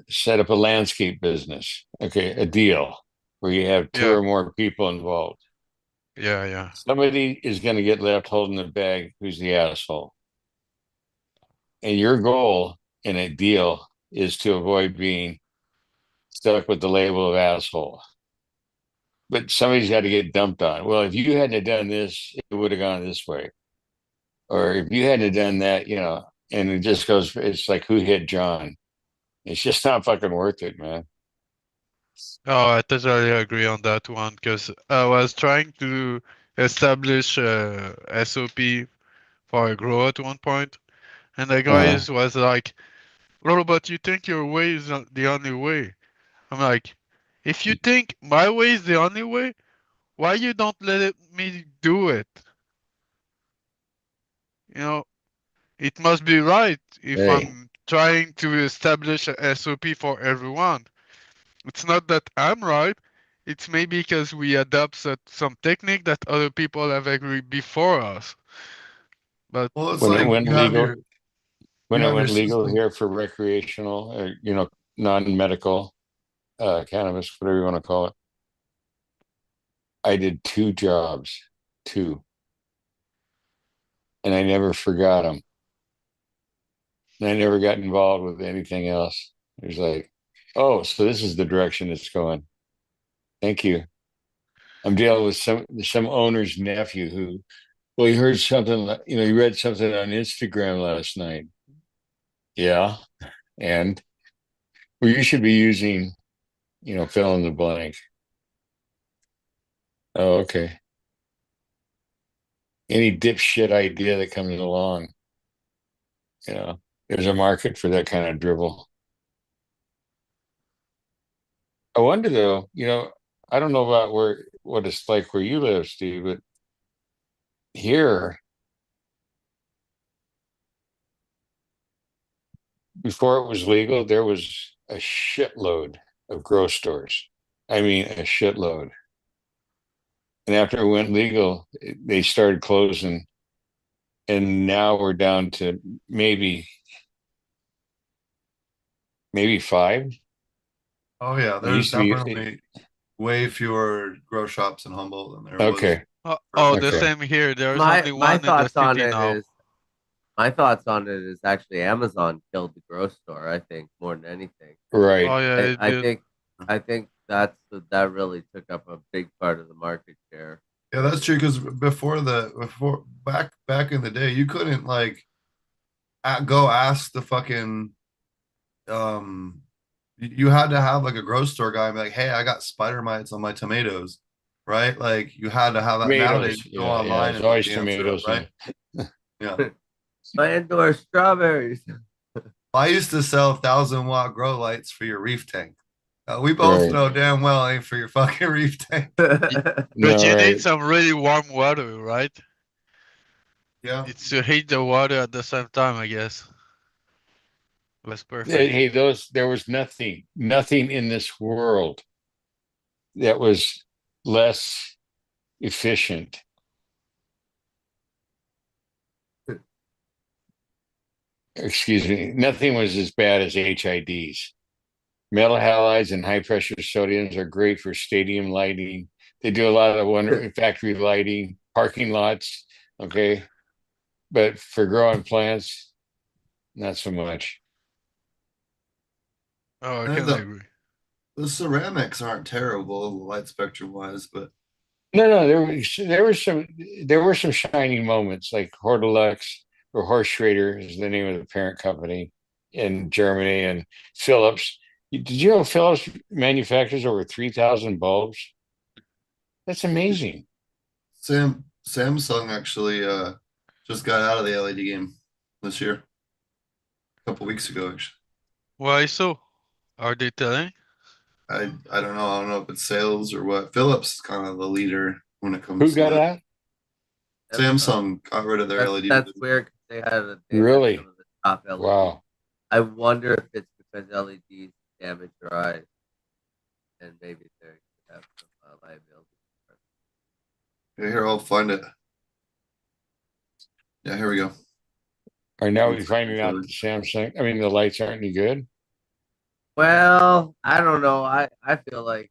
S5: set up a landscape business. Okay, a deal where you have two
S2: Yeah,
S5: or more people involved.
S2: yeah.
S5: Somebody is going to get left holding the bag who's the asshole. And your goal in a deal is to avoid being stuck with the label of asshole. But somebody's got to get dumped on. Well, if you hadn't have done this, it would have gone this way. Or if you hadn't have done that, and it just goes, it's like who hit John? It's just not fucking worth it, man.
S2: Oh, I totally agree on that one because I was trying to establish a SOP for a grow at one point, and the
S5: Uh,
S2: guys was like, "Oh, but you think your way is not the only way?" I'm like, "If you think my way is the only way, why you don't me do it? You know, it must be right if
S5: hey,
S2: I'm trying to establish a SOP for everyone. It's not that I'm right. It's maybe because we adopt some technique that other people have agreed before us. But
S1: Well, it's
S5: when it
S1: like
S5: went legal, when
S1: you
S5: it
S1: have your
S5: went legal
S1: system.
S5: here for recreational or non-medical, cannabis, whatever you want to call it. I did 2 jobs, 2, and I never forgot them. And I never got involved with anything else. It was like, oh, so this is the direction it's going. Thank you. I'm dealing with some owner's nephew who, well, he heard something, he read something on Instagram last night. Yeah, and well, you should be using, fill in the blank. Oh, okay. Any dipshit idea that comes along, there's a market for that kind of dribble. I wonder though, I don't know about what it's like where you live, Steve, but here, before it was legal, there was a shitload of grow stores. I mean, a shitload. And after it went legal, they started closing. And now we're down to maybe 5.
S1: Oh yeah,
S5: It
S1: there's
S5: used to be
S1: definitely way fewer grow shops in Humboldt than there was.
S5: okay.
S2: Oh, the
S5: Okay.
S2: same here. There's
S3: My
S2: only
S3: my
S2: one in the
S3: thoughts on
S2: city
S3: it
S2: now.
S3: is my thoughts on it is actually Amazon killed the grocery store. I think more than anything.
S5: Right.
S2: Oh yeah, it
S3: I
S2: did.
S3: think that really took up a big part of the market share.
S1: Yeah, that's true. Because before back in the day, you couldn't like go ask the fucking you had to have like a grocery store guy and be like, hey, I got spider mites on my tomatoes, right? Like you had to have that. Nowadays,
S5: Tomatoes.
S1: you go
S5: Yeah.
S1: online
S5: It's
S1: and look
S5: always
S1: the answer up,
S5: tomatoes.
S1: right?
S5: Yeah.
S1: Yeah.
S3: My indoor strawberries.
S1: I used to sell 1,000-watt grow lights for your reef tank. We both
S5: Right.
S1: know damn well ain't for your fucking reef tank.
S2: But
S5: No,
S2: you
S5: right.
S2: need some really warm water, right?
S1: Yeah.
S2: It's to heat the water at the same time, I guess. That's perfect.
S5: Hey, there was nothing in this world that was less efficient. Excuse me. Nothing was as bad as HIDs. Metal halides and high pressure sodiums are great for stadium lighting. They do a lot of factory lighting, parking lots. Okay. But for growing plants, not so much.
S2: Oh, I
S1: And
S2: can agree.
S1: the ceramics aren't terrible light spectrum wise, but
S5: No, there were some shining moments like Hortelux or Horst Schrader is the name of the parent company in Germany, and Philips. Did you know Philips manufactures over 3,000 bulbs? That's amazing.
S1: Samsung actually just got out of the LED game this year, a couple weeks ago actually.
S2: Why so? Are they telling?
S1: I don't know. I don't know if it's sales or what. Philips is kind of the leader when it
S5: Who
S1: comes to
S5: got
S1: that.
S5: out?
S1: Samsung got rid of their LED.
S3: That's weird 'cause they had
S5: Really?
S3: some of the top LEDs.
S5: Wow.
S3: I wonder if it's because LEDs damage your eyes, and maybe they have some liability.
S1: Yeah, here, I'll find it. Yeah, here we go.
S5: Are now we finding out the the lights aren't any good?
S3: Well, I don't know. I feel like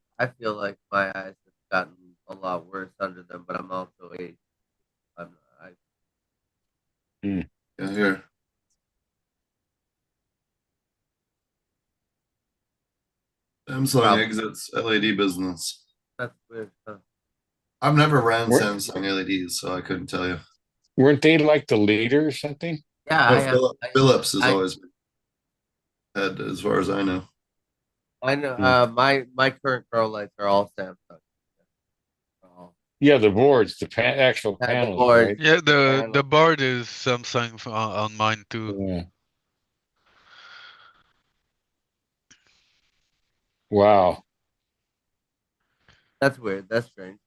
S3: my eyes have gotten a lot worse under them, but I'm also aged.
S1: Yeah, here. Samsung exits LED business.
S3: That's weird. Huh?
S1: I've never ran
S5: Where-
S1: Samsung LEDs, so I couldn't tell you.
S5: Weren't they like the leader or something?
S3: Yeah,
S1: No, Philips has
S3: I-
S1: always been head, as far as I know.
S3: I know. My current grow lights are all Samsung. All-
S5: Yeah, the boards, actual
S3: Yeah, the
S5: panels,
S3: boards.
S5: right?
S2: Yeah, the
S3: Panel.
S2: board is Samsung on mine too.
S5: Yeah. Wow.
S3: That's weird. That's strange.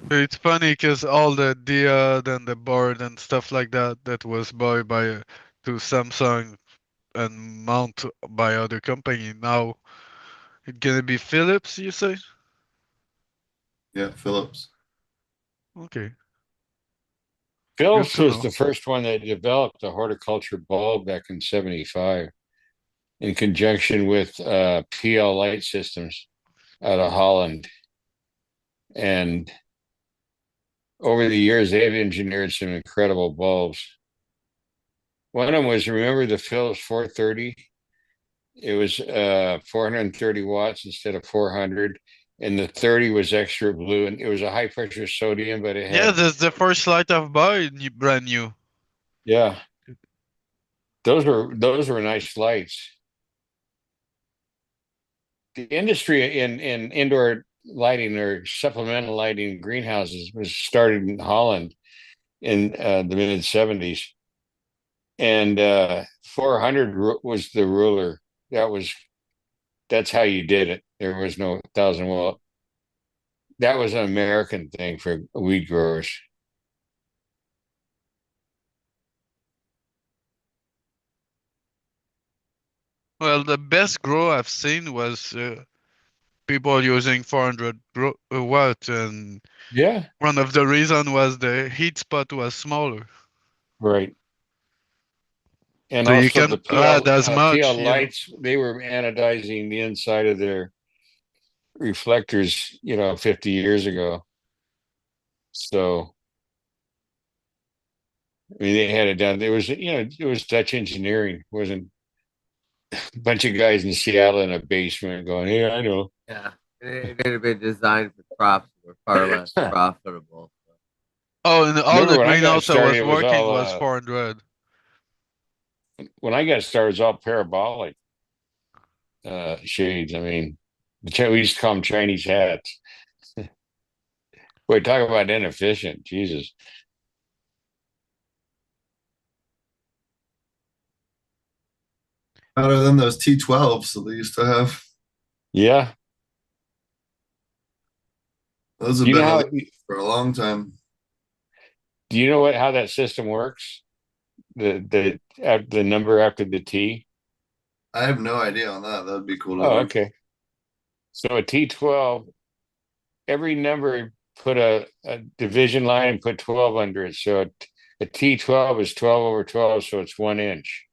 S2: It's funny because all the diode and the board and stuff like that was bought by to Samsung and mount by other company. Now it's gonna be Philips, you say?
S1: Yeah, Philips.
S2: Okay, good
S5: Phillips
S2: to
S5: was
S2: know.
S5: the first one that developed a horticulture bulb back in 75. in conjunction with PL Light Systems out of Holland. And over the years, they've engineered some incredible bulbs. One of them was, remember the Philips 430? It was 430 watts instead of 400. And the 30 was extra blue, and it was a high pressure sodium, but it
S2: Yeah,
S5: had,
S2: that's the first light I've bought, brand new.
S5: yeah, those were nice lights. The industry in indoor lighting or supplemental lighting in greenhouses was started in Holland in the mid 70s, and 400 was the ruler. That's how you did it. There was no 1,000 watt. That was an American thing for weed growers.
S2: Well, the best grow I've seen was people using 400 watt, and
S5: Yeah,
S2: one of the reason was the heat spot was smaller,
S5: right. And
S2: so you
S5: also
S2: can
S5: the
S2: add as
S5: PL
S2: much,
S5: lights, they were anodizing the inside of their reflectors, 50 years ago. So I mean, they had it done. It was Dutch engineering. It wasn't a bunch of guys in Seattle in a basement going, "Hey, I know."
S3: Yeah, it had been designed for crops that were far less profitable.
S2: Oh, and all
S5: Remember
S2: the
S5: when I got
S2: greenhouse I
S5: started,
S2: was
S5: it was
S2: working
S5: all
S2: was 400.
S5: when I got started, it was all parabolic shades. I mean, we used to call them Chinese hats. Boy, talk about inefficient. Jesus.
S1: Better than those T12s that they used to have.
S5: Yeah.
S1: Those
S5: Do
S1: have
S5: you know
S1: been
S5: how?
S1: released for a long time.
S5: Do you know how that system works? The number after the T.
S1: I have no idea on that. That'd be cool to
S5: Oh,
S1: learn.
S5: okay. So a T12, every number put a division line and put 12 under it. So a T12 is 12 over 12, so it's 1 inch.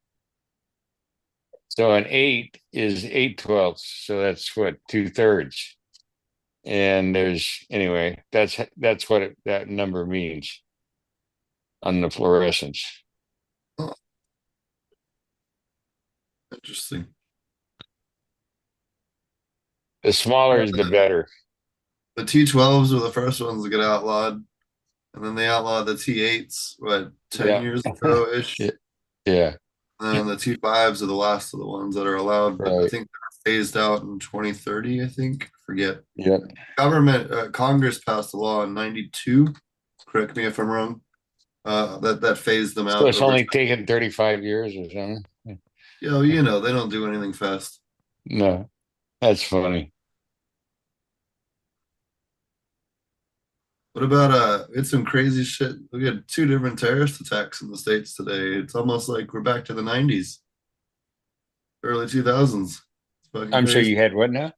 S5: So an 8 is 8/12, so that's what, 2/3. And anyway, that's what that number means on the fluorescence.
S1: Oh, interesting.
S5: The smaller is the better.
S1: The T12s were the first ones to get outlawed, and then they outlawed the T8s, what, 10
S5: Yeah.
S1: years ago ish?
S5: Yeah. Yeah.
S1: And the T5s are the last of the ones that are allowed, but I
S5: Right.
S1: think they're phased out in 2030, I think. Forget.
S5: Yeah.
S1: Congress passed a law in 92, correct me if I'm wrong, that phased them
S5: So
S1: out
S5: it's
S1: over
S5: only
S1: time.
S5: taken 35 years or something.
S1: They don't do anything fast.
S5: No, that's funny.
S1: What about it's some crazy shit. We had two different terrorist attacks in the States today. It's almost like we're back to the 90s, early 2000s. It's fucking
S5: I'm sorry,
S1: crazy.
S5: you had what now?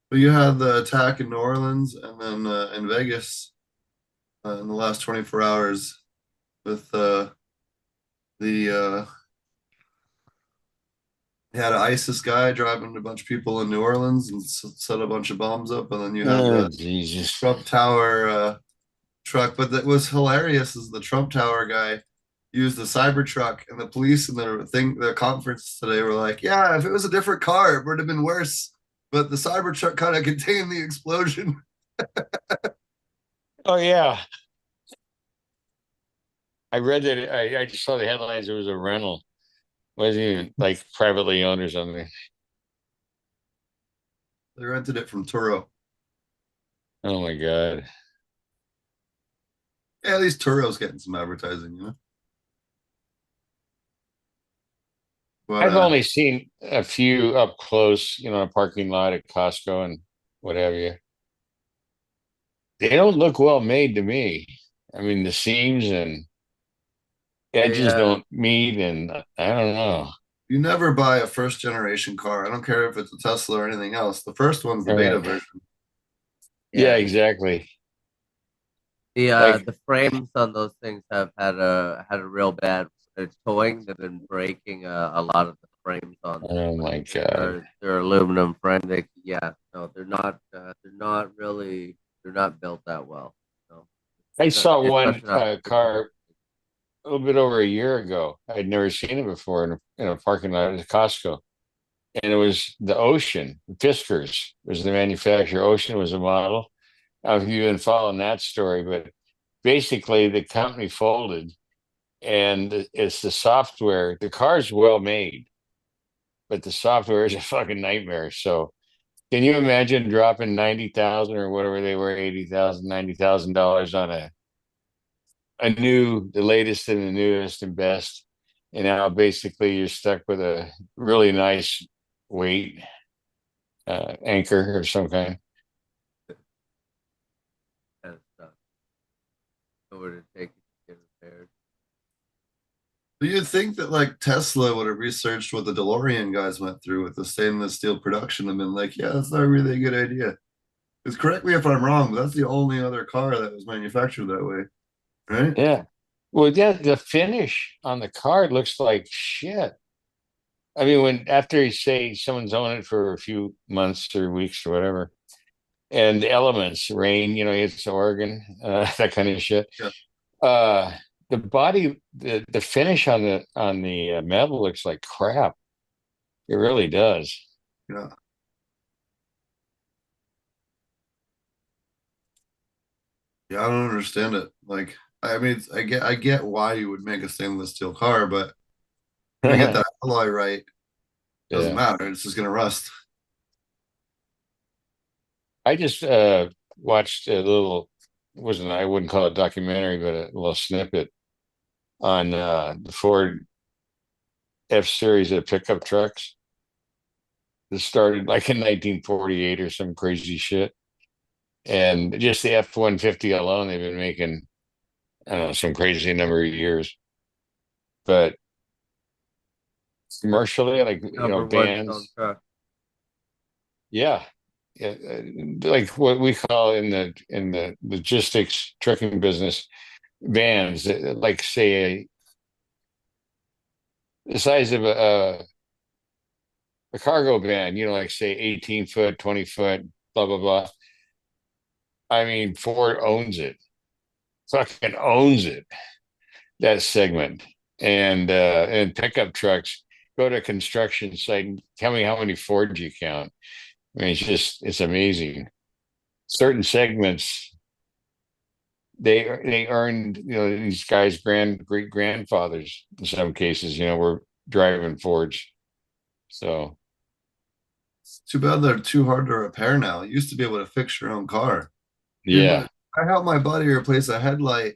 S1: But you had the attack in New Orleans and then in Vegas in the last 24 hours with the you had an ISIS guy driving a bunch of people in New Orleans and set a bunch of bombs up, and then you had
S5: Oh,
S1: the
S5: Jesus.
S1: Trump Tower truck. But that was hilarious is the Trump Tower guy used the cyber truck, and the police in the conference today were like, yeah, if it was a different car, it would have been worse. But the cyber truck kind of contained the explosion.
S5: Oh, yeah. I read that. I just saw the headlines. It was a rental. It wasn't even like privately owned or something.
S1: They rented it from Turo.
S5: Oh, my God.
S1: Yeah, at least Turo's getting some advertising. But
S5: I've only seen a few up close, a parking lot at Costco and what have you. They don't look well made to me. I mean, the seams and edges don't meet, and I don't know.
S1: you never buy a first generation car. I don't care if it's a Tesla or anything else. The first one's the
S5: All
S1: beta
S5: right.
S1: version.
S5: Yeah, exactly.
S3: The
S5: Like,
S3: the frames on those things have had a real bad towing. They've been breaking a lot of the frames on them.
S5: Oh my God.
S3: They're aluminum frame. No, they're not. They're not built that well. No,
S5: I saw one
S3: especially not.
S5: car a little bit over a year ago. I'd never seen it before in a parking lot at Costco. And it was the Ocean. Fiskars was the manufacturer. Ocean was a model. I don't know if you've been following that story, but basically the company folded and it's the software. The car's well made, but the software is a fucking nightmare. So can you imagine dropping 90,000 or whatever they were, 80,000, $90,000 on the latest and the newest and best. And now basically you're stuck with a really nice weight anchor of some kind.
S3: Kind of stuff. What would it take to get repaired?
S1: Do you think that like Tesla would have researched what the DeLorean guys went through with the stainless steel production and been like, yeah, that's not really a good idea? Because correct me if I'm wrong, but that's the only other car that was manufactured that way, right?
S5: Yeah. Well, yeah, the finish on the card looks like shit. I mean, when after you say someone's owned it for a few months or weeks or whatever, and the elements, rain, it's organ, that kind of shit.
S1: Yeah.
S5: The body, the finish on the metal looks like crap. It really does.
S1: Yeah. Yeah, I don't understand it. Like, I mean, I get why you would make a stainless steel car, but when you get that alloy right, it doesn't
S5: Yeah.
S1: matter. It's just gonna rust.
S5: I just watched a little, I wouldn't call it documentary, but a little snippet on the Ford F series of pickup trucks that started like in 1948 or some crazy shit. And just the F-150 alone, they've been making, I don't know, some crazy number of years. But commercially, like,
S3: Number one selling
S5: bands,
S3: truck.
S5: yeah. Yeah, like what we call in the logistics trucking business, vans, like say the size of a cargo van, like say 18 foot, 20 foot, blah blah blah. I mean, Ford owns it, fucking owns it, that segment. And pickup trucks, go to a construction site and tell me how many Fords you count. I mean, it's amazing. Certain segments, they earned, these guys' great grandfathers in some cases, were driving Fords. So
S1: Too bad they're too hard to repair now. You used to be able to fix your own car.
S5: yeah.
S1: Dude, I helped my buddy replace a headlight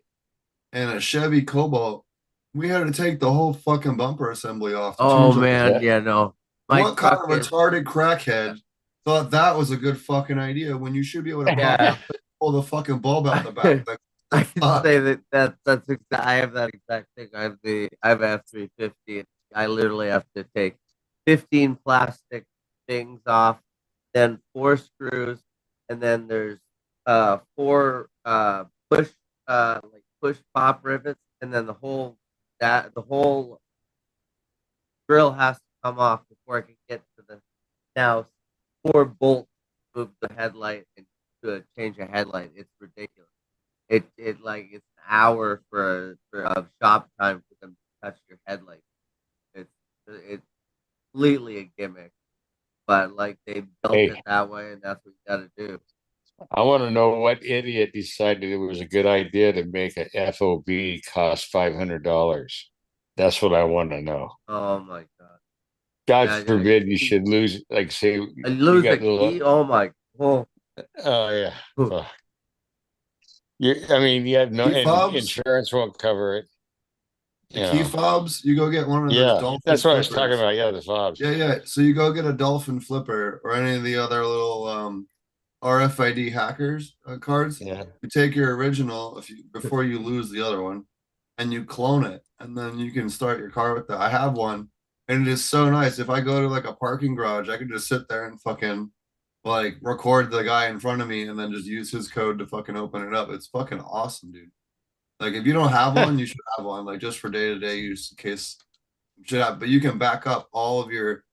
S1: in a Chevy Cobalt. We had to take the whole fucking bumper assembly off to
S3: Oh
S1: change up.
S3: man, yeah, no. My
S1: What kind of
S3: truck is
S1: retarded crackhead thought that was a good fucking idea when you should be able to
S3: yeah.
S1: pull the fucking bulb out the back? Like,
S3: I
S1: the
S3: can
S1: fuck?
S3: say I have that exact thing. I have F-350. I literally have to take 15 plastic things off, then 4 screws, and then there's 4 push pop rivets, and then the whole grill has to come off before I can get to the now 4 bolts to move the headlight and to change a headlight. It's ridiculous. It's an hour for a shop time for them to touch your headlight. It's completely a gimmick, but like they built
S5: Hey,
S3: it that way, and that's what you got to do.
S5: I want to know what idiot decided it was a good idea to make an FOB cost $500. That's what I want to know.
S3: Oh my god!
S5: God
S3: Yeah,
S5: forbid you should lose, like say
S3: I
S5: you
S3: lose a
S5: got the
S3: key. Oh my! Oh,
S5: oh yeah. Fuck. I mean, you have no,
S1: Key
S5: and
S1: fobs,
S5: insurance won't cover it.
S1: the key fobs, you go get one of those
S5: Yeah,
S1: dolphin
S5: that's what I was talking
S1: flippers.
S5: about. Yeah, the fobs.
S1: Yeah. So you go get a dolphin flipper or any of the other little RFID hackers cards.
S5: Yeah.
S1: You take your original before you lose the other one, and you clone it, and then you can start your car with that. I have one, and it is so nice. If I go to like a parking garage, I can just sit there and fucking like record the guy in front of me, and then just use his code to fucking open it up. It's fucking awesome, dude. Like if you don't have one, you should have one, like just for day to day use in case But you can back up all of your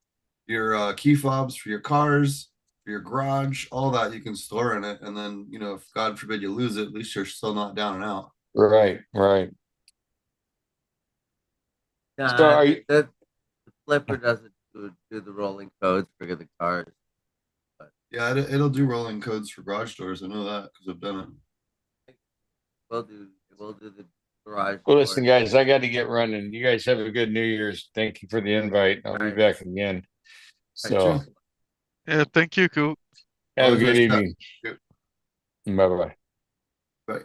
S1: key fobs for your cars, for your garage, all that you can store in it. And then, if God forbid you lose it, at least you're still not down and out.
S5: Right, right. So
S3: Nah,
S5: are you?
S3: the flipper doesn't do the rolling codes for the cars.
S1: Yeah, it'll do rolling codes for garage doors. I know that because I've done it.
S3: We'll do the garage
S5: Well,
S3: door.
S5: listen, guys, I got to get running. You guys have a good New Year's. Thank you for the invite. I'll be
S3: Right.
S5: back again. So
S2: Yeah, thank you, cool.
S5: have a
S1: Always
S5: good
S1: nice
S5: evening. Bye bye.
S1: Bye.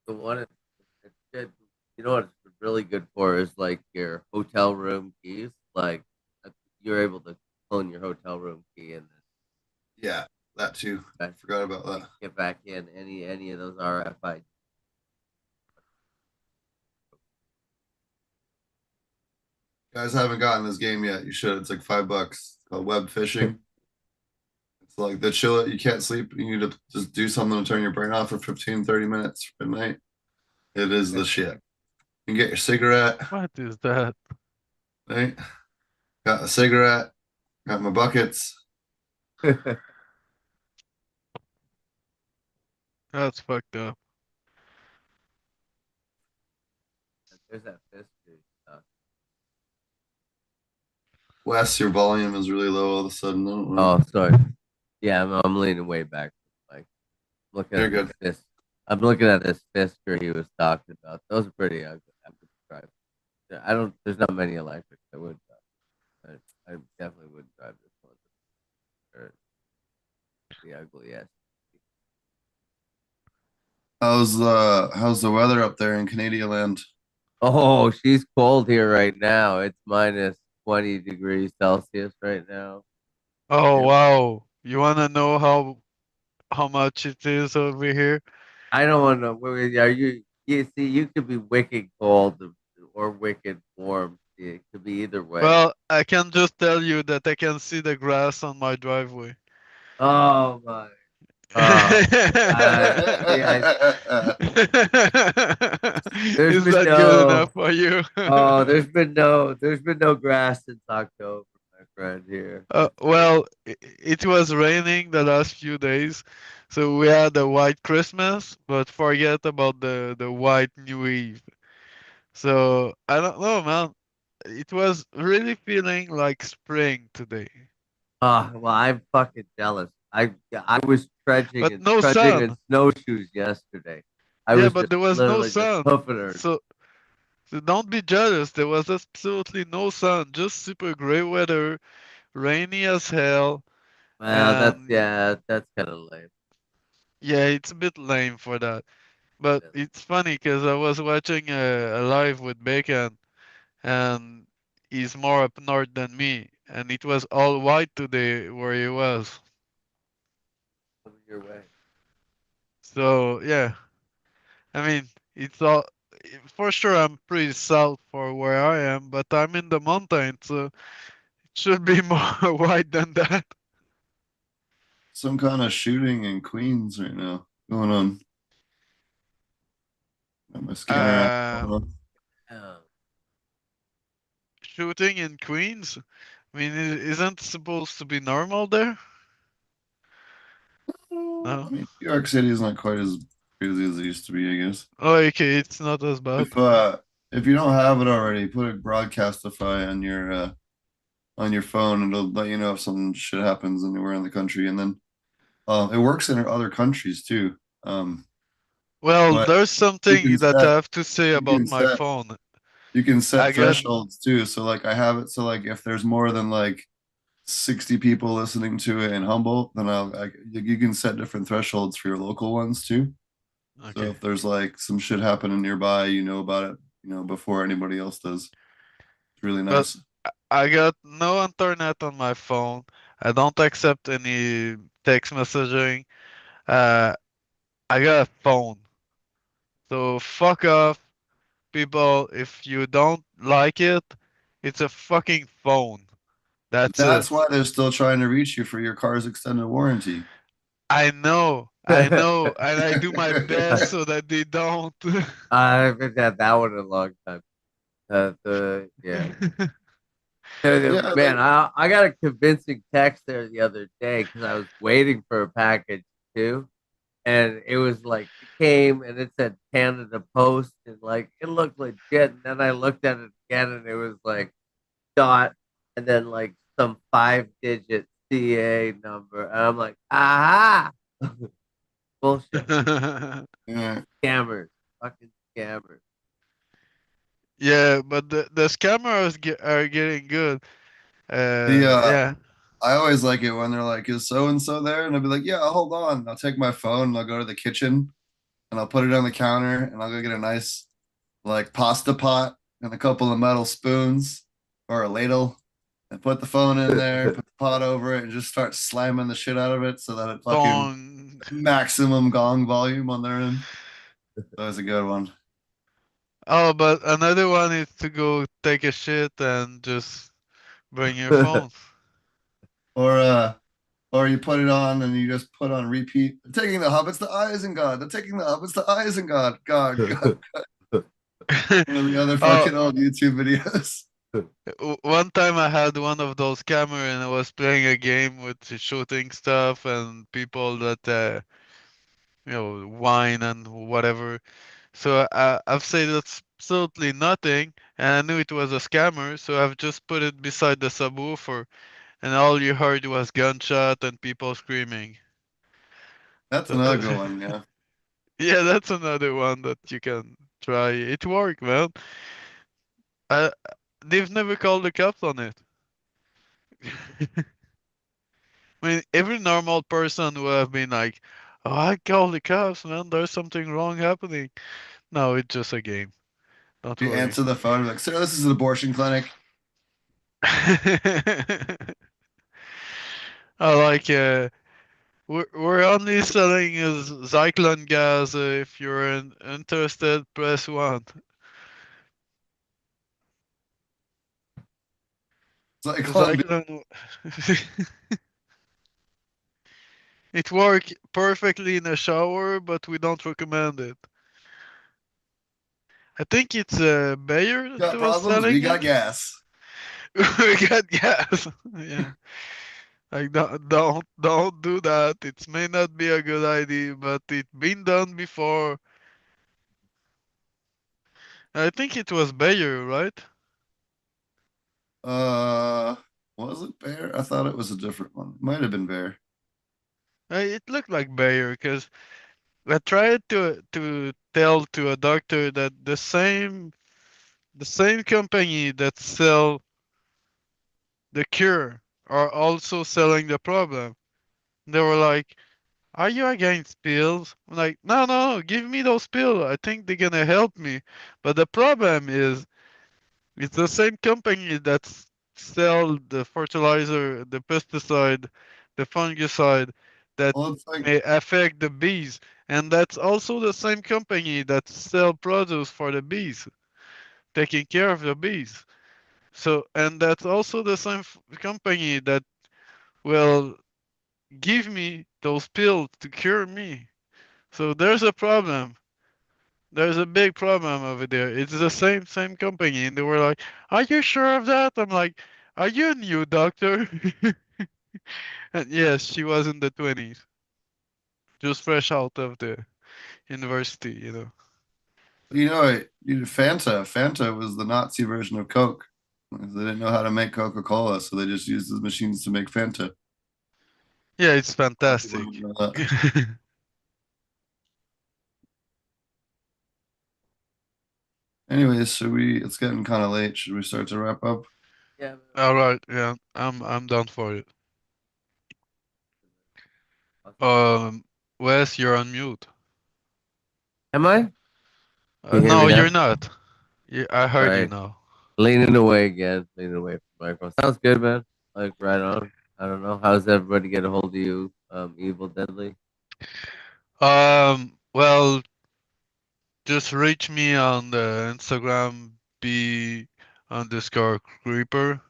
S3: The one it's good. You know what it's really good for is like your hotel room keys. Like you're able to clone your hotel room key and
S1: Yeah, that too. I forgot about that.
S3: get back in any of those RFID.
S1: Guys haven't gotten this game yet. You should. It's like $5. It's called web fishing. It's like the chill it. You can't sleep. You need to just do something to turn your brain off for 15, 30 minutes at night. It is the shit. You can get your cigarette.
S2: What is that?
S1: Right? Got a cigarette. Got my buckets.
S2: That's fucked up.
S3: There's that history stuff.
S1: Wes, your volume is really low all of a sudden. I don't know.
S3: Oh, sorry. Yeah, I'm leaning way back. Like looking
S1: You're
S3: at
S1: good.
S3: this. I'm looking at this Fisker he was talking about. Those are pretty ugly. I would drive. I don't. There's not many electrics I would drive. I definitely wouldn't drive this one. Or the ugly yes.
S1: How's the weather up there in Canadian land?
S3: Oh, she's cold here right now. It's minus 20 degrees Celsius right now.
S2: Oh
S1: Yeah.
S2: wow. You wanna know how much it is over here?
S3: I don't want to. Are you? You see, you could be wicked cold or wicked warm. It could be either way.
S2: Well, I can just tell you that I can see the grass on my driveway.
S3: Oh my.
S2: Is
S3: been
S2: that good enough for you?
S3: there's been no grass since October, my friend here.
S2: Well, it was raining the last few days, so we had a white Christmas, but forget about the white New Eve. So I don't know, man. It was really feeling like spring today,
S3: Oh, well, I'm fucking jealous. I was
S2: but no
S3: trudging in
S2: sun.
S3: snowshoes yesterday. I
S2: Yeah,
S3: was
S2: but
S3: just
S2: there was no
S3: literally just
S2: sun.
S3: hoofing her.
S2: So don't be jealous. There was absolutely no sun, just super gray weather, rainy as hell,
S3: Well,
S2: and
S3: that's kind of lame.
S2: yeah, it's a bit lame for that. But
S3: Yeah.
S2: it's funny because I was watching a live with Bacon, and he's more up north than me, and it was all white today where he was.
S3: Coming your way.
S2: So yeah, I mean, it's all for sure. I'm pretty south for where I am, but I'm in the mountains, so it should be more white than that.
S1: Some kind of shooting in Queens right now going on. Got my scanner app
S2: Uh,
S1: on.
S3: Oh.
S2: Shooting in Queens. I mean, isn't supposed to be normal there?
S1: I
S2: No.
S1: mean, New York City is not quite as crazy as it used to be, I guess.
S2: Oh, okay, it's not as bad.
S1: If you don't have it already, put a Broadcastify on your phone, and it'll let you know if some shit happens anywhere in the country. And then it works in other countries too.
S2: Well,
S1: But
S2: there's
S1: you can
S2: something that I
S1: set
S2: have to say
S1: you
S2: about
S1: can
S2: my
S1: set
S2: phone.
S1: you can set
S2: I got
S1: thresholds too. So like I have it so like if there's more than like 60 people listening to it in Humboldt, then you can set different thresholds for your local ones too. So
S2: okay.
S1: if there's like some shit happening nearby, you know about it, before anybody else does. It's really
S2: But
S1: nice.
S2: I got no internet on my phone. I don't accept any text messaging. Uh, I got a phone. So fuck off, people. If you don't like it, it's a fucking phone. That's it.
S1: That's why they're still trying to reach you for your car's extended warranty.
S2: I know, and I do my best so that they don't.
S3: I haven't had that one in a long time. Yeah.
S1: Yeah,
S3: Man, I got a convincing text there the other day because I was waiting for a package too, and it was like it came and it said Canada Post and like it looked legit, and then I looked at it again and it was like dot and then like some 5-digit CA number, and I'm like, aha, bullshit,
S1: yeah.
S3: scammers, fucking scammers.
S2: Yeah, but the scammers are getting good.
S1: The
S2: Yeah.
S1: I always like it when they're like, "Is so and so there?" And I'll be like, "Yeah, hold on." I'll take my phone and I'll go to the kitchen and I'll put it on the counter and I'll go get a nice like pasta pot and a couple of metal spoons or a ladle and put the phone in there, put the pot over it, and just start slamming the shit out of it so that it fucking
S2: Don't.
S1: maximum gong volume on their end. That was a good one.
S2: Oh, but another one is to go take a shit and just bring your phone.
S1: Or or you put it on and you just put on repeat. They're taking the hobbits to Isengard. They're taking the hobbits to Isengard. God. One of the other
S2: Oh,
S1: fucking old YouTube videos.
S2: one time I had one of those camera and I was playing a game with the shooting stuff and people that whine and whatever. So I've said that's absolutely nothing, and I knew it was a scammer, so I've just put it beside the subwoofer, and all you heard was gunshot and people screaming.
S1: That's
S2: So,
S1: another good one, yeah.
S2: yeah, that's another one that you can try. It worked, man. I, they've never called the cops on it. I mean, every normal person would have been like, "Oh, I call the cops, man. There's something wrong happening." No, it's just a game. Don't
S1: You
S2: worry.
S1: answer the phone, like, sir, this is an abortion clinic.
S2: I like we're only selling Zyklon gas. If you're interested, press 1.
S1: Cyclone.
S2: Zyklon. It works perfectly in a shower, but we don't recommend it. I think it's Bayer
S1: Got
S2: that was
S1: problems? We
S2: selling
S1: got
S2: it.
S1: gas.
S2: We got gas. Yeah. Like don't do that. It may not be a good idea, but it been done before. I think it was Bayer, right?
S1: Uh, was it Bear? I thought it was a different one. Might have been Bear.
S2: It looked like Bayer because I tried to tell to a doctor that the same company that sell the cure are also selling the problem. They were like, "Are you against pills?" I'm like, "No, no, give me those pills. I think they're gonna help me." But the problem is, it's the same company that sell the fertilizer, the pesticide, the fungicide that
S1: Well, it's like,
S2: may affect the bees, and that's also the same company that sell produce for the bees, taking care of the bees. So, and that's also the same company that will give me those pills to cure me. So there's a problem. There's a big problem over there. It's the same company, and they were like, "Are you sure of that?" I'm like, "Are you a new doctor?" And yes, she was in the 20s, just fresh out of the university.
S1: Fanta. Fanta was the Nazi version of Coke. They didn't know how to make Coca-Cola, so they just used the machines to make Fanta.
S2: Yeah, it's
S1: A lot of people
S2: fantastic.
S1: don't know that. Anyways, it's getting kind of late. Should we start to wrap up?
S3: Yeah.
S2: All right, yeah, I'm down for it. Um, Wes, you're on mute.
S3: Am I? Can you hear
S2: No,
S3: me
S2: you're
S3: now?
S2: not. Yeah, I heard you
S3: Right.
S2: now.
S3: Leaning away again, leaning away from the microphone. Sounds good, man. Like right on. I don't know. How's everybody get a hold of you? Evil Deadly.
S2: Well, just reach me on the Instagram b underscore creeper.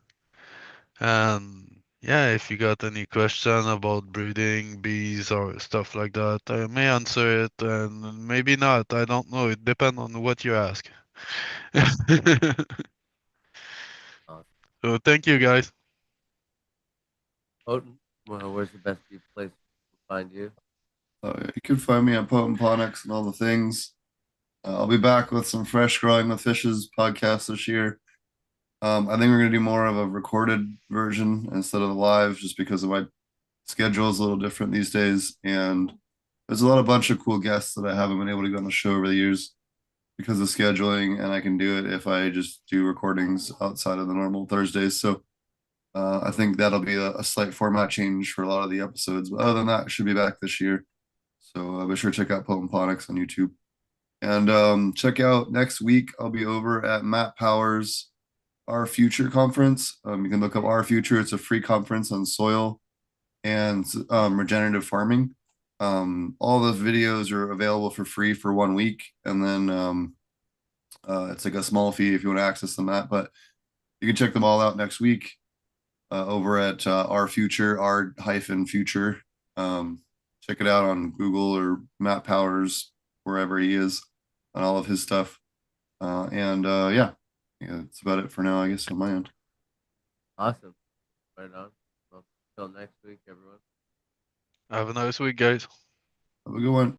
S2: And yeah, if you got any question about breeding bees or stuff like that, I may answer it and maybe not. I don't know. It depends on what you ask. So thank you guys.
S3: Houghton, well, where's the best place to find you?
S1: You can find me at Potent Ponics and all the things. I'll be back with some fresh Growing with Fishes podcast this year. I think we're gonna do more of a recorded version instead of live, just because of my schedule is a little different these days, and there's a bunch of cool guests that I haven't been able to go on the show over the years because of scheduling, and I can do it if I just do recordings outside of the normal Thursdays. So I think that'll be a slight format change for a lot of the episodes. But other than that, it should be back this year. So be sure to check out Potent Ponics on YouTube. And check out next week. I'll be over at Matt Powers' Our Future conference. You can look up Our Future. It's a free conference on soil and regenerative farming. All the videos are available for free for 1 week, and then it's like a small fee if you want to access them. But you can check them all out next week over at Our Future, Our-Future. Check it out on Google or Matt Powers, wherever he is, on all of his stuff. Yeah, that's about it for now, I guess, on my end.
S3: Awesome. Right on. Well, till next week, everyone.
S2: Have a nice week, guys.
S1: Have a good one.